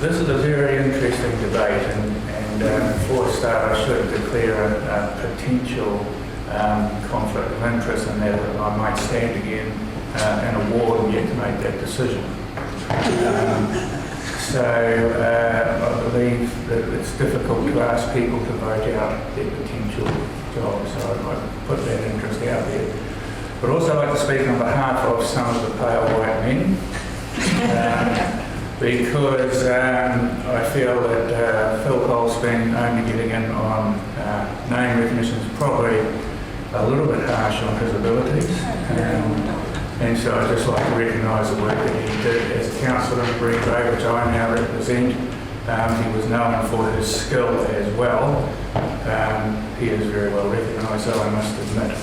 This is a very interesting debate, and before I start, I should declare a potential conflict of interest in that I might stand again in a ward and yet to make that decision. So I believe that it's difficult to ask people to vote out their potential jobs, so I'd put that interest out there. But also I'd like to speak on behalf of some of the pale white men, because I feel that Phil Cole's been only getting in on name recognition is probably a little bit harsh on his abilities. And so I'd just like to recognise the work that he did as a councillor in Green Bay, which I now represent. He was known for his skill as well. He is very well recognised, so I must admit.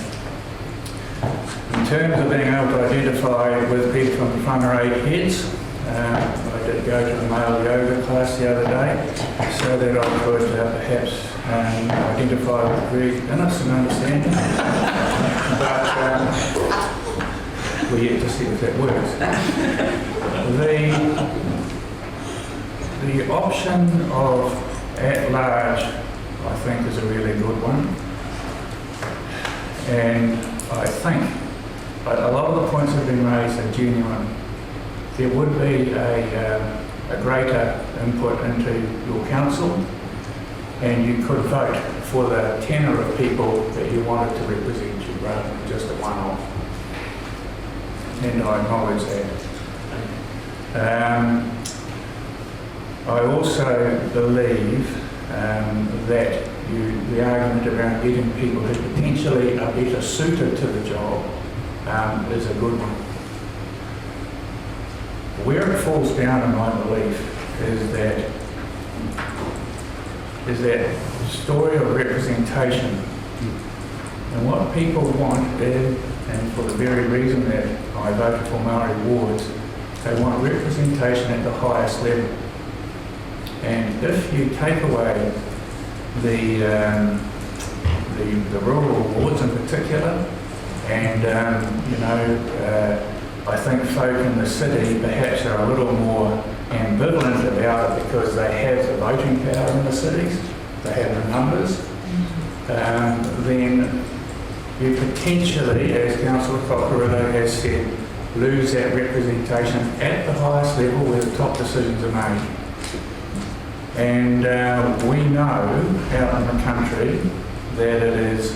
In terms of being able to identify with people from the Whangarei heads, I did go to a male yoga class the other day so that I could perhaps identify with Greg Innes and understand him. But we're yet to see if that works. The option of at large, I think, is a really good one. And I think a lot of the points that have been raised are genuine. There would be a greater input into your council, and you could vote for the tenor of people that you wanted to represent you rather than just a one-off. And I acknowledge that. I also believe that the argument around getting people who potentially are better suited to the job is a good one. Where it falls down, in my belief, is that story of representation. And what people want is, and for the very reason that I voted for Maori wards, they want representation at the highest level. And if you take away the rural wards in particular, and I think folk in the city perhaps are a little more ambivalent about it because they have the voting power in the cities, they have the numbers, then you potentially, as Councillor Cockerill has said, lose that representation at the highest level where the top decisions are made. And we know out in the country that it is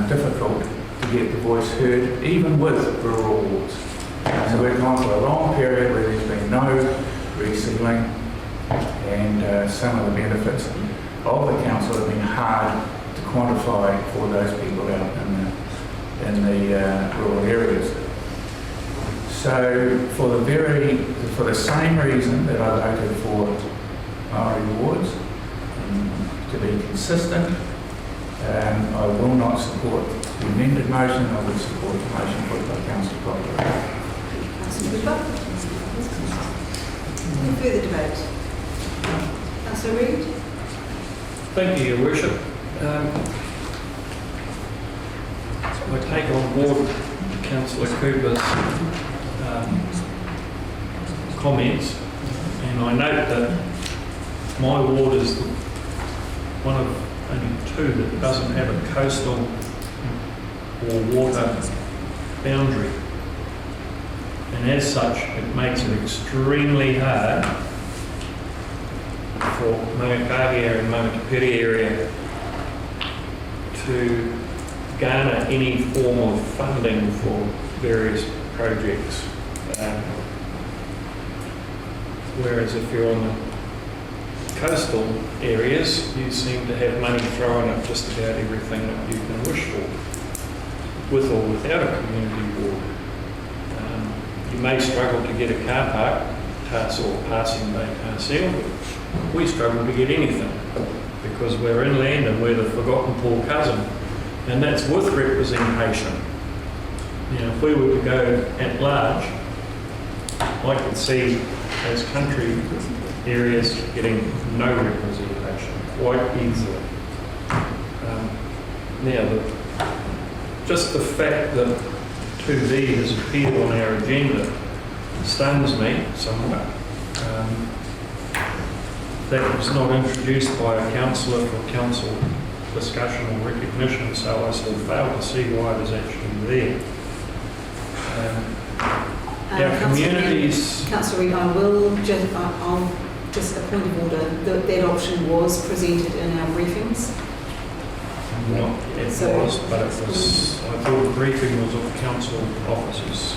difficult to get the voice heard, even with rural wards. So we've gone through a long period where there's been no resealing, and some of the benefits of the council have been hard to quantify for those people out in the rural areas. So for the same reason that I voted for Maori wards, to be consistent, I will not support the amended motion. I would support the motion put by Councillor Cockerill. Any further debate? Councillor Reid? Thank you, Your Worship. I take on board Councillor Cooper's comments, and I note that my ward is one of only two that doesn't have a coastal or water boundary. And as such, it makes it extremely hard for Whangarei and Mangatapere area to garner any form of funding for various projects. Whereas if you're on the coastal areas, you seem to have money thrown at just about everything that you can wish for, with or without a community ward. You may struggle to get a car park, or passing bay car sale, but we struggle to get anything because we're inland and we're the forgotten poor cousin, and that's with representation. Now, if we were to go at large, I could see those country areas getting no representation quite easily. Just the fact that 2B has appeared on our agenda stuns me somewhat. That was not introduced by a councillor for council discussion or recognition, so I still fail to see why it is actually there. Our communities... Councillor Reid, I'll just a point of order, that option was presented in our briefings. Not it was, but it was, I thought the briefing was of council officers.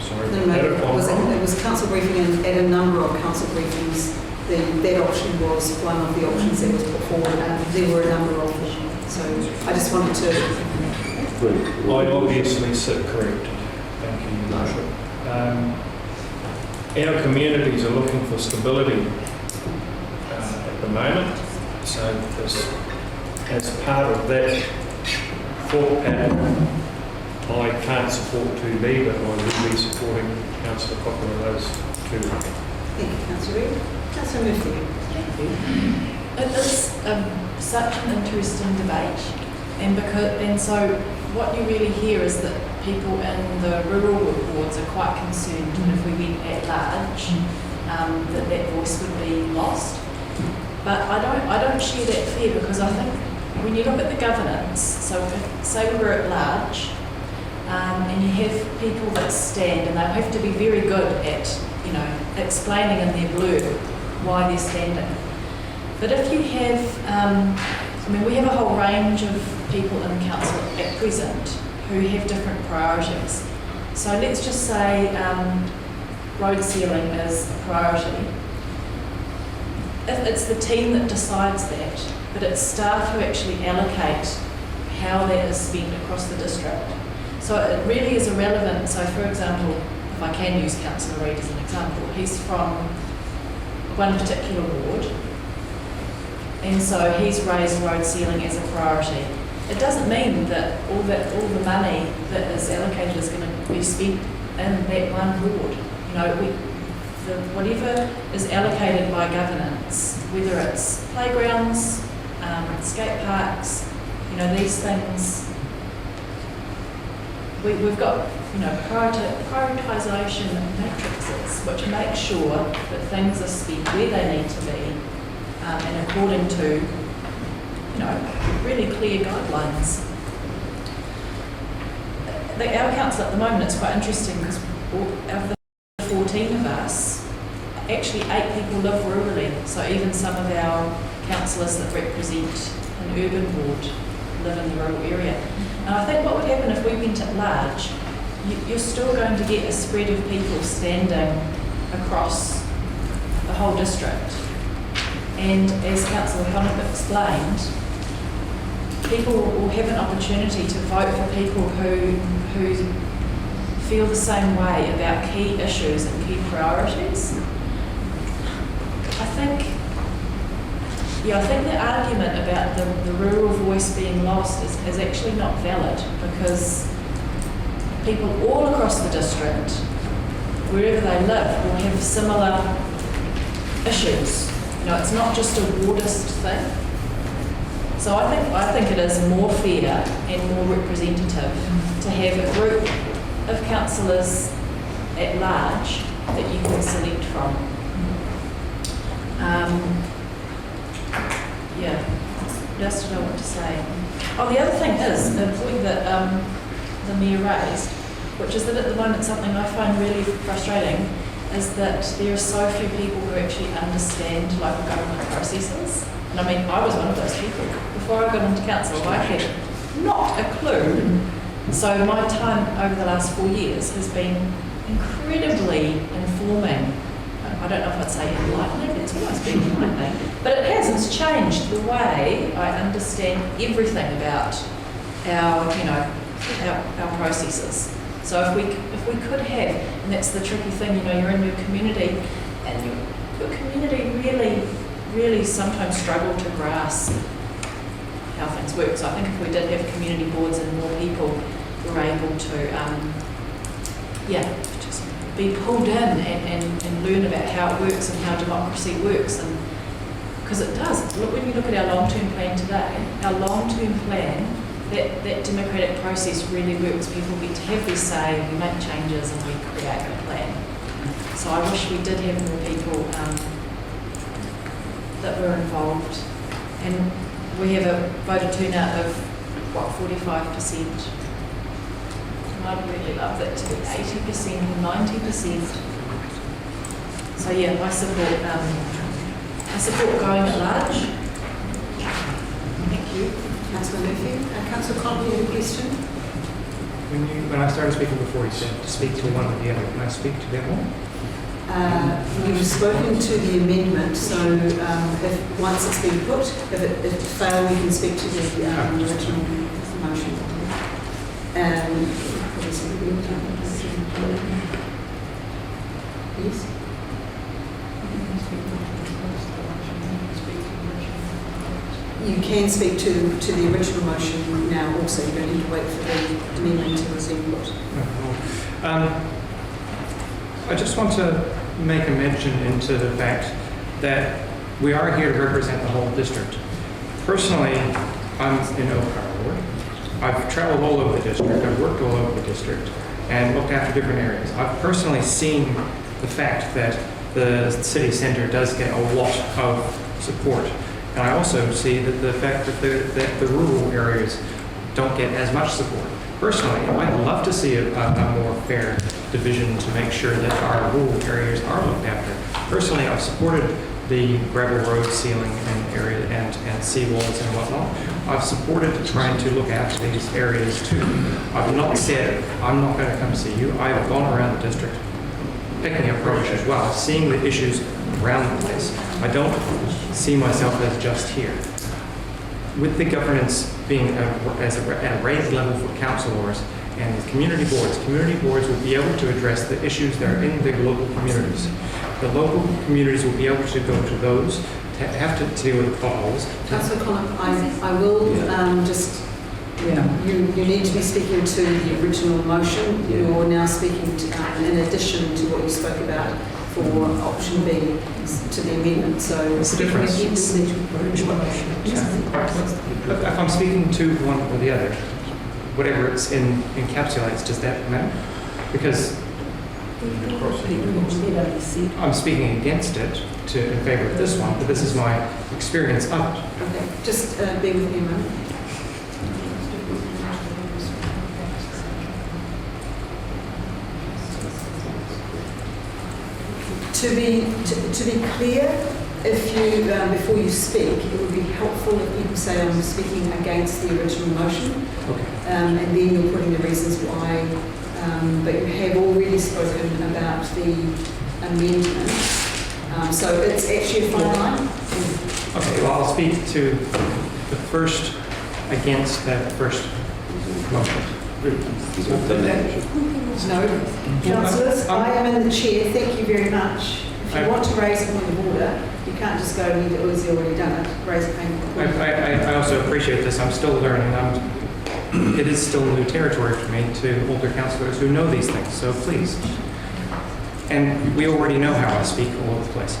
Sorry. It was council briefing, and at a number of council briefings, that option was one of the options that was put forward, and there were a number of them. So I just wanted to... I obviously sit correct. Thank you, Your Worship. Our communities are looking for stability at the moment, so as part of that thought pattern, I can't support 2B, but I will be supporting Councillor Cockerill's 2. Thank you, Councillor Reid. Councillor Murphy. Thank you. It is such an interesting debate, and so what you really hear is that people in the rural wards are quite concerned that if we went at large, that voice would be lost. But I don't share that fear, because I think when you look at the governance, so say we were at large, and you have people that stand, and they have to be very good at, explaining in their blurb why they're standing. But if you have, we have a whole range of people in council at present who have different priorities. So let's just say road sealing is a priority. If it's the team that decides that, but it's staff who actually allocate how that is spent across the district. So it really is irrelevant. So for example, if I can use Councillor Reid as an example, he's from one particular ward, and so he's raised road sealing as a priority. It doesn't mean that all the money that is allocated is going to be spent in that one ward. Whatever is allocated by governance, whether it's playgrounds, skate parks, these things. We've got, prioritisation matrices which make sure that things are spent where they need to be, and according to, really clear guidelines. Our council at the moment, it's quite interesting, because of the 14 of us, actually 8 people live rurally. So even some of our councillors that represent an urban ward live in the rural area. And I think what would happen if we went at large, you're still going to get a spread of people standing across the whole district. And as Councillor Conniff explained, people will have an opportunity to vote for people who feel the same way about key issues and key priorities. I think the argument about the rural voice being lost is actually not valid, because people all across the district, wherever they live, will have similar issues. It's not just a wardist thing. So I think it is more fair and more representative to have a group of councillors at large that you can select from. Just what I want to say. Oh, the other thing is, the point that the Mayor raised, which is that at the moment something I find really frustrating, is that there are so few people who actually understand local government processes. And I was one of those people. Before I got into council, I had not a clue. So my time over the last 4 years has been incredibly informing. I don't know if I'd say enlightening, it's always been enlightening, but it has, it's changed the way I understand everything about our processes. So if we could have, and that's the tricky thing, you're in your community, and your community really sometimes struggle to grasp how things work. So I think if we did have community boards and more people were able to, just be pulled in and learn about how it works and how democracy works, and because it does. When you look at our long-term plan today, our long-term plan that democratic process really works. People get to have their say, we make changes and we create a plan. So I wish we did have more people that were involved. And we have a voter turnout of, 45%. And I'd really love that to be 80% or 90%. So yeah, I support going at large. Thank you. Councillor Murphy. Councillor Connolly, you have a question? When I started speaking before, you said to speak to one or the other. Can I speak to them all? You've spoken to the amendment, so if once it's been put, if it failed, we can speak to the original motion. Yes. You can speak to the original motion now also. You don't need to wait for the amendment to receive input. I just want to make a mention into the fact that we are here to represent the whole district. Personally, I'm in Whangarei Ward. I've traveled all over the district, I've worked all over the district and looked after different areas. I've personally seen the fact that the city centre does get a lot of support. And I also see that the fact that the rural areas don't get as much support. Personally, I'd love to see a more fair division to make sure that our rural areas are looked after. Personally, I've supported the gravel road sealing and area and seawalls and whatnot. I've supported trying to look after these areas too. I've not said I'm not going to come see you. I've gone around the district picking up rubbish as well, seeing the issues around the place. I don't see myself as just here. With the governance being at a raised level for councillors and the community boards will be able to address the issues that are in the local communities. The local communities will be able to go to those, have to deal with the potholes. Councillor Collin, I will you need to be speaking to the original motion. Yeah. You're now speaking to, in addition to what you spoke about for option B to the amendment. So what's the difference? If I'm speaking to one or the other, whatever it's encapsulates, does that matter? Because I'm speaking against it in favour of this one, but this is my experience of it. Okay, just bear with me a moment. To be clear, if you before you speak, it would be helpful if you say I'm speaking against the original motion, okay. And then you're putting the reasons why. But you have already spoken about the amendment, so it's actually a fine line. Okay, well I'll speak to the first against that first motion. No, councillors, I am in the chair. Thank you very much. If you want to raise a point of order, you can't just go, has he already done it? Raise a point. I also appreciate this. I'm still learning. It is still new territory for me to older councillors who know these things. So please, and we already know how I speak all over the place.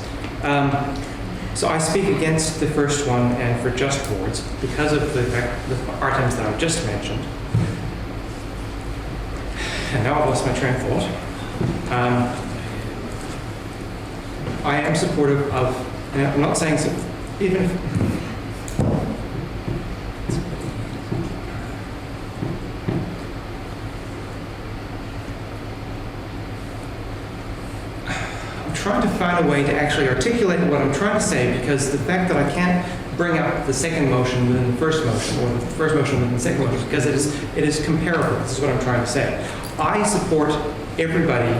So I speak against the first one and for just boards because of the items that I've just mentioned. And now I've lost my train of thought. I am supportive of, and I'm not saying so, even if, I'm trying to find a way to actually articulate what I'm trying to say, because the fact that I can't bring up the second motion within the first motion, or the first motion within the second motion, because it is comparable. This is what I'm trying to say. I support everybody,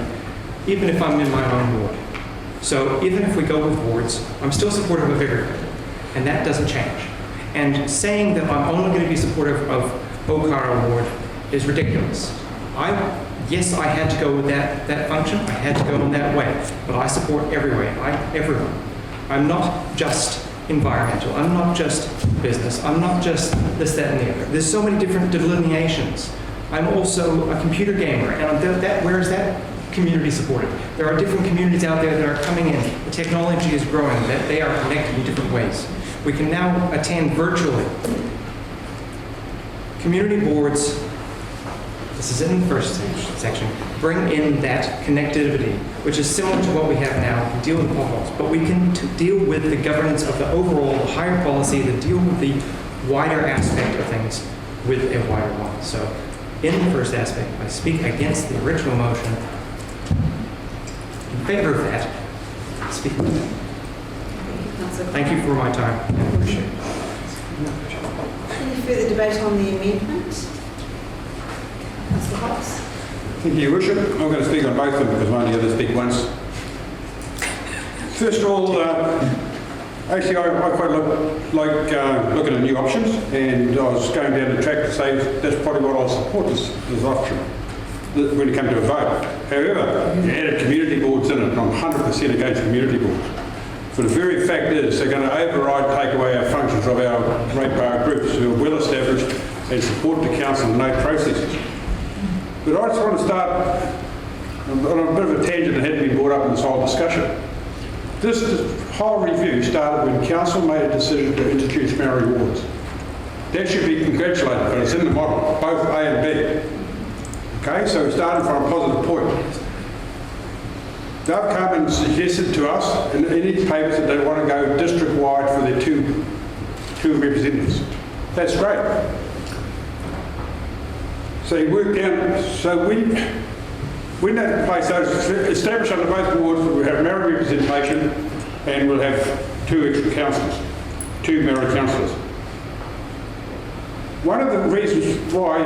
even if I'm in my own ward. So even if we go with wards, I'm still supportive of everybody, and that doesn't change. And saying that I'm only going to be supportive of Whangarei Ward is ridiculous. Yes, I had to go with that function. I had to go in that way, but I support everyone. I'm not just environmental. I'm not just business. I'm not just this, that, and the other. There's so many different delineations. I'm also a computer gamer, and where is that community supported? There are different communities out there that are coming in. The technology is growing, that they are connected in different ways. We can now attend virtually. community boards, this is in the first section, bring in that connectivity, which is similar to what we have now. We can deal with potholes, but we can deal with the governance of the overall, the higher policy, the deal with the wider aspect of things with a wider one. So in the first aspect, I speak against the original motion. In favor of that, speak with that. Thank you for my time. I appreciate it. Any further debate on the amendment? Councillor Hobbs? Thank you, Your Worship. I'm going to speak on both of them because I'm only going to speak once. First of all, actually I quite like looking at new options, and I was going down the track to say that's probably what I'll support this option when it comes to a vote. However, you added community boards in it, and I'm 100% against community boards. For the very fact is they're going to override, take away our functions of our ratepayer groups who are well established and support the council in no processes. But I just want to start on a bit of a tangent that hadn't been brought up in this whole discussion. This whole review started when council made a decision to introduce Maori wards. That should be congratulated, but it's in the model, both A and B. Okay, so we started from a positive point. They've come and suggested to us in these papers that they want to go district-wide for their two representatives. That's great. So you work down, so we know the place those established under both boards, we'll have Maori representation and we'll have 2 extra councillors, 2 Maori councillors. One of the reasons why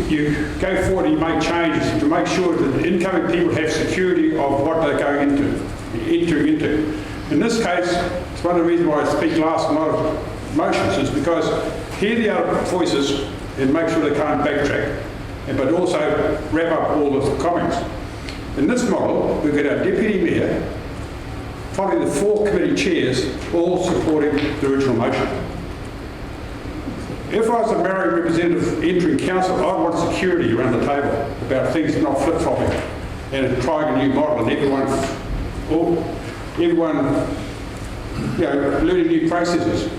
you go forward and you make changes is to make sure that the incoming people have security of what they're going entering into. In this case, it's one of the reasons why I speak last night of motions is because hear the other voices and make sure they can't backtrack, but also wrap up all of the comments. In this model, we've got our deputy mayor, following the 4 committee chairs, all supporting the original motion. If I was a Maori representative entering council, I'd want security around the table about things not flip-flopping and trying a new model and everyone learning new processes.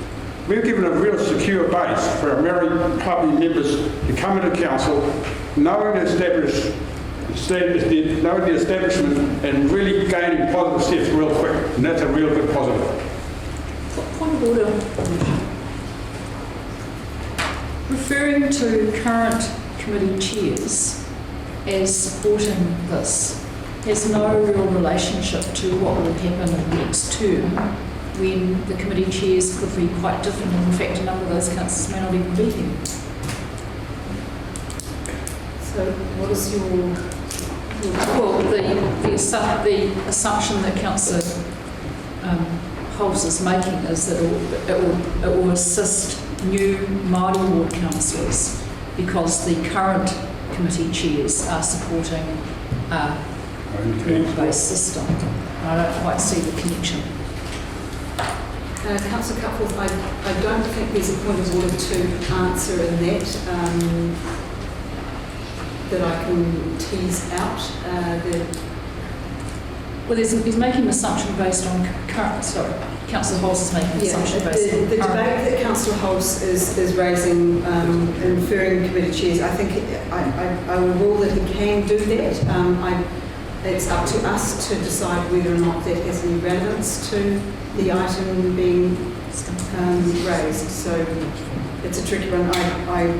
We've given a real secure base for our Maori public members to come into council, knowing the establishment and really gaining positive steps real quick, and that's a real good positive. Point of order. Referring to current committee chairs as supporting this has no real relationship to what will happen in the next term when the committee chairs could be quite different, and in fact a number of those councillors may not even be here. So what is your well, the assumption that Councillor Holmes is making is that it will assist new Māori ward councillors because the current committee chairs are supporting a ward-based system. I don't quite see the connection. Councillor Cutforth, I don't think there's a point of order to answer in that I can tease out. Well, he's making an assumption based on current. Sorry, Councillor Holmes is making an assumption based on the current. debate that Councillor Holmes is raising in referring committee chairs. I think I will rule that he can do that. It's up to us to decide whether or not that has any relevance to the item being raised. So it's a tricky one. I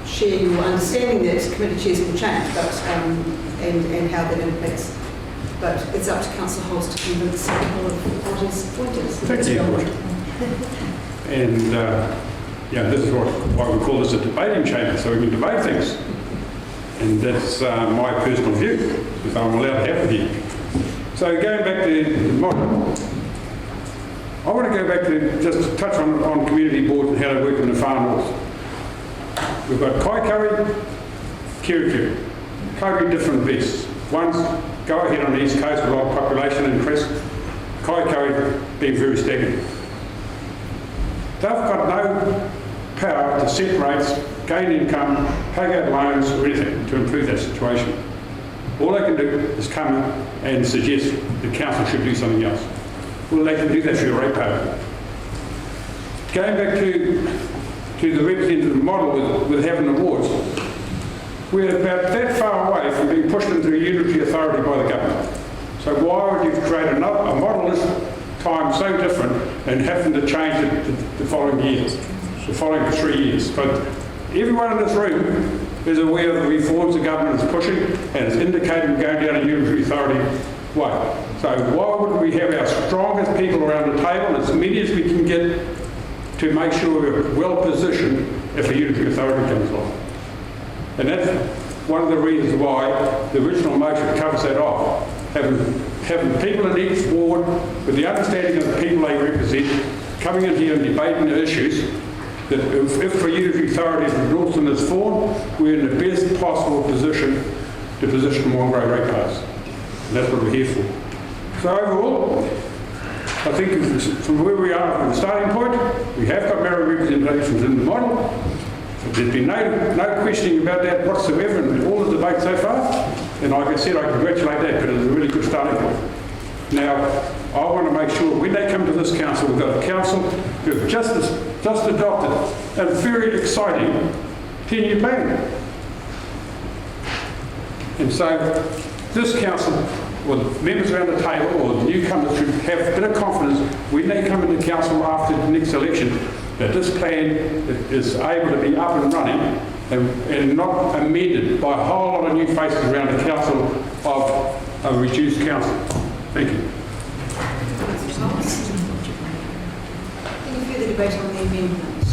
share your understanding that committee chairs will change, but and how that impacts. But it's up to Councillor Holmes to convince people of what his point is. Thank you. And this is why we call this a debating chamber, so we can debate things. And that's my personal view, because I'm allowed to have a view. So going back to the model, I want to go back to just touch on community boards and how they work in the far north. We've got Kaikoura, Kirikiri, totally different beasts. One's go ahead on the east coast with a lot of population increase, Kaikoura being very stagnant. They've got no power to set rates, gain income, take out loans or anything to improve that situation. All they can do is come and suggest the council should do something else. Well, they can do that through a ratepayer. Going back to to the representative model with having awards. We're about that far away from being pushed into a unitary authority by the government. So why would you create a model this time so different and having to change it the following years, the following 3 years? But everyone in this room is aware of the reforms the government is pushing and is indicating going down a unitary authority way. So why wouldn't we have our strongest people around the table, as many as we can get, to make sure we're well positioned if a unitary authority comes along? And that's one of the reasons why the original motion covers that off. Having people in each ward with the understanding of the people they represent coming in here and debating the issues, that if a unitary authority as Northern is formed, we're in the best possible position to position Whangarei ratepayers. And that's what we're here for. So overall, I think from where we are from the starting point, we have got merit representations in the model. There's been no questioning about that whatsoever in all the debate so far. And like I said, I congratulate that, but it's a really good starting point. Now, I want to make sure when they come to this council, we've got a council who have just adopted a very exciting 10-year plan. And so this council, or the members around the table, or the newcomers should have a bit of confidence when they come into council after the next election that this plan is able to be up and running and not amended by a whole lot of new faces around the council of a reduced council. Thank you. Any further debate on the amendment?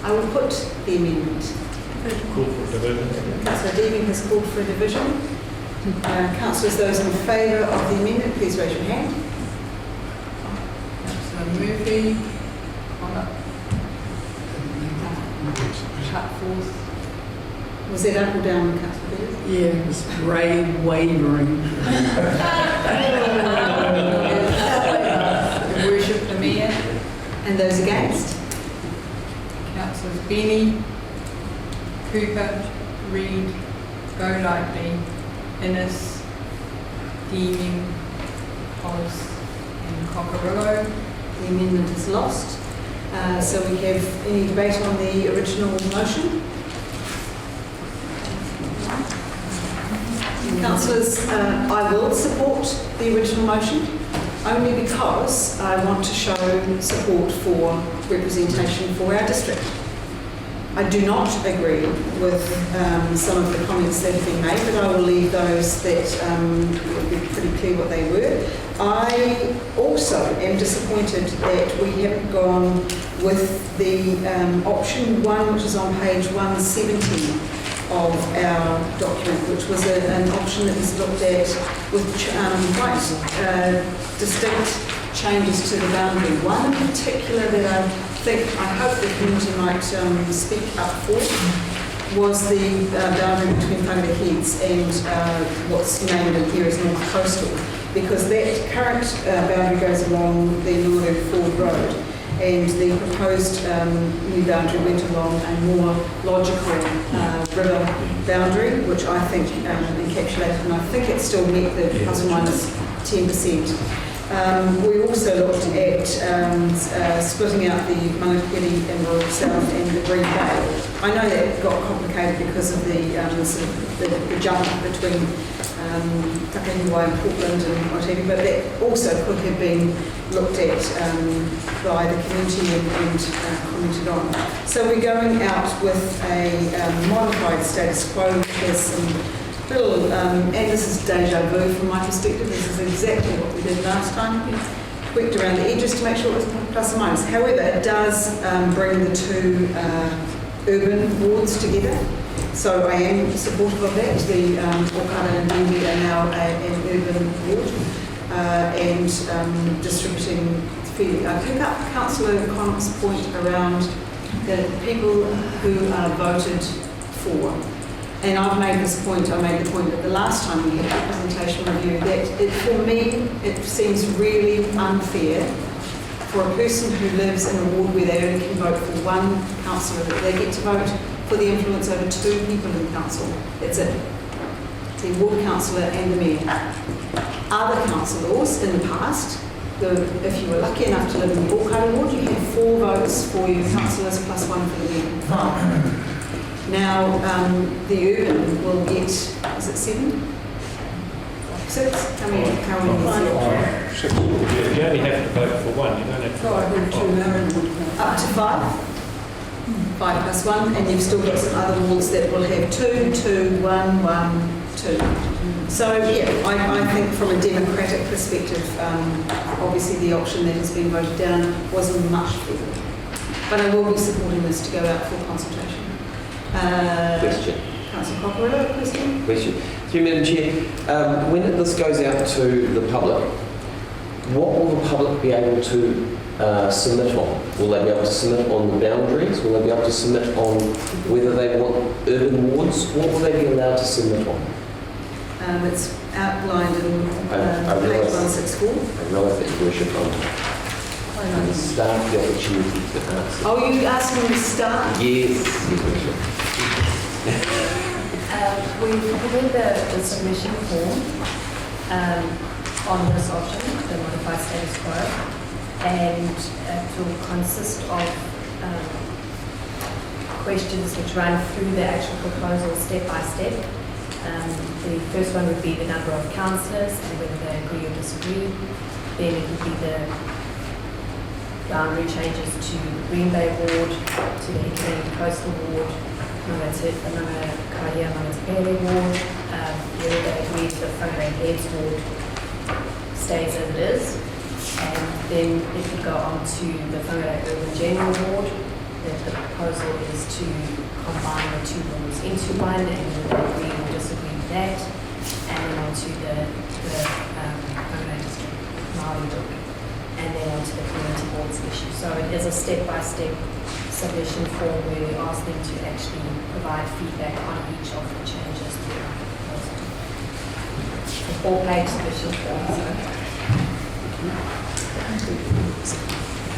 I will put the amendment. Call for a division. Councillor Deeming has called for a division. Councillors, those in favour of the amendment, please raise your hand. Councillor Murphy. Cut forth. Was that up or down, Councillor Peters? Yeah, it was Ray wavering. Worship the Mayor. And those against? Councillors Benny, Cooper, Reid, Golightly, Innes, Deeming, Hollis and Cockerillo. The amendment is lost. So we have any debate on the original motion? Councillors, I will support the original motion only because I want to show support for representation for our district. I do not agree with some of the comments that have been made, but I will leave those that will be pretty clear what they were. I also am disappointed that we haven't gone with the option 1, which is on page 170 of our document, which was an option that was looked at with quite distinct changes to the boundary. One in particular that I hope the community might speak up for was the boundary between Whangarei Heads and what's named in here as North Coastal, because that current boundary goes along the Lulu Ford Road, and the proposed new boundary went along a more logical river boundary, which I think encapsulated, and I think it still met the plus or minus 10%. We also looked at splitting out the Whangarei and Royal South and the Green Bay. I know that got complicated because of the sort of the jump between Whangarei and Portland and whatever, but that also could have been looked at by the community and commented on. So we're going out with a modified status quo. There's some little, and this is deja vu from my perspective. This is exactly what we did last time. Tweaked around the edges to make sure it was plus or minus. However, it does bring the two urban wards together. So I am supportive of that. The Okara and Deeming are now an urban ward and distributing feeding. I pick up Councillor Connor's point around the people who are voted for. And I've made this point, I made the point that the last time we had a representation review, that for me, it seems really unfair for a person who lives in a ward where they only can vote for one councillor, that they get to vote for the influence over two people in council. That's it. The ward councillor and the mayor. Other councillors in the past if you were lucky enough to live in the Whangarei ward, you had 4 votes for your councillors plus 1 for the mayor. 5. Now, the urban will get, is it 7? 6? How many? 6. You only have to vote for 1, you don't have to vote for 5. Up to 5? 5 plus 1, and you've still got some other wards that will have 2, 2, 1, 1, 2. So yeah, I think from a democratic perspective, obviously the option that has been voted down was much better. But I will be supporting this to go out for consultation. Question. Councillor Cockerill, question? Question. Through Madam Chair, when this goes out to the public, what will the public be able to submit on? Will they be able to submit on the boundaries? Will they be able to submit on whether they want urban wards? What will they be allowed to submit on? It's outlined in page 164. I realise that, Your Worship, I'm staff the opportunity to answer. Oh, you asking the staff? Yes, Your Worship. We've prepared the submission form on this option, the modified status quo, and it will consist of questions which run through the actual proposal step by step. The first one would be the number of councillors and whether they agree or disagree. Then it would be the boundary changes to the Green Bay ward, to the Economic Coastal ward, Whangarei ward, whether they agree the Whangarei Heads ward stays as it is. And then it could go on to the Whangarei Urban General ward. The proposal is to combine the 2 wards into one, and whether they agree or disagree with that. And then on to the Whangarei District Council, and then on to the community boards issue. So it is a step-by-step submission form where we ask them to actually provide feedback on each of the changes to the proposal. A 4-page submission form.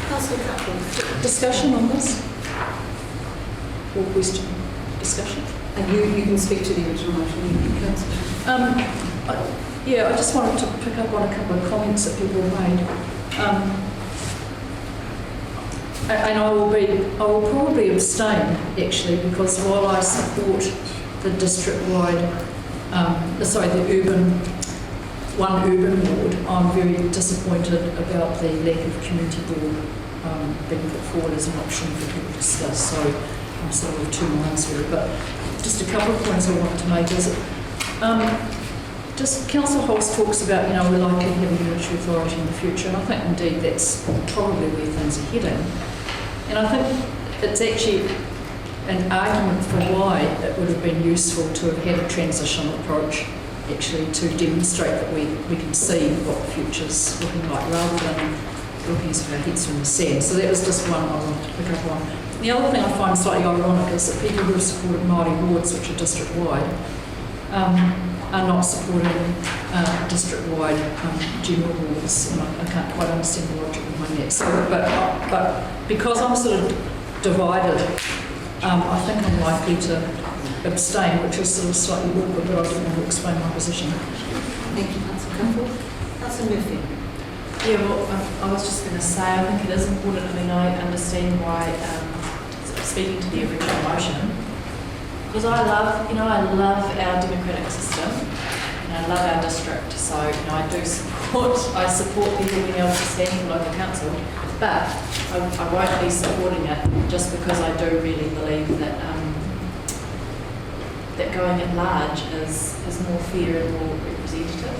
Councillor Cutler. Discussion on this? Or question? Discussion? And you can speak to the original motion, Councillor. Yeah, I just wanted to pick up on a couple of comments that people have made. And I will probably abstain actually, because while I support the district-wide, the one urban ward, I'm very disappointed about the lack of community board being put forward as an option for people to discuss. So I'm sort of 2 minds really, but just a couple of points I wanted to make is just Councillor Holst talks about, we're likely to have a unitary authority in the future, and I think indeed that's probably where things are heading. And I think it's actually an argument for why it would have been useful to have had a transitional approach, actually, to demonstrate that we can see what the future's looking like, rather than looking as if our heads are in the sand. So that was just one I wanted to pick up on. The other thing I find slightly ironic is that people who have supported Māori wards, which are district-wide, are not supporting district-wide general wards, and I can't quite understand the logic behind that. So, but because I'm sort of divided, I think I'm likely to abstain, which is sort of slightly awkward, but I don't want to explain my position. Thank you, Councillor Campbell. Councillor Murphy. Yeah, well, I was just going to say, I think it is important. I mean, I understand why, speaking to the original motion, because I love our democratic system, and I love our district. So, I do support people being able to stand for local council, but I won't be supporting it just because I do really believe that that going at large is more fair and more representative.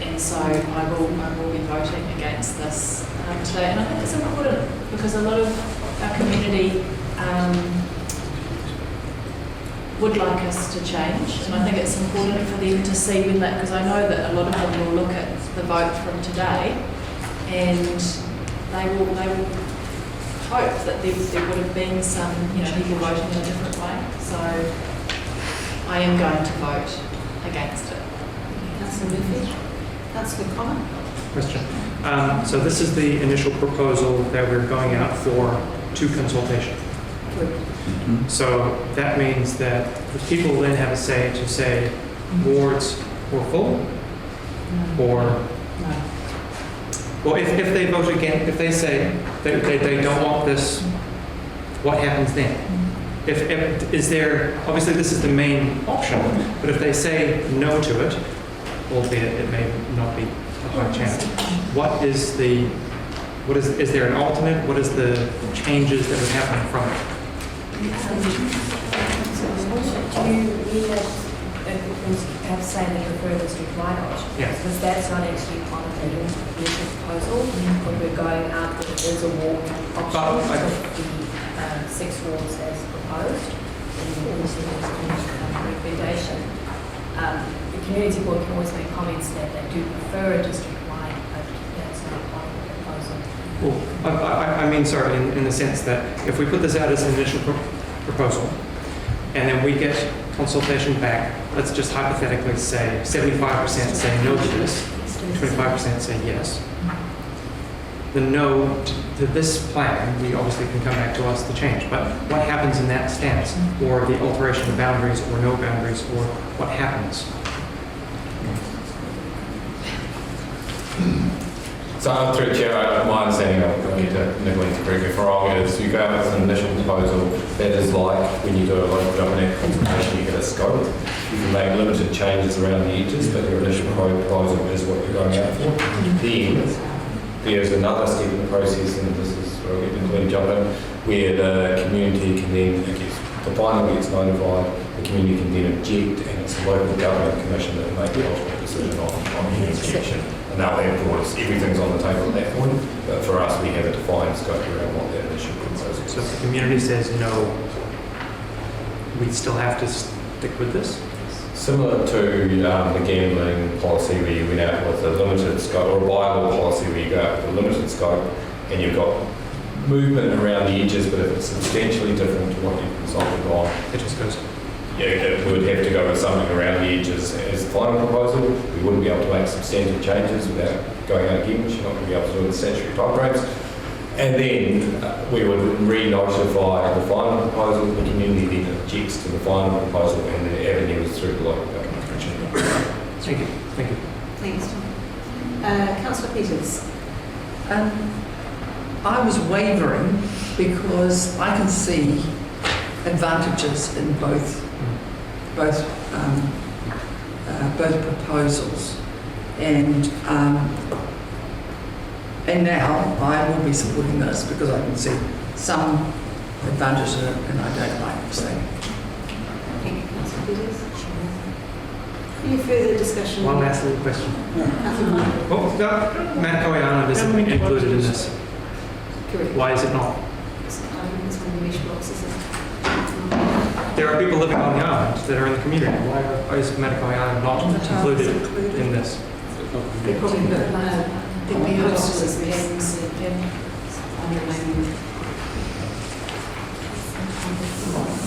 And so I will be voting against this today. And I think it's important because a lot of our community would like us to change, and I think it's important for them to see when that, because I know that a lot of them will look at the vote from today, and they will hope that there would have been some people voting in a different way. So I am going to vote against it. Councillor Murphy. Councillor Connor. Question. So this is the initial proposal that we're going out for to consultation. So that means that the people then have a say to say wards or full, or Well, if they vote again, if they say that they don't want this, what happens then? Is there, obviously this is the main option, but if they say no to it, albeit it may not be a high chance, is there an alternate? What is the changes that would happen from it? Perhaps say the preferred district wide option? Yes. Because that's not actually part of the initial proposal. What we're going after is a ward option of the 6 wards as proposed in the recommendation. The community board can always make comments that they do prefer a district wide, but that's not part of the proposal. Well, I mean, sorry, in the sense that if we put this out as an initial proposal, and then we get consultation back, let's just hypothetically say 75% say no to this, 25% say yes. The no to this plan, we obviously can come back to us to change, but what happens in that stance, or the alteration of boundaries, or no boundaries, or what happens? So through the chair, my understanding of Nicolene's correct me if I'm wrong, is you go out with an initial proposal that is like when you do a local government consultation, you get a scope. You can make limited changes around the edges, but your initial proposal is what you're going out for. Then there's another step in the process, and this is where I'll get Nicolene jump in, where the community can then, the final gets notified, the community can then object, and it's the local government commission that will make the ultimate decision on any objection. And now of course, everything's on the table at that point, but for us, we have a defined scope around what that initial proposal is. So if the community says no, we still have to stick with this? Similar to the gambling policy where you went out with a limited scope, or a bylaw policy where you go out with a limited scope and you've got movement around the edges, but if it's substantially different to what you've consulted on, it just goes. Yeah, it would have to go with something around the edges as the final proposal. We wouldn't be able to make substantive changes without going out again, which you're not going to be able to do in the statutory timeframes. And then we would re-notify the final proposal. The community then objects to the final proposal, and the avenue is through the local government commission. Thank you. Thank you. Thanks, Tom. Councillor Peters. I was wavering because I can see advantages in both proposals, and now I will be supporting this because I can see some advantage in it, and I don't like abstaining. Thank you, Councillor Peters. Any further discussion? One last little question. Councillor Martin. Oh, no, Manukau Island isn't included in this. Correct. Why is it not? It's one of the mesh blocks, isn't it? There are people living on the island that are in the community. Why is Manukau Island not included in this? They probably they'll be hosted as guests underlining.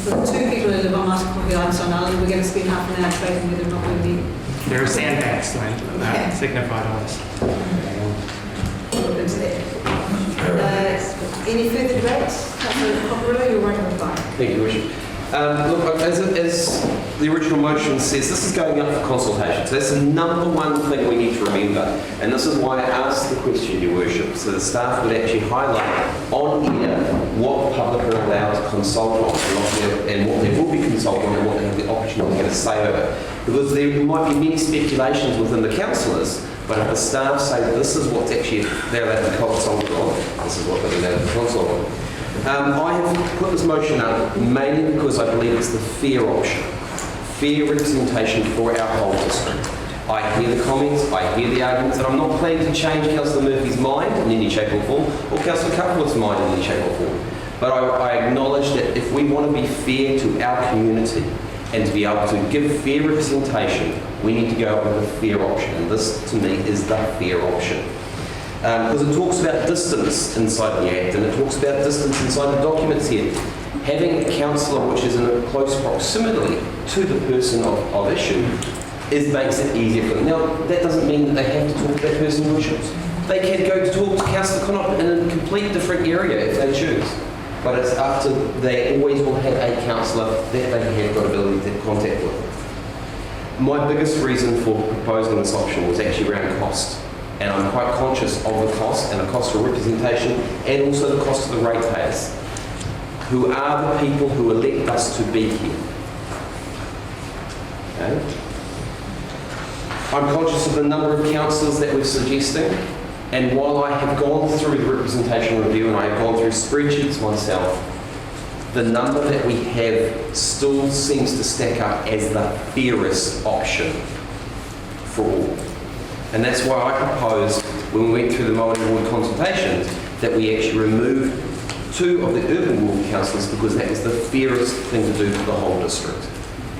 The 2 people who live on Manukau Island, we're going to spend half an hour debating whether or not we'll be. There are sandbags land signified on this. Look into that. Any further debate? Councillor Cockerell, you're right on the line. Thank you, Your Worship. Look, as the original motion says, this is going up for consultation. So that's the number one thing we need to remember. And this is why I asked the question, Your Worship, so the staff would actually highlight on air what the public are allowed to consult on and what they will be consulted on and what they have the opportunity to get a say over. Because there might be many speculations within the councillors, but if the staff say that this is what's actually they're allowed to consult on, this is what they're allowed to consult on. I have put this motion up mainly because I believe it's the fair option, fair representation for our whole district. I hear the comments, I hear the arguments, and I'm not planning to change Councillor Murphy's mind in any shape or form, or Councillor Cuthbert's mind in any shape or form. But I acknowledge that if we want to be fair to our community and to be able to give fair representation, we need to go up with a fair option, and this, to me, is the fair option. Because it talks about distance inside the Act, and it talks about distance inside the documents here. Having a councillor which is in a close proximity to the person of issue makes it easier for them. Now, that doesn't mean that they have to talk to that person who issues. They can go to talk to Councillor Connaught in a complete different area if they choose. But it's up to, they always will have a councillor that they have got ability to contact with. My biggest reason for proposing this option was actually around cost. and I'm quite conscious of the cost and the cost of representation and also the cost of the ratepayers, who are the people who elect us to be here. Okay? I'm conscious of the number of councillors that we're suggesting, and while I have gone through the representation review and I have gone through spreadsheets myself, the number that we have still seems to stack up as the fairest option for all. And that's why I proposed, when we went through the Māori ward consultations, that we actually remove 2 of the urban ward councillors, because that was the fairest thing to do for the whole district.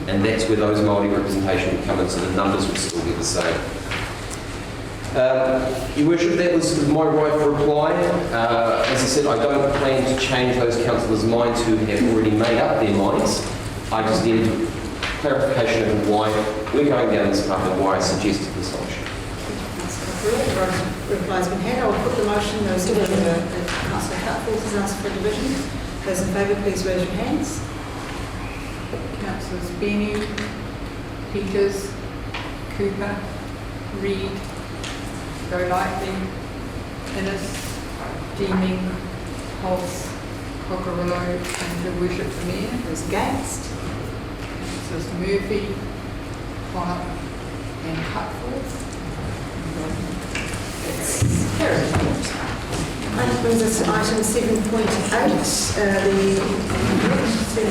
And that's where those Māori representation would come in, so the numbers would still be the same. Your Worship, that was my right for reply. As I said, I don't plan to change those councillors' minds who have already made up their minds. I just need clarification of why we're going down this path and why I suggested this option. Replies been had. I'll put the motion. Those in favour, Councillor Cutforth has asked for a division. Those in favour, please raise your hands. Councillors Benny, Peters, Cooper, Reid, Golightly, Innes, Deeming, Holtz, Cocarillo, and Your Worship the Mayor. Those against? Councillors Murphy, Clark, and Cutforth. It's carried. That brings us to item 7.8, the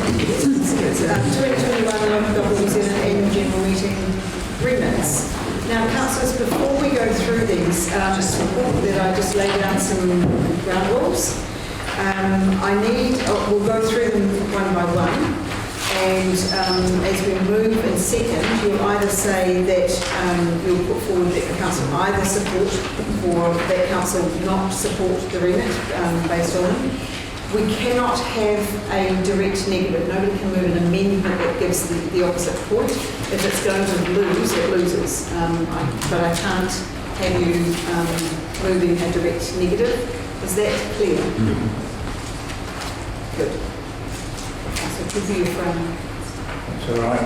2021 Local Government New Zealand Annual General Meeting remits. Now, councillors, before we go through these, just important that I just lay down some ground rules. We'll go through them one by one. And as we move in second, you'll either say that you'll put forward that the council either support or that council not support the remit based on them. We cannot have a direct negative. Nobody can move an amendment that gives the opposite point. If it's going to lose, it loses. But I can't have you moving a direct negative. Is that clear? Mm-hmm. Good. So to view from... So I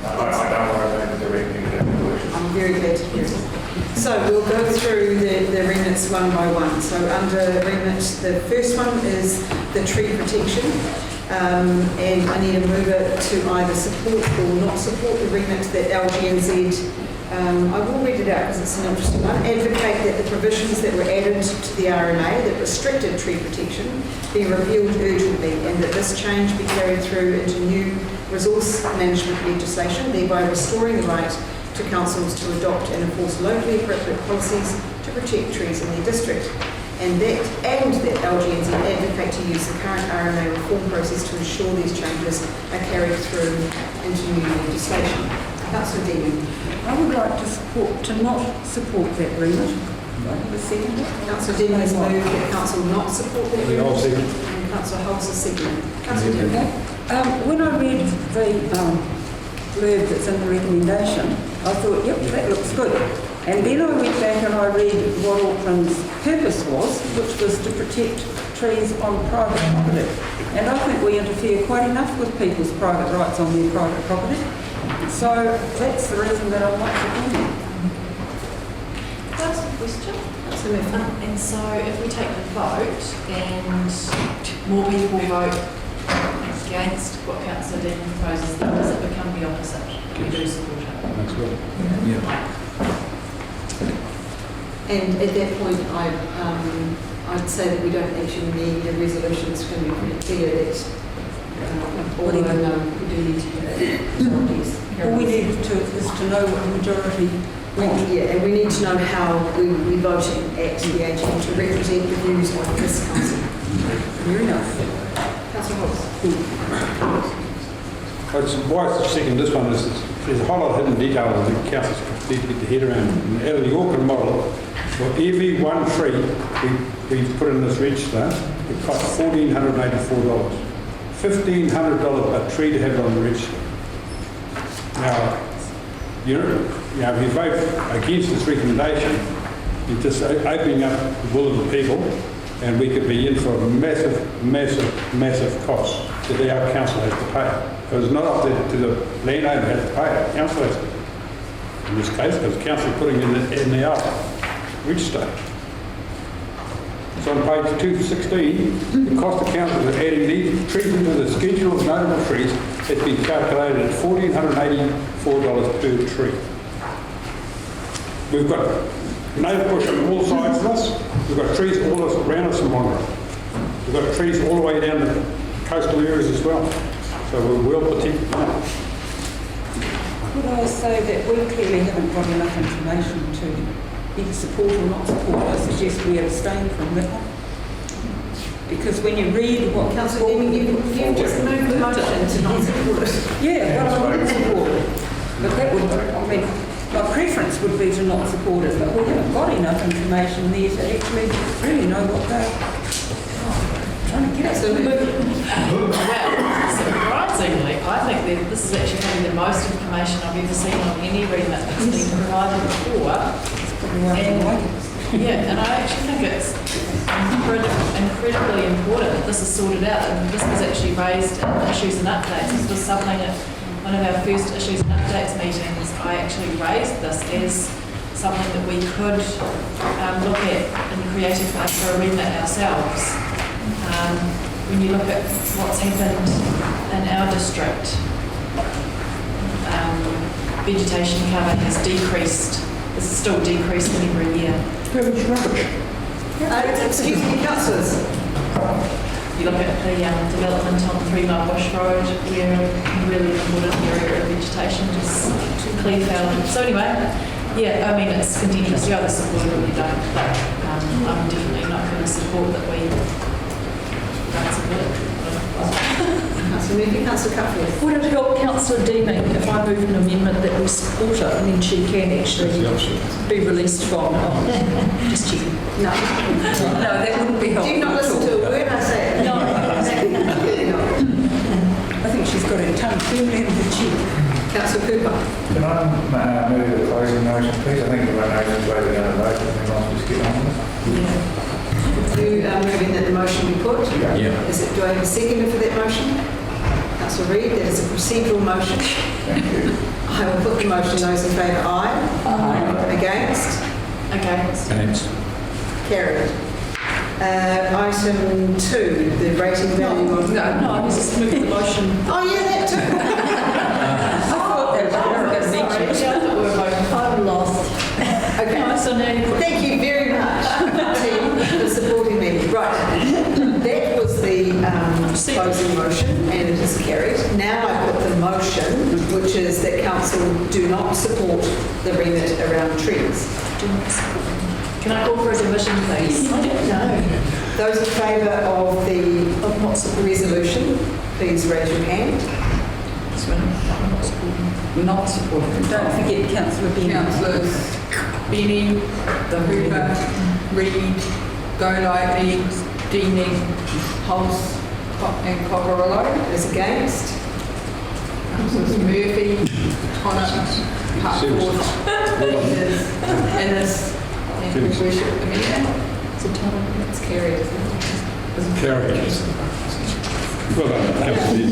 don't worry about the direct negative. I'm very glad to hear it. So we'll go through the remits one by one. So under remit, the first one is the tree protection. And I need a mover to either support or not support the remit that LGNZ, I will read it out because it's an interesting one, advocate that the provisions that were added to the RMA that restricted tree protection be repealed urgently, and that this change be carried through into new resource management legislation, thereby restoring the right to councils to adopt and enforce locally appropriate policies to protect trees in their district. And that LGNZ advocate to use the current RMA reform process to ensure these changes are carried through into new legislation. Councillor Dean. I would like to not support that remit. Councillor Dean has moved that council not support that remit. And Councillor Holtz has seconded. Councillor Dean. When I read the blurb that's in the recommendation, I thought, yep, that looks good. And then I went back and I read what Auckland's purpose was, which was to protect trees on private property. And I think we interfere quite enough with people's private rights on their private property. So that's the reason that I'm not supporting it. Can I ask a question? Absolutely. And so if we take the vote and more people vote against what Councillor Dean proposes, then does it become the opposite? We do support it. That's good. Yeah. And at that point, I'd say that we don't actually need a resolution. It's going to be pretty clear that although we do need to have majorities. All we need is to know what the majority want. Yeah, and we need to know how we're voting at the AGM to represent the views of this council. Fair enough. Councillor Holtz. Why I second this one is there's a whole lot of hidden details that the councils need to get their head around. And out of the Auckland model, for every one tree we've put in this register, it costs $1,484. $1,500 a tree to have it on the register. Now, if you vote against this recommendation, you're just opening up the will of the people, and we could be in for a massive cost that our council has to pay. It's not up to the landowner has to pay it, council has to. In this case, because the council is putting in the hour. register. It's on page 216. The cost of council of adding these trees into the schedule of notable trees has been calculated at $1,484 per tree. We've got native bush on all sides of us. We've got trees all around us in Whangarei. We've got trees all the way down to coastal areas as well. So we're well protected now. Could I say that we clearly haven't got enough information to either support or not support? I suggest we abstain from that one. Because when you read what... Councillor Deming, you've just moved the motion to not support it. Yeah, well, I wouldn't support it. But that would, I mean, my preference would be to not support it, but we haven't got enough information there to actually really know what they're trying to get us to move. Surprisingly, I think that this is actually having the most information I've ever seen on any remit that's been provided before. And I actually think it's incredibly important that this is sorted out, and this was actually raised in issues and updates. This was something at one of our first issues and updates meetings. I actually raised this as something that we could look at in creative way for a remit ourselves. When you look at what's happened in our district, vegetation cover has decreased. It's still decreasing every year. Excuse me, councillors. You look at the development on 3 Mile Bush Road, where really important area of vegetation just clear fell. So anyway, yeah, I mean, it's contentious. You either support it or you don't, but I'm definitely not going to support that we don't support it. Councillor Murphy, Councillor Cutfield. Would it help Councillor Deming if I moved an amendment that we support it and then she can actually be released from? Just checking. No. No, that wouldn't be helpful. Do you not listen to a word I say? No. I think she's got her tongue firmly in her cheek. Councillor Cooper. Can I move the closing motion, please? I think everyone knows which way we're going to vote, and then I'll just get on with it. You are moving that the motion be put? Yeah. Do I have a seconder for that motion? Councillor Reid, that is a procedural motion. Thank you. I will put the motion. Those in favour, aye. Aye. Against? Against. Carried. Item 2, the rating value of... No, I just moved the motion. Oh yeah, that too. I thought that was I'm lost. Okay. No, so now you put... Thank you very much, team, for supporting me. Right. That was the closing motion, and it is carried. Now I put the motion, which is that council do not support the remit around trees. Can I call for a division, please? No. Those in favour of the resolution, please raise your hand. Not supporting. Don't forget Councillor Benny. Councillors Benny, Hooper, Reid, Golightly, Deaning, Hulse and Cockerello. Those against? Councillors Murphy, Connor, Hartford, Ennis, and Worship the Mayor. It's carried, isn't it? Carried. Well done, Councillor.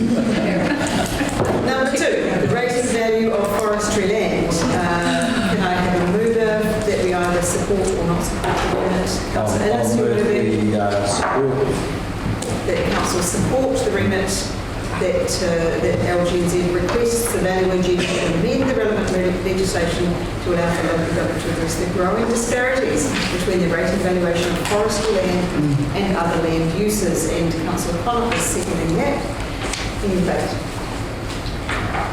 Number 2, the rating value of forestry land. Can I have a mover that we either support or not support the remit? Councillor Ennis, I'll you're move moving. the support. That council support the remit that LGNZ requests the Value Engineer to amend the relevant legislation to allow for local government to address the growing disparities between the rate and valuation of forestry land and other land uses. And Councillor Connaught is seconding that. In debate.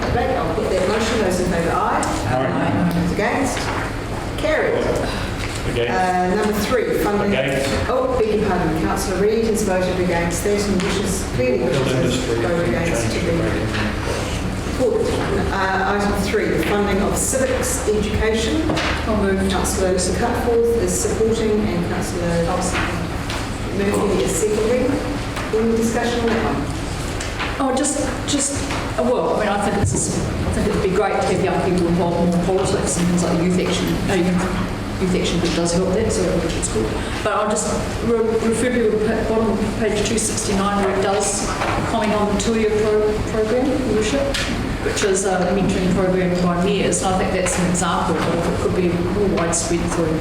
Debate. I'll put that motion. Those in favour, aye. Aye. Those against? Carried. Number 3, funding. Against. Oh, beg your pardon. Councillor Reid has voted against that and clearly wishes to vote against to be put. Item 3, the funding of civics education. I'll move. Councillor Cutforth is supporting and Councillor Murphy is seconding. Any discussion on that one? Oh, well, I mean, I think it'd be great to have young people involved in more politics and things like youth action. Youth action group does help that, so it's good. But I'll just refer you to the bottom of page 269 where it does comment on the 2-year program, Worship, which is a mentoring program by mayors. And I think that's an example of it could be more widespread through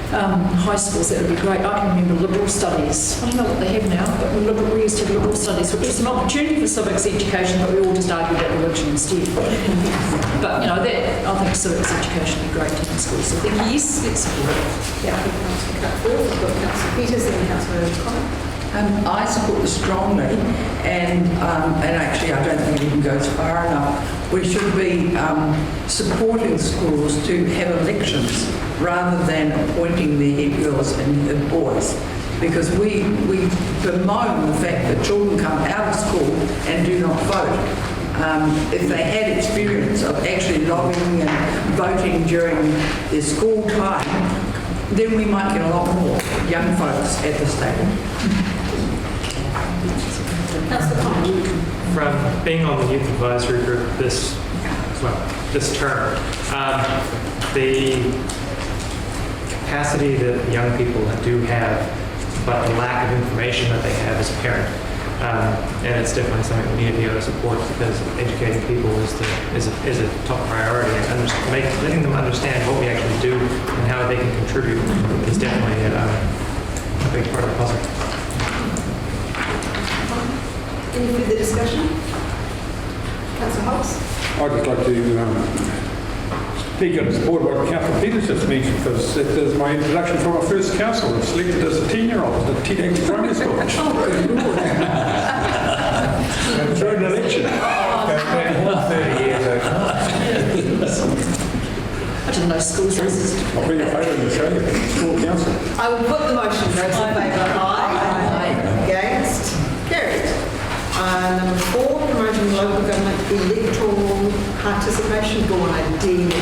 high schools, that would be great. I can remember liberal studies. I don't know what they have now, but we used to have liberal studies, which was an opportunity for civics education, but we all just argued about religion instead. But, you know, that, I think civics education would be great to have in schools. So I think, yes, let's support it. Yeah, I think Councillor Cutfield, we've got Councillor Peters and Councillor Connor. I support this strongly, and actually I don't think it even goes far enough. We should be supporting schools to have elections rather than appointing their head girls and head boys, because we bemoan the fact that children come out of school and do not vote. If they had experience of actually lobbying and voting during their school time, then we might get a lot more young folks at the stable. From being on the youth advisory group this term, the capacity that young people do have, but the lack of information that they have is apparent. And it's definitely something we need to be able to support, because educating people is a top priority, and letting them understand what we actually do and how they can contribute is definitely a big part of the puzzle. Any further discussion? Councillor Hobbs? I'd just like to speak in support of what Councillor Peters just mentioned, because it is my introduction from my first council. I was selected as a 10-year-old at teenage primary school. And through an election. 30 years ago. I didn't know schools resist. I've been a favourite in Australia, school council. I will put the motion. Those in favour, aye. Against? Carried. Number 4, promoting local government electoral participation. Go on, I dare you to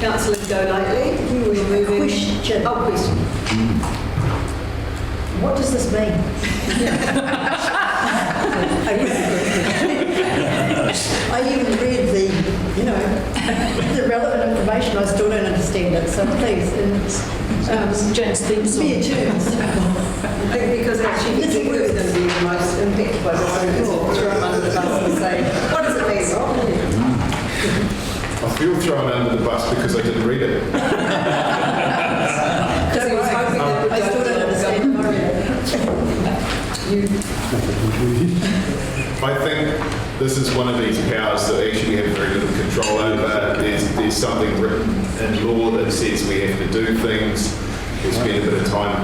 Councillor Golightly, you were moving. Question. Oh, question. What does this mean? I even read the relevant information. I still don't understand it. So please, James thinks so. be a chance. I think because our chief executive is going to be the most impacted by this, so throw him under the bus and say, what does it mean, Rob? I feel thrown under the bus because I didn't read it. Because he was hoping that I still don't understand. I think this is one of these powers that actually we have very little control over. There's something written in law that says we have to do things. We spend a bit of time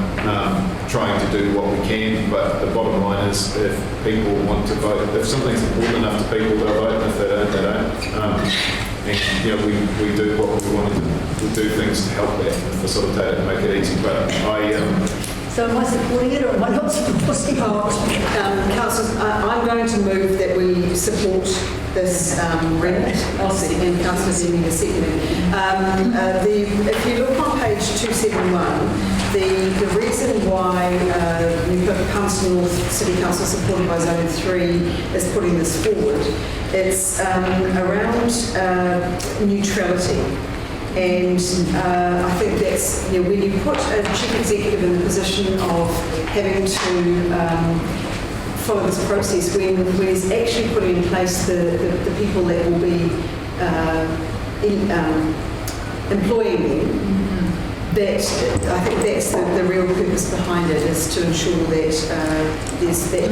trying to do what we can, but the bottom line is if people want to vote, if something's important enough to people, they'll vote, and if they don't, they don't. And, you know, we do what we want to do things to help that and facilitate it and make it easy. But So am I supporting it or am I not supporting it? Councillors, I'm going to move that we support this remit. I'll second. Councillor Deming is seconded. If you look on page 271, the reason why Newport Council North City Council, supported by Zone 3, is putting this forward, it's around neutrality. And I think that's, when you put a chief executive in the position of having to follow this process, when he's actually putting in place the people that will be employing them, that I think that's the real purpose behind it, is to ensure that there's that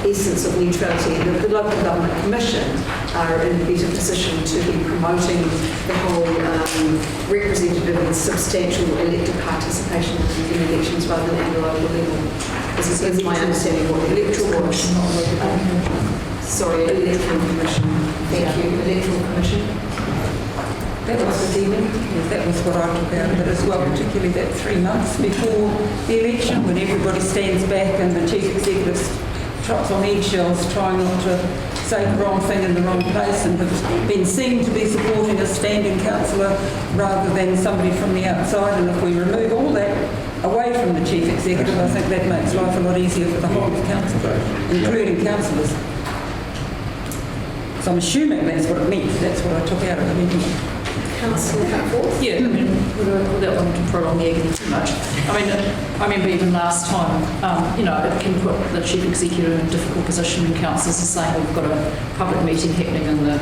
essence of neutrality. And the Local Government Commission are in a better position to be promoting the whole representative and substantial elected participation in elections rather than at the local level. This is my understanding of what the electoral commission, not local. Sorry, electoral commission. Thank you, electoral commission. That was what I took out of it as well, particularly that 3 months before the election, when everybody stands back and the chief executive trots on eggshells, trying not to say the wrong thing in the wrong place, and have been seen to be supporting a standing councillor rather than somebody from the outside. And if we remove all that away from the chief executive, I think that makes life a lot easier for the whole of council, including councillors. So I'm assuming that's what it means. That's what I took out of it anyway. Councillor Cutforth? Yeah, I mean, without wanting to prolong the agony too much. I mean, I remember even last time, it can put the chief executive in a difficult position, and councillors are saying, we've got a public meeting happening in the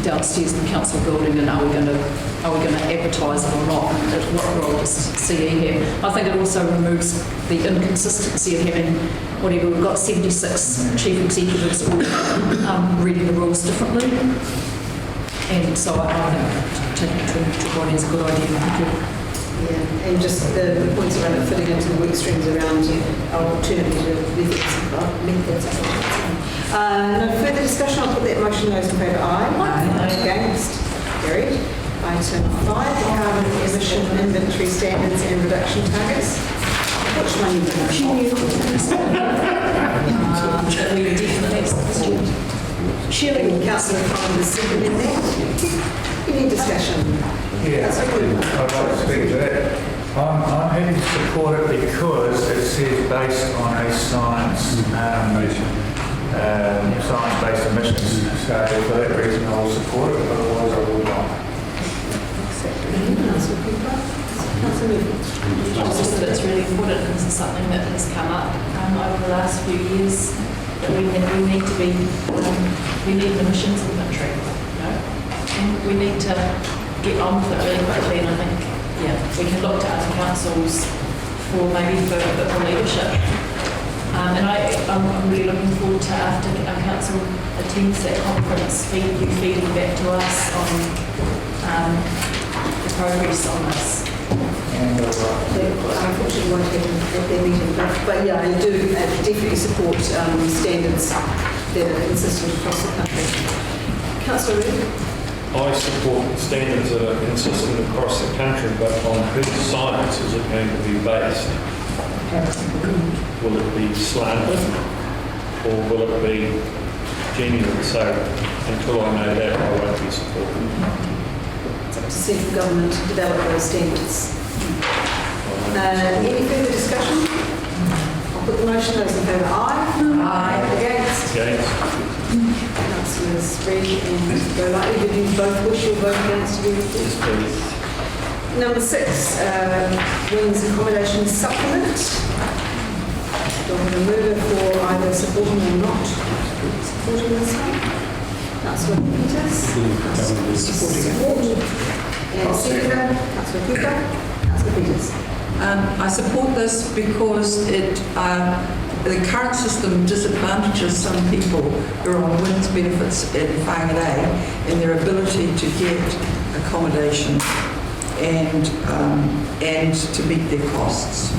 downstairs in the council building, and are we going to advertise it or not? And what role does CE have? I think it also removes the inconsistency of having whatever, we've got 76 chief executives all reading the rules differently. And so I think taking it to body is a good idea. Thank you. Yeah, and just the points around it fitting into the work streams around our alternative methods. No further discussion. I'll put that motion. Those in favour, aye. Against? Carried. Item 5, the carbon emission inventory standards and reduction targets. Which one you going We definitely Shirley, Councillor Collins is seconding that. Any discussion? Yeah, I'd like to speak to that. I'm happy to support it because it says based on a science-based emissions. So for that reason, I will support it, but otherwise I will not. It's really important because it's something that has come up over the last few years that we need to be, we need an emissions inventory, and we need to get on with it really quickly. And I think, we can look to other councils for a bit more leadership. And I'm really looking forward to, after our council attends that conference, feeding back to us on the progress on this. Unfortunately, won't have at their meeting, but yeah, I do definitely support standards that are consistent across the country. Councillor Reid? I support standards that are consistent across the country, but on whose science is it going to be based? Will it be slanted or will it be genuine? So until I know that, I won't be supporting it. It's up to central government to develop those standards. Any further discussion? I'll put the motion. Those in favour, aye. Against? Councillors Reid and Golightly, did you both wish your vote against to be reported? Yes, please. Number 6, Wings Accommodation Supplement. Do I have a mover for either supporting or not supporting this one? Councillor Peters. Support. And seconder, Councillor Cooper. Councillor Peters. I support this because the current system disadvantages some people who are on WINS benefits in Whangarei in their ability to get accommodation and to meet their costs.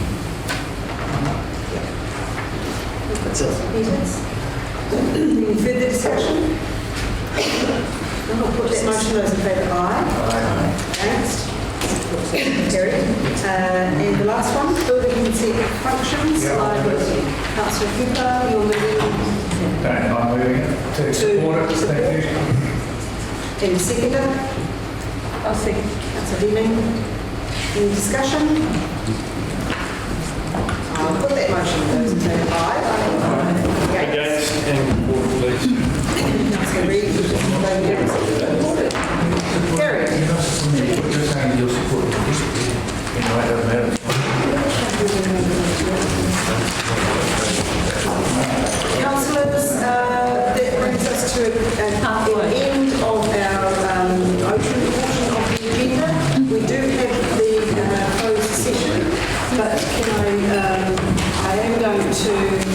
That's it. Any further discussion? I'll put that motion. Those in favour, aye. Against? Carried. And the last one, building consent functions, liability. Councillor Cooper, you're moving. I'm moving it to support it. Thank you. Any seconder? I'll second. Councillor Deeming. Any discussion? I'll put that motion. Those in favour, aye. Against and report, please. Councillor Reid, carried. You're saying you'll support it. Anyway, it doesn't matter. Councillors, that brings us to an end of our open portion of the agenda. We do have the closed session, but I am going to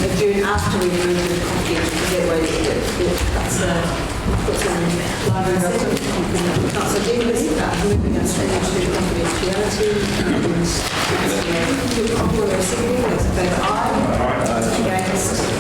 adjourn after we move to the content, because that way it puts in line with Councillor Dennis moving us into confidentiality and Councillor Whangarei seconding. Those in favour, aye. Against?